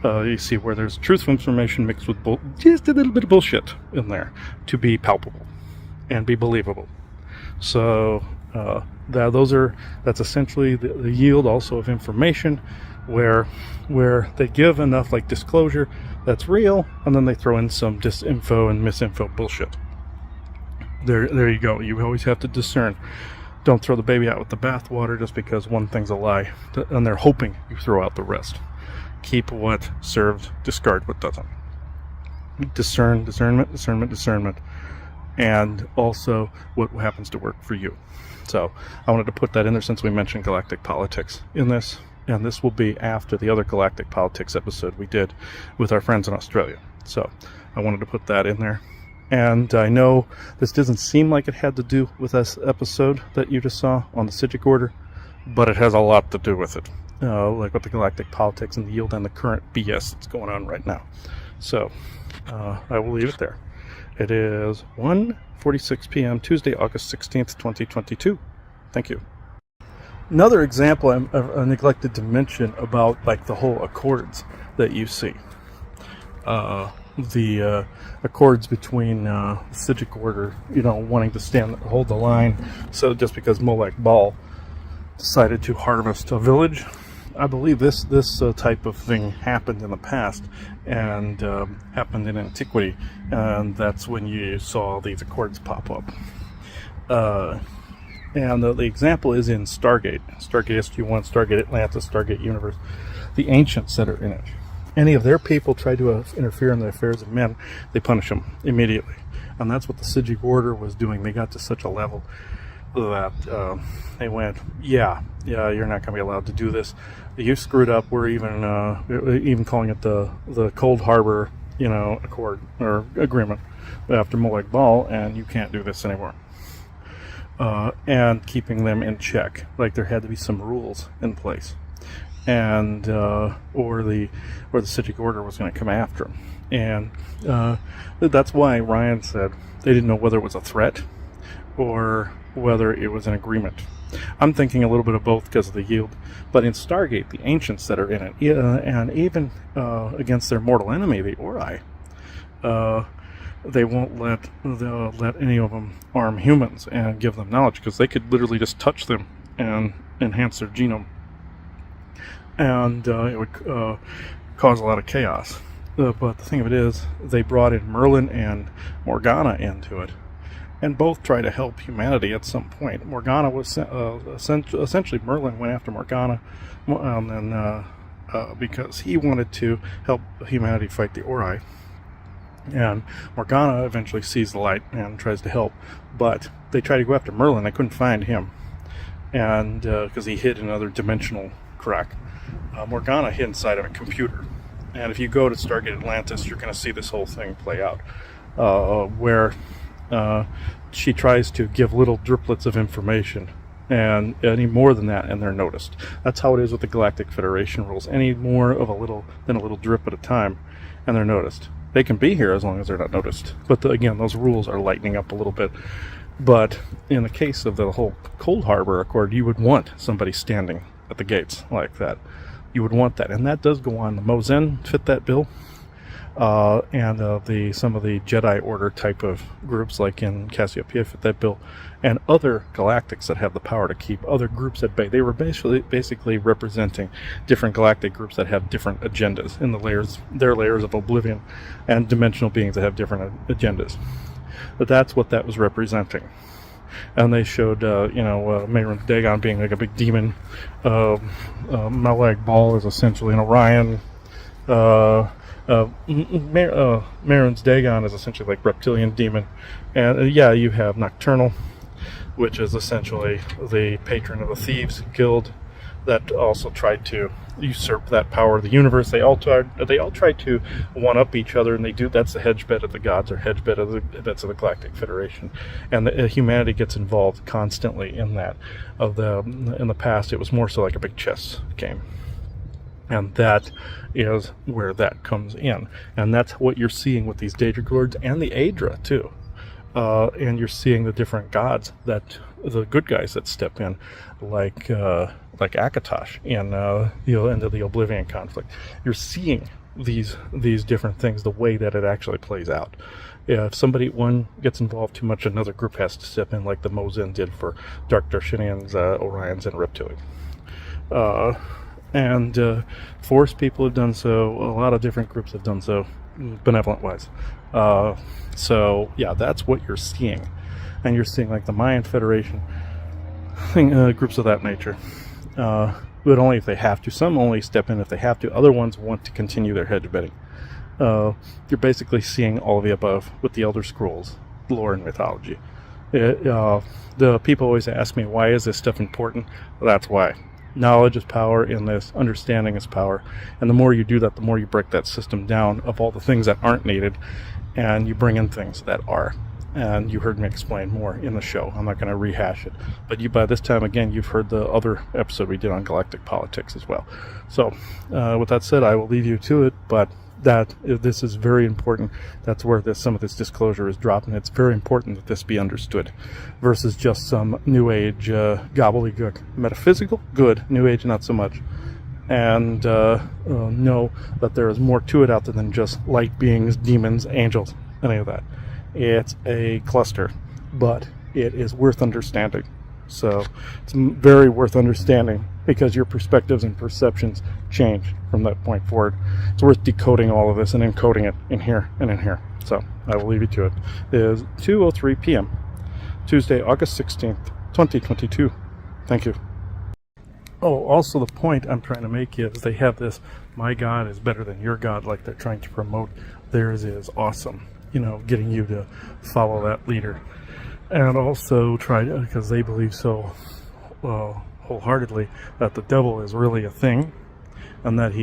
Speaker 3: You see where there's truthful information mixed with just a little bit of bullshit in there to be palpable and be believable. So that's essentially the yield also of information, where they give enough like disclosure that's real, and then they throw in some disinfo and misinfo bullshit. There you go. You always have to discern. Don't throw the baby out with the bathwater just because one thing's a lie, and they're hoping you throw out the rest. Keep what serves, discard what doesn't. Discernment, and also what happens to work for you. So I wanted to put that in there since we mentioned galactic politics in this, and this will be after the other galactic politics episode we did with our friends in Australia. So I wanted to put that in there. And I know this doesn't seem like it had to do with this episode that you just saw on the Psijic Order, but it has a lot to do with it. Like with the galactic politics and the yield and the current BS that's going on right now. So I will leave it there. It is 1:46 p.m. Tuesday, August 16th, 2022. Thank you. Another example I neglected to mention about like the whole accords that you see. The accords between the Psijic Order, wanting to hold the line. So just because Molech Bal decided to harvest a village, I believe this type of thing happened in the past and happened in antiquity, and that's when you saw these accords pop up. And the example is in Stargate SG-1, Stargate Atlantis, Stargate Universe. The ancients that are in it. Any of their people try to interfere in the affairs of men, they punish them immediately. And that's what the Psijic Order was doing. They got to such a level that they went, yeah, you're not going to be allowed to do this. You screwed up. We're even calling it the Cold Harbor, accord or agreement after Molech Bal, and you can't do this anymore. And keeping them in check, like there had to be some rules in place, and or the Psijic Order was going to come after them, and that's why Ryan said they didn't know whether it was a threat or whether it was an agreement. I'm thinking a little bit of both because of the yield, but in Stargate, the ancients that are in it, and even against their mortal enemy, the Ori, they won't let any of them arm humans and give them knowledge, because they could literally just touch them and enhance their genome, and it would cause a lot of chaos. But the thing of it is, they brought in Merlin and Morgana into it, and both try to help humanity at some point. Morgana was essentially Merlin went after Morgana, and because he wanted to help humanity fight the Ori. And Morgana eventually sees the light and tries to help, but they try to go after Merlin. They couldn't find him, and because he hid in another dimensional crack. Morgana hid inside of a computer, and if you go to Stargate Atlantis, you're going to see this whole thing play out, where she tries to give little driplets of information, and any more than that, and they're noticed. That's how it is with the Galactic Federation rules. Any more of a little than a little drip at a time, and they're noticed. They can be here as long as they're not noticed. But again, those rules are lightening up a little bit. But in the case of the whole Cold Harbor Accord, you would want somebody standing at the gates like that. You would want that, and that does go on. The Mozen fit that bill. And some of the Jedi Order type of groups, like in Cassiopeia, fit that bill, and other galactics that have the power to keep other groups at bay. They were basically representing different galactic groups that have different agendas in their layers of oblivion, and dimensional beings that have different agendas. But that's what that was representing. And they showed, Mayron Dagon being like a big demon. Molech Bal is essentially an Orion. Marin's Dagon is essentially like reptilian demon, and you have Nocturnal, which is essentially the patron of the Thieves Guild that also tried to usurp that power of the universe. They all tried to one up each other, and that's the hedge bet of the gods, or hedge bet of the bets of the Galactic Federation, and humanity gets involved constantly in that. In the past, it was more so like a big chess game. And that is where that comes in. And that's what you're seeing with these Daedric Lords and the Aedra, too. And you're seeing the different gods that the good guys that step in, like Akatosh in end of the Oblivion conflict. You're seeing these different things, the way that it actually plays out. If one gets involved too much, another group has to step in, like the Mosin did for Dark Darshinians, Orions, and Reptilians. And Force people have done so. A lot of different groups have done so, benevolent-wise. So yeah, that's what you're seeing, and you're seeing like the Mayan Federation, groups of that nature. But only if they have to. Some only step in if they have to. Other ones want to continue their hedge betting. You're basically seeing all of the above with the Elder Scrolls, lore, and mythology. The people always ask me, why is this stuff important? Well, that's why. Knowledge is power in this. Understanding is power. And the more you do that, the more you break that system down of all the things that aren't needed, and you bring in things that are. And you heard me explain more in the show. I'm not going to rehash it. But by this time, again, you've heard the other episode we did on galactic politics as well. So with that said, I will leave you to it, but this is very important. That's where some of this disclosure is dropped, and it's very important that this be understood versus just some New Age gobbledygook. Metaphysical, good. New Age, not so much. And know that there is more to it out there than just light beings, demons, angels, any of that. It's a cluster, but it is worth understanding. So it's very worth understanding because your perspectives and perceptions change from that point forward. It's worth decoding all of this and encoding it in here and in here. So I will leave you to it. It is 2:03 p.m. Tuesday, August 16th, 2022. Thank you. Oh, also the point I'm trying to make is they have this, my God is better than your God, like they're trying to promote. Theirs is awesome. Getting you to follow that leader. And also try to, because they believe so wholeheartedly that the devil is really a thing, and that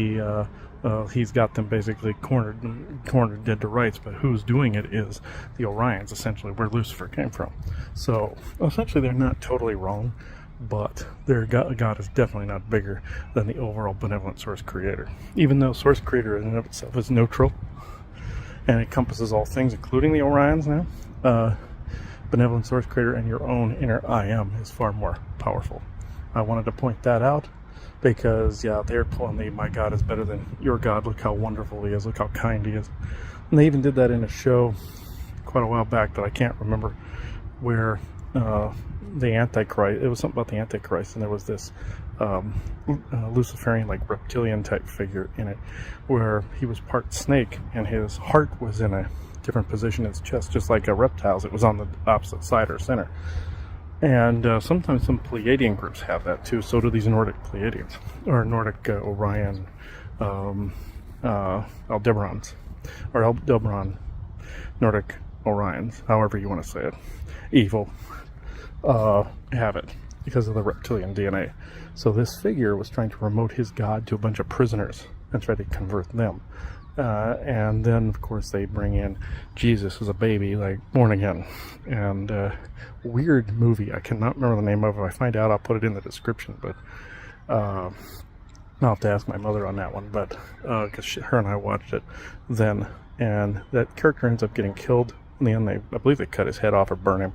Speaker 3: he's got them basically cornered dead to rights. But who's doing it is the Orions, essentially, where Lucifer came from. So essentially they're not totally wrong, but their God is definitely not bigger than the overall benevolent source creator. Even though source creator in and of itself is neutral and encompasses all things, including the Orions now, benevolent source creator and your own inner I am is far more powerful. I wanted to point that out because, yeah, they're pulling the, my God is better than your God, look how wonderful he is, look how kind he is. And they even did that in a show quite a while back that I can't remember, where the Antichrist, it was something about the Antichrist, and there was this Luciferian, like reptilian type figure in it, where he was part snake and his heart was in a different position in his chest, just like a reptile's. It was on the opposite side or center. And sometimes some Pleiadian groups have that too. So do these Nordic Pleiadians, or Nordic Orion Aldebarans, or Aldebaran Nordic Orions, however you want to say it. Evil have it because of the reptilian DNA. So this figure was trying to promote his god to a bunch of prisoners and try to convert them. And then, of course, they bring in Jesus as a baby, like born again. And weird movie. I cannot remember the name of it. If I find out, I'll put it in the description. But I'll have to ask my mother on that one. But because her and I watched it then, and that character ends up getting killed. In the end, I believe they cut his head off or burn him.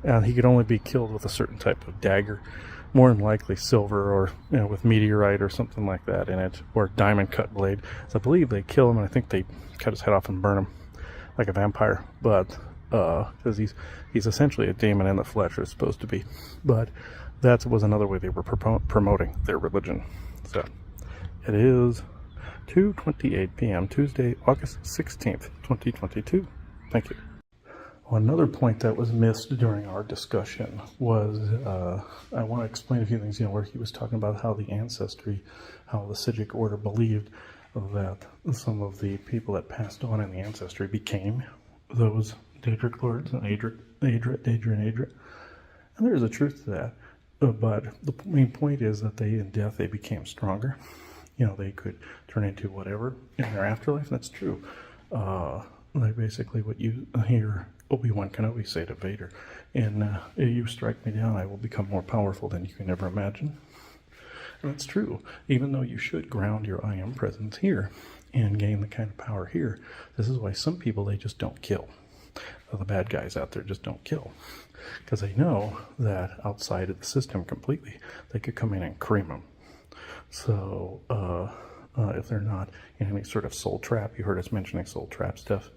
Speaker 3: And he could only be killed with a certain type of dagger. More than likely silver, or with meteorite or something like that in it, or diamond cut blade. So I believe they kill him, and I think they cut his head off and burn him like a vampire. But because he's essentially a demon in the flesh, or supposed to be. But that was another way they were promoting their religion. So it is 2:28 p.m. Tuesday, August 16th, 2022. Thank you. Another point that was missed during our discussion was, I want to explain a few things, where he was talking about how the ancestry, how the Psijic order believed that some of the people that passed on in the ancestry became those Daedric lords, and Daedra. And there's a truth to that. But the main point is that in death, they became stronger. They could turn into whatever in their afterlife. That's true. Like basically what you hear Obi-Wan Kenobi say to Vader, and you strike me down, I will become more powerful than you can ever imagine. That's true. Even though you should ground your I am presence here and gain the kind of power here, this is why some people, they just don't kill. The bad guys out there just don't kill. Because they know that outside of the system completely, they could come in and cream them. So if they're not in any sort of soul trap, you heard us mentioning soul trap stuff,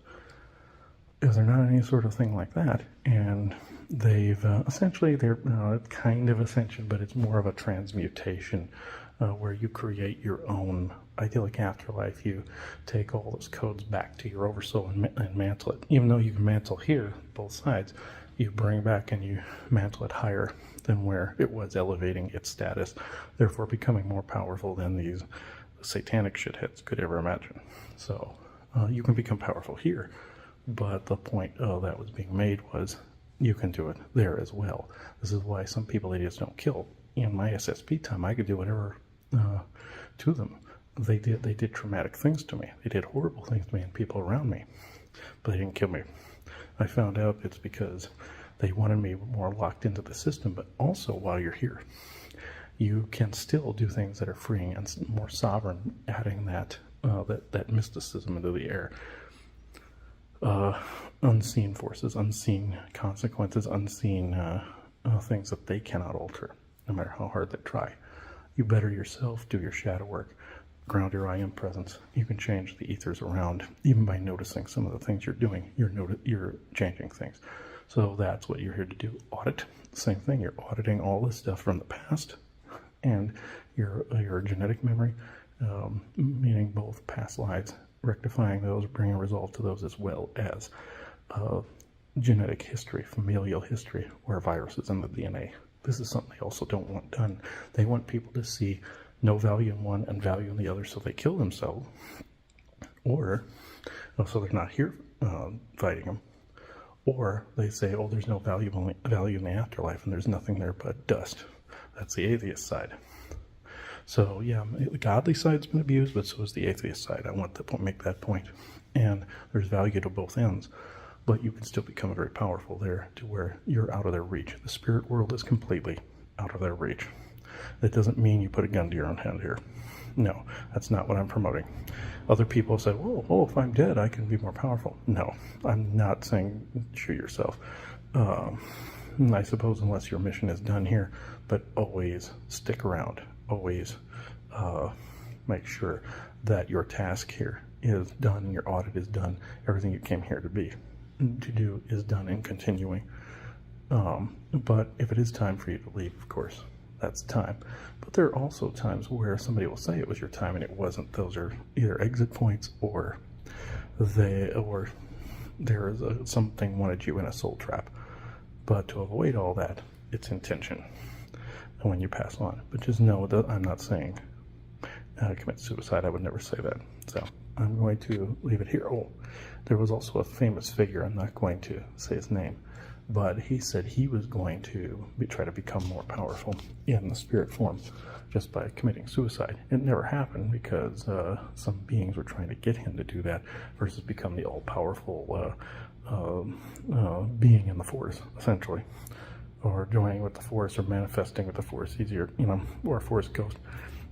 Speaker 3: if they're not any sort of thing like that, and they've essentially, they're kind of ascension, but it's more of a transmutation where you create your own idyllic afterlife. You take all those codes back to your oversoul and mantle it. Even though you can mantle here, both sides, you bring back and you mantle it higher than where it was, elevating its status, therefore becoming more powerful than these satanic shitheads could ever imagine. So you can become powerful here, but the point that was being made was you can do it there as well. This is why some people, they just don't kill. In my SSP time, I could do whatever to them. They did traumatic things to me. They did horrible things to me and people around me, but they didn't kill me. I found out it's because they wanted me more locked into the system, but also while you're here, you can still do things that are freeing and more sovereign, adding that mysticism into the air. Unseen forces, unseen consequences, unseen things that they cannot alter, no matter how hard they try. You better yourself, do your shadow work, ground your I am presence. You can change the ethers around, even by noticing some of the things you're doing. You're changing things. So that's what you're here to do. Audit. Same thing. You're auditing all this stuff from the past and your genetic memory, meaning both past lives, rectifying those, bringing resolve to those, as well as genetic history, familial history, where viruses in the DNA. This is something they also don't want done. They want people to see no value in one and value in the other, so they kill themselves, or so they're not here fighting them, or they say, oh, there's no value in the afterlife, and there's nothing there but dust. That's the atheist side. So yeah, the godly side's been abused, but so is the atheist side. I want to make that point. And there's value to both ends, but you can still become very powerful there to where you're out of their reach. The spirit world is completely out of their reach. That doesn't mean you put a gun to your own head here. No, that's not what I'm promoting. Other people say, oh, if I'm dead, I can be more powerful. No, I'm not saying shoot yourself. I suppose unless your mission is done here, but always stick around. Always make sure that your task here is done, your audit is done, everything you came here to do is done and continuing. But if it is time for you to leave, of course, that's time. But there are also times where somebody will say it was your time and it wasn't. Those are either exit points or there is something wanted you in a soul trap. But to avoid all that, it's intention when you pass on. But just know that I'm not saying commit suicide. I would never say that. So I'm going to leave it here. Oh, there was also a famous figure. I'm not going to say his name, but he said he was going to try to become more powerful in the spirit form just by committing suicide. It never happened because some beings were trying to get him to do that versus become the all-powerful being in the force, essentially, or joining with the force or manifesting with the force easier, or a force ghost.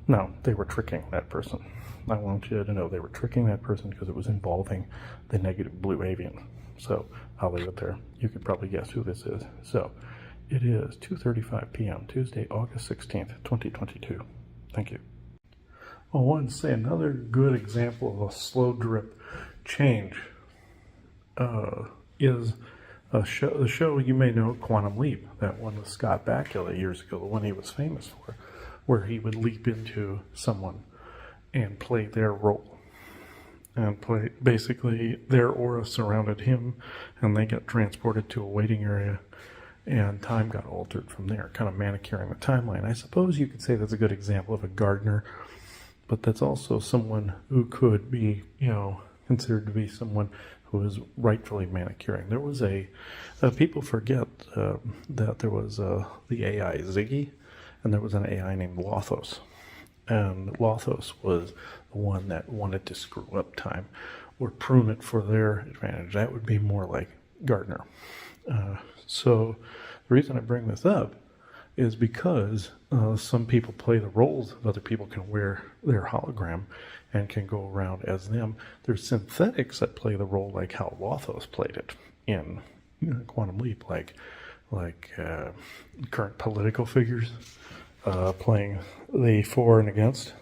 Speaker 3: No, they were tricking that person. I want you to know they were tricking that person because it was involving the negative blue avian. So I'll leave it there. You could probably guess who this is. So it is 2:35 p.m. Tuesday, August 16th, 2022. Thank you. I want to say another good example of a slow drip change is the show you may know, Quantum Leap. That one with Scott Bakula years ago, the one he was famous for, where he would leap into someone and play their role. And basically their aura surrounded him and they got transported to a waiting area and time got altered from there, kind of manicuring the timeline. I suppose you could say that's a good example of a gardener, but that's also someone who could be, considered to be someone who is rightfully manicuring. There was people forget that there was the AI Ziggy, and there was an AI named Lothos. And Lothos was the one that wanted to screw up time or prune it for their advantage. That would be more like Gardner. So the reason I bring this up is because some people play the roles of other people, can wear their hologram and can go around as them. There's synthetics that play the role like how Lothos played it in Quantum Leap, like current political figures playing the for and against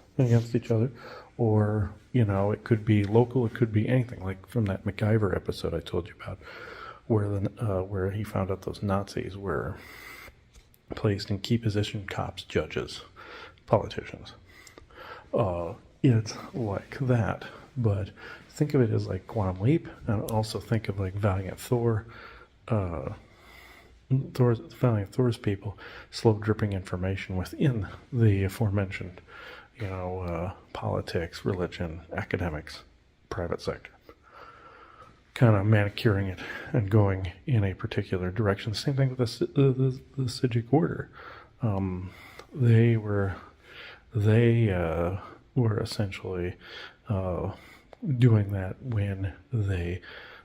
Speaker 3: each other, or it could be local, it could be anything, like from that MacGyver episode I told you about, where he found out those Nazis were placed in key position cops, judges, politicians. It's like that, but think of it as like Quantum Leap, and also think of like Valiant Thor. Valiant Thor's people, slow dripping information within the aforementioned, politics, religion, academics, private sector, kind of manicuring it and going in a particular direction. Same thing with the Psijic order. They were essentially doing that when they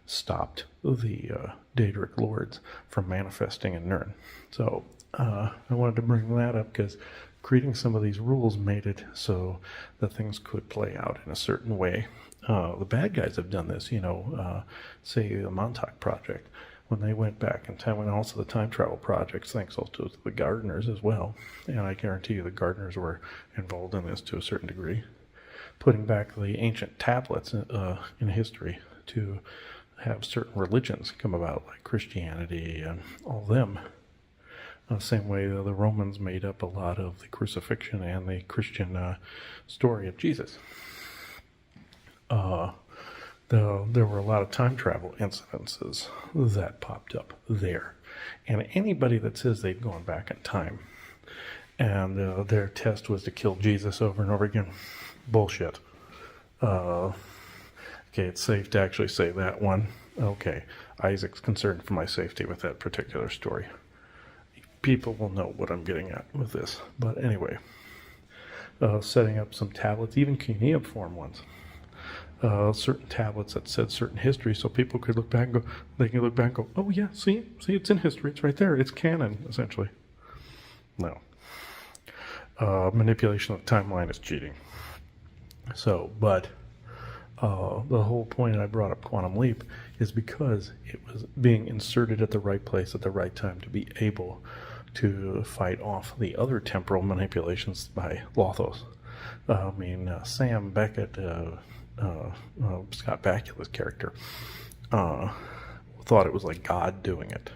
Speaker 3: stopped the Daedric lords from manifesting in Nirn. So I wanted to bring that up because creating some of these rules made it so that things could play out in a certain way. The bad guys have done this, say the Montauk Project, when they went back in time, and also the time travel projects, thanks also to the Gardeners as well. And I guarantee you the Gardeners were involved in this to a certain degree, putting back the ancient tablets in history to have certain religions come about, like Christianity and all them. Same way the Romans made up a lot of the crucifixion and the Christian story of Jesus. There were a lot of time travel incidences that popped up there. And anybody that says they've gone back in time and their test was to kill Jesus over and over again, bullshit. Okay, it's safe to actually say that one. Okay, Isaac's concerned for my safety with that particular story. People will know what I'm getting at with this. But anyway, setting up some tablets, even cuneiform ones. Certain tablets that said certain history, so people could look back and go, oh yeah, see, it's in history, it's right there, it's canon, essentially. No. Manipulation of the timeline is cheating. So, but the whole point I brought up Quantum Leap is because it was being inserted at the right place at the right time to be able to fight off the other temporal manipulations by Lothos. Sam Beckett, Scott Bakula's character, thought it was like God doing it.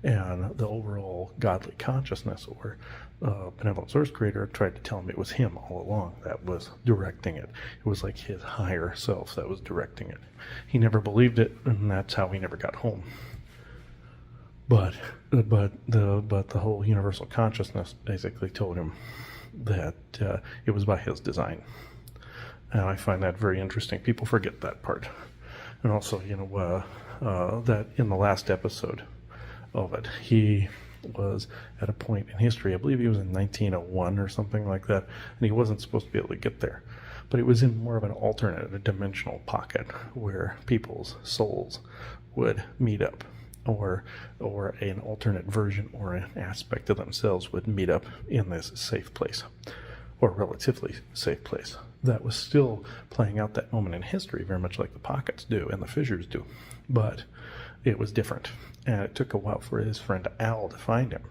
Speaker 3: And the overall godly consciousness or benevolent source creator tried to tell him it was him all along that was directing it. It was like his higher self that was directing it. He never believed it, and that's how he never got home. But the whole universal consciousness basically told him that it was by his design. And I find that very interesting. People forget that part. And also, that in the last episode of it, he was at a point in history, I believe he was in 1901 or something like that, and he wasn't supposed to be able to get there. But it was in more of an alternate, a dimensional pocket where people's souls would meet up, or an alternate version or an aspect of themselves would meet up in this safe place, or relatively safe place. That was still playing out that moment in history, very much like the pockets do and the fissures do. But it was different. And it took a while for his friend Al to find him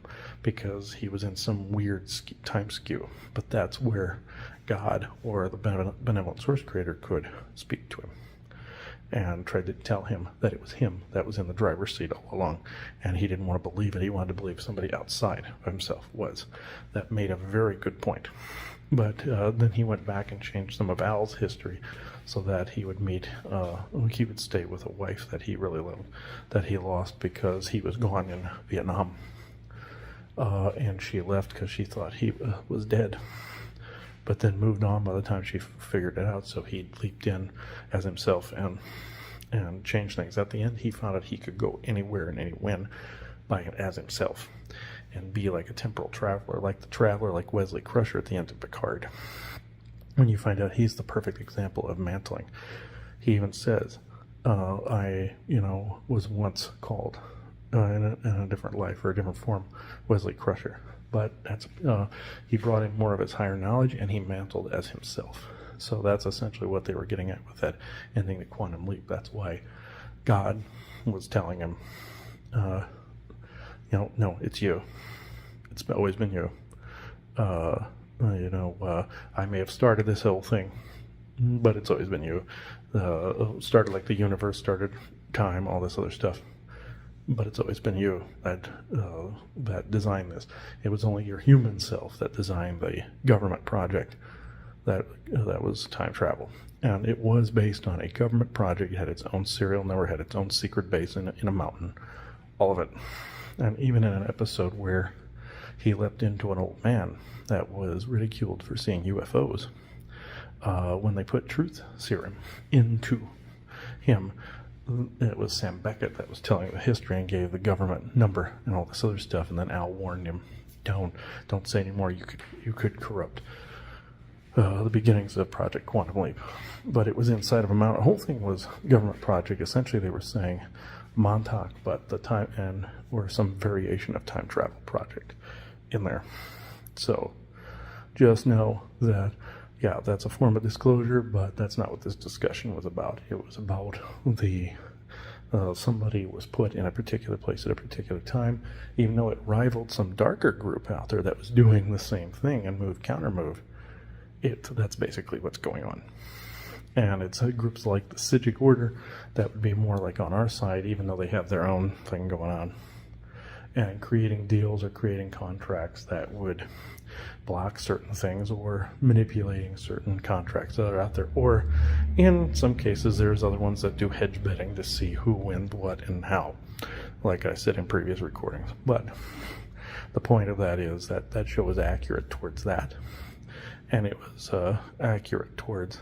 Speaker 3: because he was in some weird time skew. But that's where God or the benevolent source creator could speak to him and tried to tell him that it was him that was in the driver's seat all along. And he didn't want to believe it. He wanted to believe somebody outside of himself was. That made a very good point. But then he went back and changed some of Al's history so that he would he would stay with a wife that he really loved, that he lost because he was gone in Vietnam. And she left because she thought he was dead, but then moved on by the time she figured it out. So he leaped in as himself and changed things. At the end, he found out he could go anywhere and anywhen as himself and be like a temporal traveler, like Wesley Crusher at the end of Picard. When you find out he's the perfect example of mantling. He even says, I was once called in a different life or a different form, Wesley Crusher. but that's he brought in more of his higher knowledge, and he mantled as himself. So that's essentially what they were getting at with that ending the quantum leap. That's why God was telling him, no, it's you. It's always been you. I may have started this whole thing, but it's always been you. Started like the universe, started time, all this other stuff. But it's always been you that designed this. It was only your human self that designed the government project that was time travel. And it was based on a government project. It had its own serial number, had its own secret base in a mountain, all of it. And even in an episode where he leapt into an old man that was ridiculed for seeing UFOs, when they put truth serum into him, it was Sam Beckett that was telling the history and gave the government number and all this other stuff, and then Al warned him, don't say anymore, you could corrupt the beginnings of Project Quantum Leap. But it was inside of a mountain. The whole thing was government project. Essentially they were saying Montauk, but the time and or some variation of time travel project in there. So just know that, yeah, that's a form of disclosure, but that's not what this discussion was about. It was about somebody was put in a particular place at a particular time, even though it rivaled some darker group out there that was doing the same thing and counter move. That's basically what's going on. And it's groups like the Psijic Order that would be more like on our side, even though they have their own thing going on. And creating deals or creating contracts that would block certain things or manipulating certain contracts that are out there. Or in some cases, there's other ones that do hedge betting to see who wins what and how, like I said in previous recordings. But the point of that is that show was accurate towards that. And it was accurate towards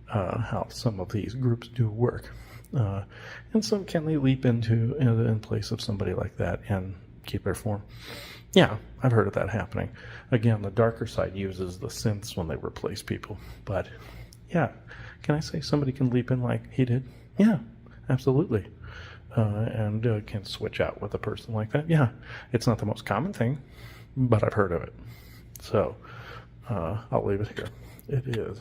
Speaker 3: how some of these groups do work. And some can they leap into in place of somebody like that and keep their form? Yeah, I've heard of that happening. Again, the darker side uses the synths when they replace people. But yeah, can I say somebody can leap in like he did? Yeah, absolutely. And can switch out with a person like that? Yeah, it's not the most common thing, but I've heard of it. So I'll leave it here. It is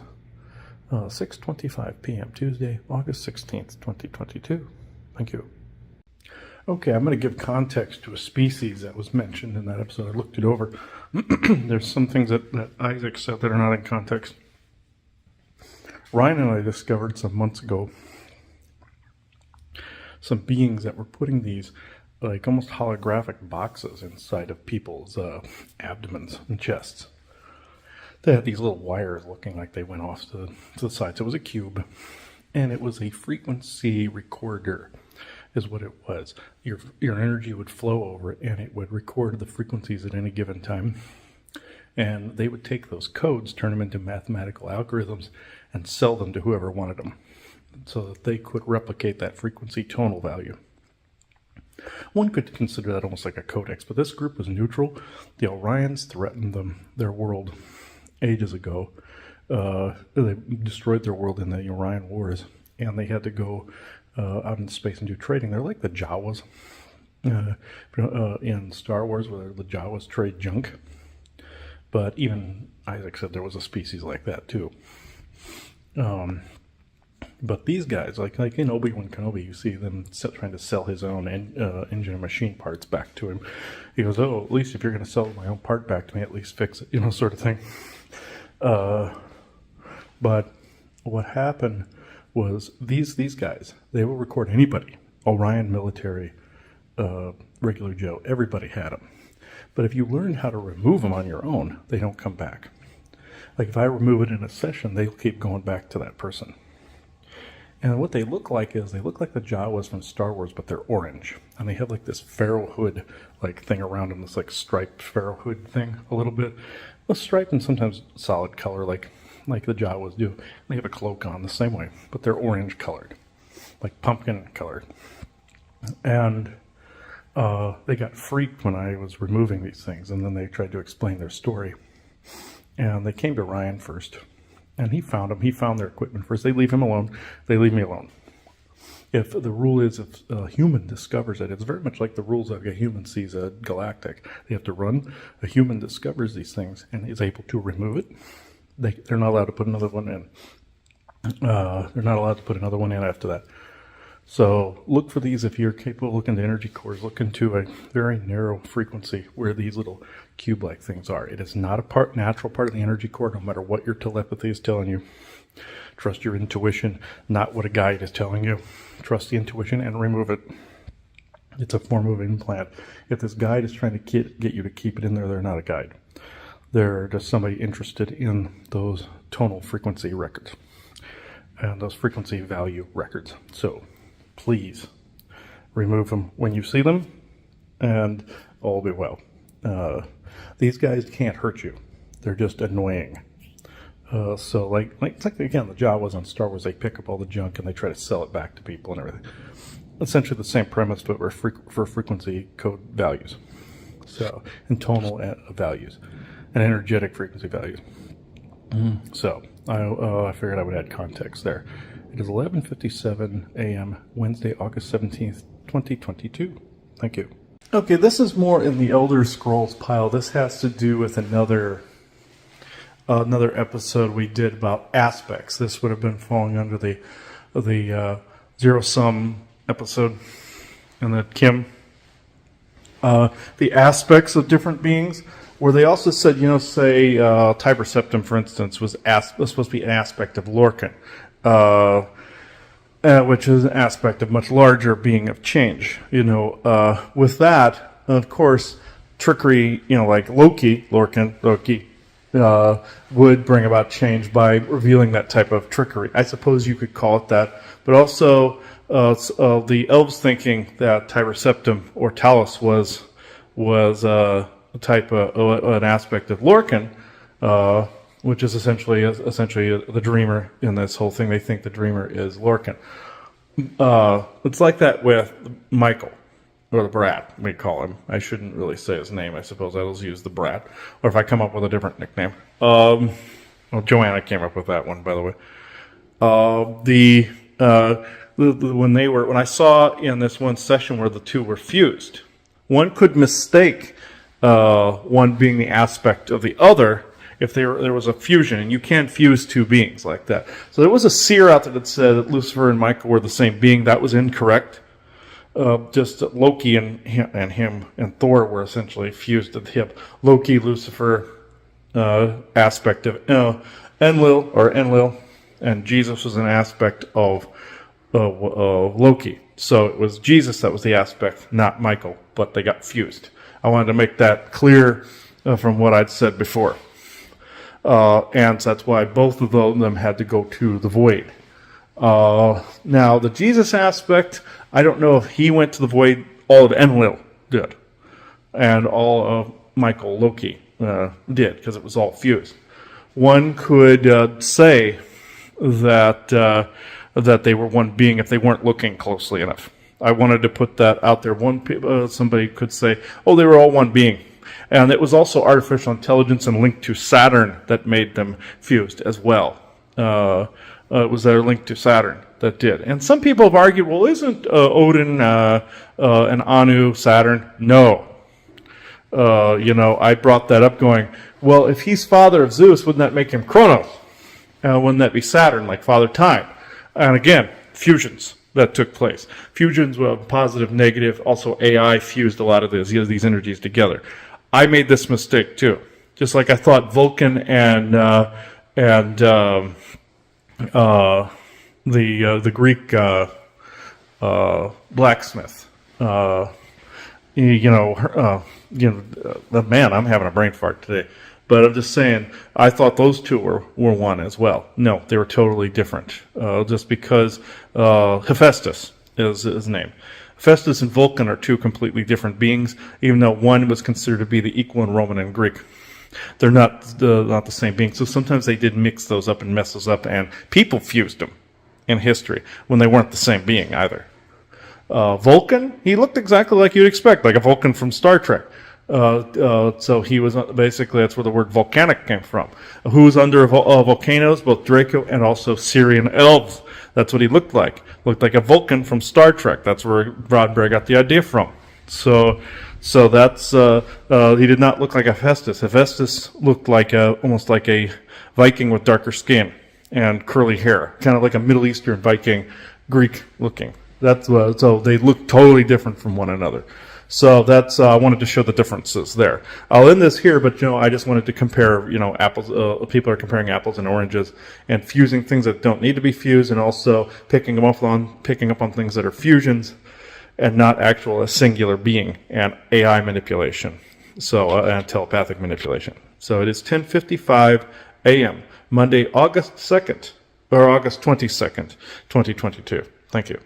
Speaker 3: 6:25 p.m. Tuesday, August 16th, 2022. Thank you. Okay, I'm going to give context to a species that was mentioned in that episode. I looked it over. There's some things that Isaac said that are not in context. Ryan and I discovered some months ago some beings that were putting these like almost holographic boxes inside of people's abdomens and chests. They had these little wires looking like they went off to the side. So it was a cube, and it was a frequency recorder is what it was. Your energy would flow over it, and it would record the frequencies at any given time. And they would take those codes, turn them into mathematical algorithms, and sell them to whoever wanted them so that they could replicate that frequency tonal value. One could consider that almost like a codex, but this group was neutral. The Orions threatened their world ages ago. They destroyed their world in the Orion Wars, and they had to go out into space and do trading. They're like the Jawas in Star Wars, where the Jawas trade junk. But even Isaac said there was a species like that too. But these guys, like in Obi-Wan Kenobi, you see them trying to sell his own engine and machine parts back to him. He goes, "Oh, at least if you're going to sell my own part back to me, at least fix it," sort of thing. But what happened was these guys, they will record anybody, Orion military, regular Joe, everybody had them. But if you learn how to remove them on your own, they don't come back. Like if I remove it in a session, they'll keep going back to that person. And what they look like is they look like the Jawas from Star Wars, but they're orange. And they have like this pharaoh hood like thing around them, this like striped pharaoh hood thing a little bit. Well, striped and sometimes solid color like the Jawas do. They have a cloak on the same way, but they're orange colored, like pumpkin colored. And they got freaked when I was removing these things, and then they tried to explain their story. And they came to Ryan first, and he found them. He found their equipment first. They leave him alone. They leave me alone. If the rule is if a human discovers it, it's very much like the rules of a human sees a galactic. They have to run. A human discovers these things and is able to remove it. They're not allowed to put another one in. They're not allowed to put another one in after that. So look for these if you're capable of looking to energy cores. Look into a very narrow frequency where these little cube-like things are. It is not a natural part of the energy core, no matter what your telepathy is telling you. Trust your intuition, not what a guide is telling you. Trust the intuition and remove it. It's a form of implant. If this guide is trying to get you to keep it in there, they're not a guide. They're just somebody interested in those tonal frequency records and those frequency value records. So please remove them when you see them, and all will be well. These guys can't hurt you. They're just annoying. So like it's like, again, the Jawas on Star Wars, they pick up all the junk and they try to sell it back to people and everything. Essentially the same premise, but for frequency code values. So, and tonal values, and energetic frequency values. So, I figured I would add context there. It is 11:57 a.m., Wednesday, August 17th, 2022. Thank you. Okay, this is more in the Elder Scrolls pile. This has to do with another episode we did about aspects. This would have been falling under the zero-sum episode in the Kim. The aspects of different beings, where they also said, say Tiber Septim, for instance, was supposed to be an aspect of Lorcan, which is an aspect of much larger being of change. With that, of course, trickery, like Loki, would bring about change by revealing that type of trickery. I suppose you could call it that. But also, the elves thinking that Tiber Septim or Talos was a type of an aspect of Lorcan, which is essentially the dreamer in this whole thing. They think the dreamer is Lorcan. It's like that with Michael. Or the Brat, we call him. I shouldn't really say his name. I suppose I'll just use the Brat. Or if I come up with a different nickname. Joanna came up with that one, by the way. When I saw in this one session where the two were fused, one could mistake one being the aspect of the other if there was a fusion, and you can't fuse two beings like that. So there was a seer out there that said that Lucifer and Michael were the same being. That was incorrect. Just Loki and him and Thor were essentially fused at the hip. Loki, Lucifer, aspect of Enlil, and Jesus was an aspect of Loki. So it was Jesus that was the aspect, not Michael, but they got fused. I wanted to make that clear from what I'd said before. And so that's why both of them had to go to the void. Now, the Jesus aspect, I don't know if he went to the void. All of Enlil did. And all of Michael, Loki, did, because it was all fused. One could say that they were one being if they weren't looking closely enough. I wanted to put that out there. Somebody could say, oh, they were all one being. And it was also artificial intelligence and linked to Saturn that made them fused as well. It was their link to Saturn that did. And some people have argued, well, isn't Odin and Anu Saturn? No. I brought that up going, well, if he's father of Zeus, wouldn't that make him Kronos? Wouldn't that be Saturn, like Father Time? And again, fusions that took place. Fusions were positive, negative. Also, AI fused a lot of these energies together. I made this mistake too. Just like I thought Vulcan and the Greek blacksmith. Man, I'm having a brain fart today. But I'm just saying, I thought those two were one as well. No, they were totally different. Just because Hephaestus is his name. Hephaestus and Vulcan are two completely different beings, even though one was considered to be the equal in Roman and Greek. They're not the same being. So sometimes they did mix those up and mess those up, and people fused them in history when they weren't the same being either. Vulcan, he looked exactly like you'd expect, like a Vulcan from Star Trek. So he was basically, that's where the word volcanic came from. Who was under volcanoes, both Draco and also Syrian elves That's what he looked like. Looked like a Vulcan from Star Trek. That's where Roddenberry got the idea from. So that's he did not look like Hephaestus. Hephaestus looked like almost like a Viking with darker skin and curly hair, kind of like a Middle Eastern Viking, Greek looking. That's so they look totally different from one another. So that's I wanted to show the differences there. I'll end this here, but I just wanted to compare. Apples. People are comparing apples and oranges and fusing things that don't need to be fused, and also picking up on things that are fusions and not actual a singular being, and AI manipulation. So and telepathic manipulation. So it is 10:55 a.m. Monday, August 2nd or August 22nd, 2022. Thank you.